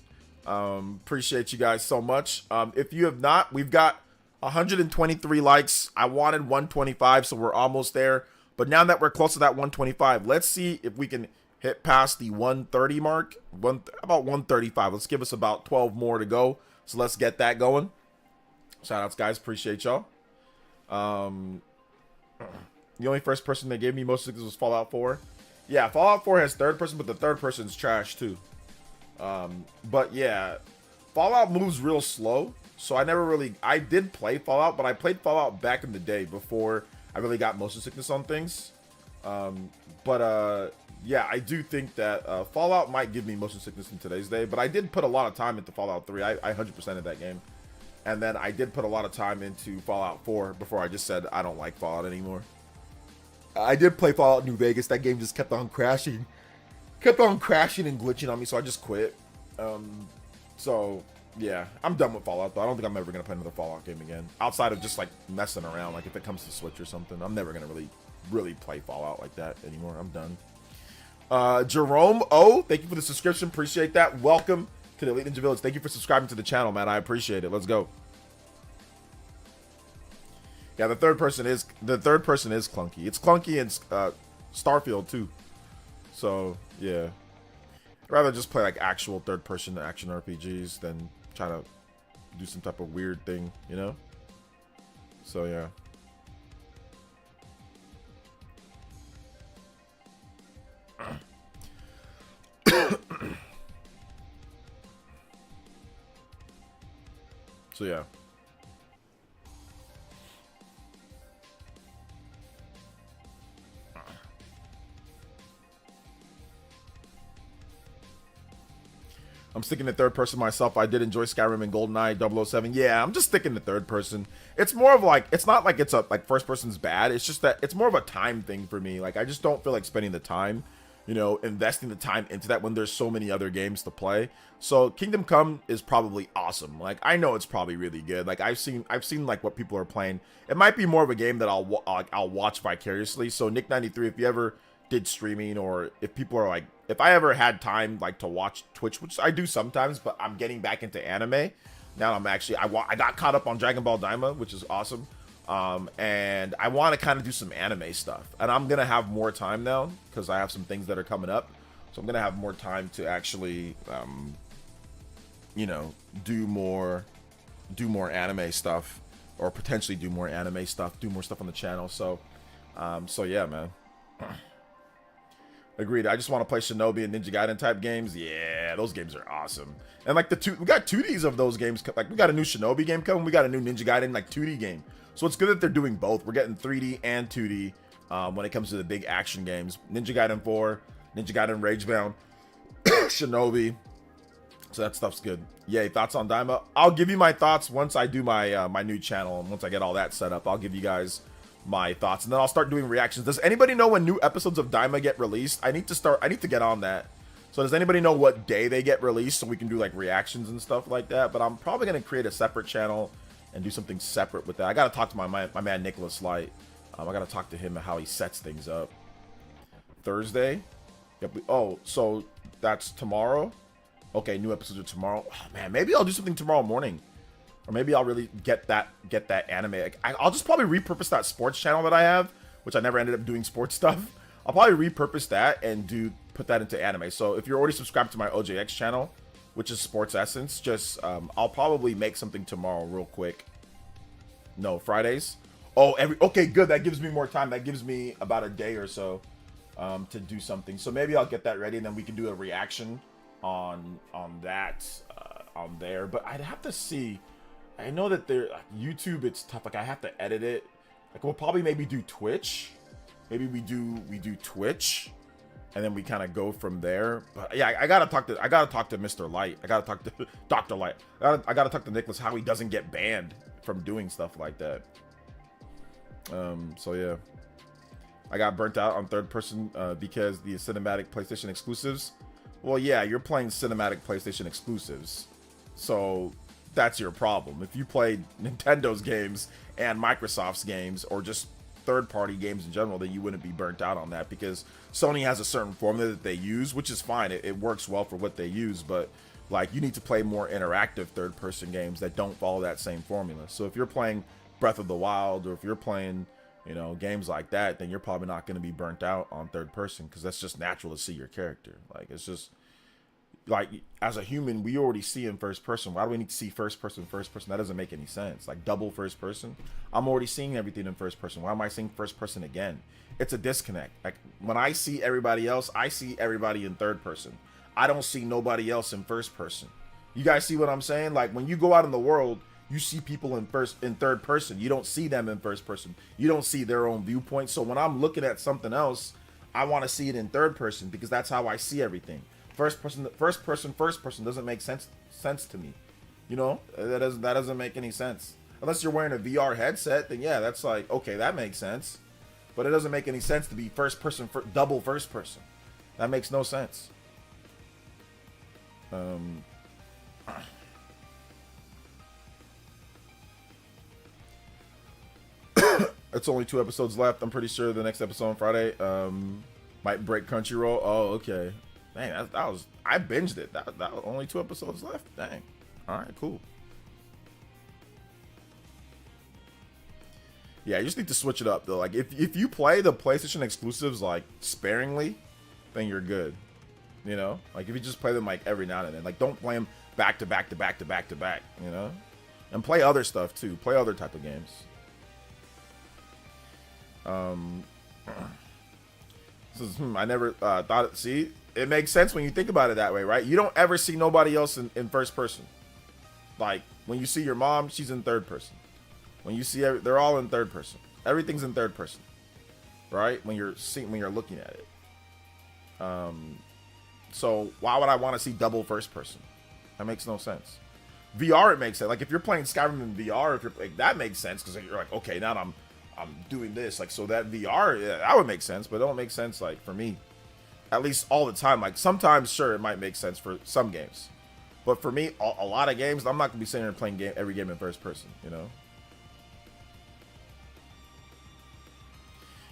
appreciate you guys so much. If you have not, we've got 123 likes. I wanted 125, so we're almost there. But now that we're close to that 125, let's see if we can hit past the 130 mark. About 135. Let's give us about 12 more to go. So let's get that going. Shout outs, guys. Appreciate y'all. The only first person that gave me most of this was Fallout 4. Yeah, Fallout 4 has third person, but the third person's trash too. But yeah, Fallout moves real slow. So I did play Fallout, but I played Fallout back in the day before I really got motion sickness on things. Yeah, I do think that Fallout might give me motion sickness in today's day, but I did put a lot of time into Fallout 3. I 100%ed that game. And then I did put a lot of time into Fallout 4 before I just said I don't like Fallout anymore. I did play Fallout New Vegas. That game just kept on crashing. Kept on crashing and glitching on me, so I just quit. So, yeah. I'm done with Fallout, though. I don't think I'm ever going to play another Fallout game again. Outside of just, like, messing around. Like, if it comes to Switch or something. I'm never going to really play Fallout like that anymore. I'm done. Jerome O, thank you for the subscription. Appreciate that. Welcome to the Elite Ninja Village. Thank you for subscribing to the channel, man. I appreciate it. Let's go. Yeah, the third person is clunky. It's clunky in Starfield too. So yeah, I'd rather just play like actual third person action RPGs than try to do some type of weird thing, you know? So yeah. So yeah. I'm sticking to third person myself. I did enjoy Skyrim and GoldenEye 007. Yeah, I'm just sticking to third person. It's more of like, it's not like it's a like first person's bad. It's just that it's more of a time thing for me. Like I just don't feel like spending the time, you know, investing the time into that when there's so many other games to play. So Kingdom Come is probably awesome. Like I know it's probably really good. Like I've seen like what people are playing. It might be more of a game that I'll watch vicariously. So Nick93, if you ever did streaming, or if people are like, if I ever had time like to watch Twitch, which I do sometimes, but I'm getting back into anime now. I'm actually I got caught up on Dragon Ball Daima, which is awesome. And I want to kind of do some anime stuff, and I'm gonna have more time now because I have some things that are coming up, so I'm gonna have more time to actually you know, do more anime stuff, or potentially do more anime stuff, do more stuff on the channel. So so yeah, man. Agreed. I just want to play Shinobi and Ninja Gaiden type games. Yeah, those games are awesome. And like we got 2Ds of those games. Like we got a new Shinobi game coming. We got a new Ninja Gaiden like 2D game. So it's good that they're doing both. We're getting 3D and 2D when it comes to the big action games. Ninja Gaiden 4, Ninja Gaiden Ragebound, Shinobi. So that stuff's good. Yay, thoughts on Daima? I'll give you my thoughts once I do my my new channel, and once I get all that set up, I'll give you guys my thoughts, and then I'll start doing reactions. Does anybody know when new episodes of Daima get released? I need to get on that. So does anybody know what day they get released so we can do like reactions and stuff like that? But I'm probably going to create a separate channel and do something separate with that. I got to talk to my man Nicholas Light. I got to talk to him how he sets things up. Thursday. Yep. Oh, so that's tomorrow. Okay, new episodes are tomorrow. Oh, man, maybe I'll do something tomorrow morning. Or maybe I'll really get that anime. Like, I'll just probably repurpose that sports channel that I have, which I never ended up doing sports stuff. I'll probably repurpose that and put that into anime. So if you're already subscribed to my OJX channel, which is Sports Essence, just I'll probably make something tomorrow real quick. No, Fridays. Oh, okay, good. That gives me more time. That gives me about a day or so to do something. So maybe I'll get that ready and then we can do a reaction on that on there. But I'd have to see. I know that YouTube, it's tough. Like I have to edit it. Like we'll probably maybe do Twitch. Maybe we do Twitch, and then we kind of go from there. But yeah, I gotta talk to Mr. Light. I gotta talk to Dr. Light. I gotta talk to Nicholas how he doesn't get banned from doing stuff like that. So yeah, I got burnt out on third person because the cinematic PlayStation exclusives. Well, yeah, you're playing cinematic PlayStation exclusives, so that's your problem. If you played Nintendo's games and Microsoft's games or just third-party games in general, then you wouldn't be burnt out on that because Sony has a certain formula that they use, which is fine. It works well for what they use, but like you need to play more interactive third-person games that don't follow that same formula. So if you're playing Breath of the Wild or if you're playing, games like that, then you're probably not going to be burnt out on third person because that's just natural to see your character. Like it's just like as a human, we already see in first person. Why do we need to see first person? That doesn't make any sense. Like double first person. I'm already seeing everything in first person. Why am I seeing first person again? It's a disconnect. Like when I see everybody else, I see everybody in third person. I don't see nobody else in first person. You guys see what I'm saying? Like when you go out in the world, you see people in third person. You don't see them in first person. You don't see their own viewpoint. So when I'm looking at something else, I want to see it in third person because that's how I see everything. First person doesn't make sense to me. That doesn't make any sense. Unless you're wearing a VR headset, then yeah, that's like, okay, that makes sense. But it doesn't make any sense to be first person double first person. That makes no sense. It's only 2 episodes left. I'm pretty sure the next episode on Friday might break Crunchyroll. Oh, okay. Dang, I binged it. That was only 2 episodes left. Dang. All right, cool. Yeah, you just need to switch it up though. Like if you play the PlayStation exclusives like sparingly, then you're good. Like if you just play them like every now and then, like don't play them back to back to back to back to back. And play other stuff too. Play other type of games. I never thought it. See, it makes sense when you think about it that way, right? You don't ever see nobody else in first person. Like when you see your mom, she's in third person. When you see they're all in third person. Everything's in third person, right? When you're looking at it. So why would I want to see double first person? That makes no sense. VR, it makes sense. Like if you're playing Skyrim in VR, if you're like that makes sense because you're like, okay, now I'm doing this, like, so that VR, yeah, that would make sense, but it don't make sense, like, for me, at least all the time. Like, sometimes, sure, it might make sense for some games, but for me, a lot of games, I'm not gonna be sitting here playing every game in first person,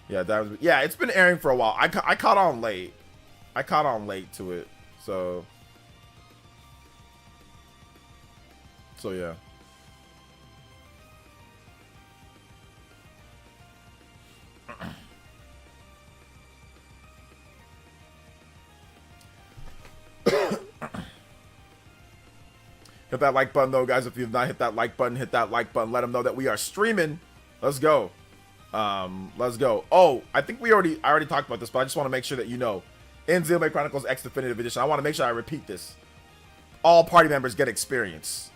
Yeah, it's been airing for a while. I caught on late. To it, so yeah. Hit that like button though, guys. If you've not hit that like button, hit that like button. Let them know that we are streaming. Let's go. Let's go. Oh, I think I already talked about this, but I just want to make sure that in Xenoblade Chronicles X Definitive Edition, I want to make sure I repeat this. All party members get experience.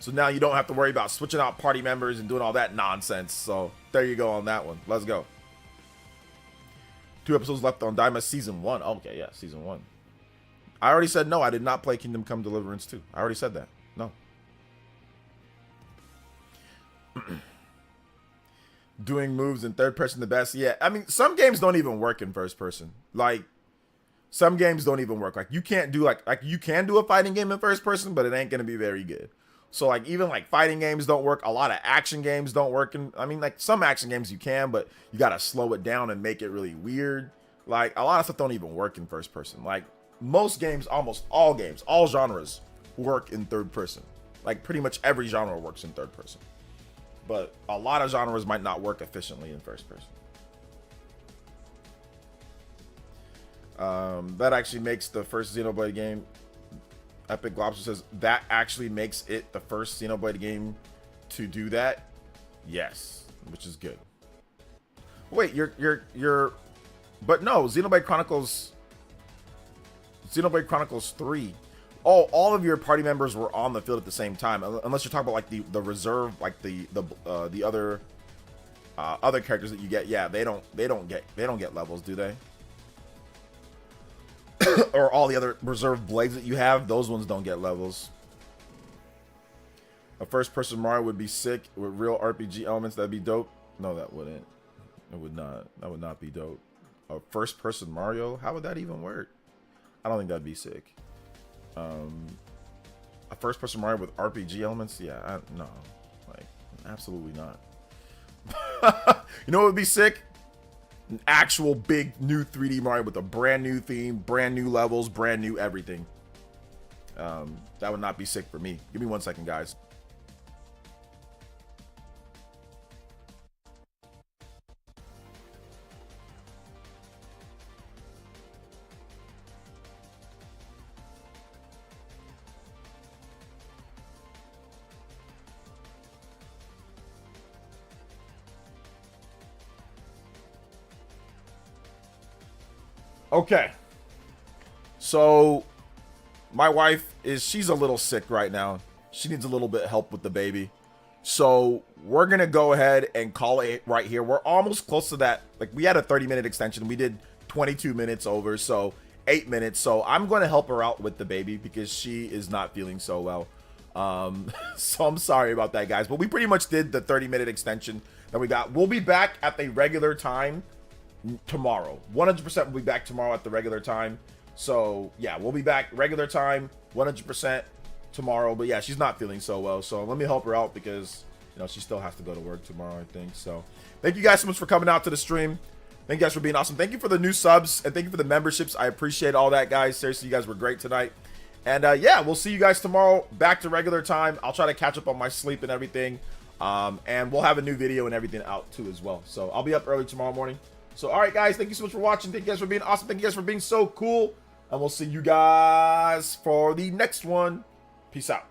So now you don't have to worry about switching out party members and doing all that nonsense. So there you go on that one. Let's go. 2 episodes left on Daima Season 1. Okay, yeah, Season 1. I already said no. I did not play Kingdom Come Deliverance 2. I already said that. No. doing moves in third person the best. Yeah, I mean, some games don't even work in first person. Like, some games don't even work. Like, you can't do like you can do a fighting game in first person, but it ain't gonna be very good. So like, even like fighting games don't work. A lot of action games don't work. I mean, like some action games you can, but you gotta slow it down and make it really weird. Like, a lot of stuff don't even work in first person. Like, most games, almost all games, all genres work in third person. Like, pretty much every genre works in third person. But a lot of genres might not work efficiently in first person. That actually makes the first Xenoblade game. Epic Globster says that actually makes it the first Xenoblade game to do that. Yes, which is good. Wait, you're but no, Xenoblade Chronicles 3. Oh, all of your party members were on the field at the same time, unless you're talking about like the reserve, like the other characters that you get. Yeah, they don't get levels, do they? Or all the other reserve blades that you have, those ones don't get levels. A first-person Mario would be sick with real RPG elements. That'd be dope. No, that wouldn't. It would not. That would not be dope. A first-person Mario? How would that even work? I don't think that'd be sick. A first-person Mario with RPG elements? Yeah, no. Like, absolutely not. You know what would be sick? An actual big new 3D Mario with a brand new theme, brand new levels, brand new everything. That would not be sick for me. Give me 1 second, guys. Okay, so my wife she's a little sick right now. She needs a little bit of help with the baby. So we're gonna go ahead and call it right here. We're almost close to that. Like, we had a 30-minute extension. We did 22 minutes over, so 8 minutes. So I'm gonna help her out with the baby because she is not feeling so well. So I'm sorry about that, guys. But we pretty much did the 30-minute extension that we got. We'll be back at the regular time tomorrow. 100% we'll be back tomorrow at the regular time. So yeah, we'll be back regular time 100% tomorrow. But yeah, she's not feeling so well, so let me help her out because, you know, she still has to go to work tomorrow, I think. So thank you guys so much for coming out to the stream. Thank you guys for being awesome. Thank you for the new subs and thank you for the memberships. I appreciate all that, guys. Seriously, you guys were great tonight. And yeah, we'll see you guys tomorrow back to regular time. I'll try to catch up on my sleep and everything, and we'll have a new video and everything out too as well. So I'll be up early tomorrow morning. So, all right, guys, thank you so much for watching. Thank you guys for being awesome. Thank you guys for being so cool. And we'll see you guys for the next one. Peace out.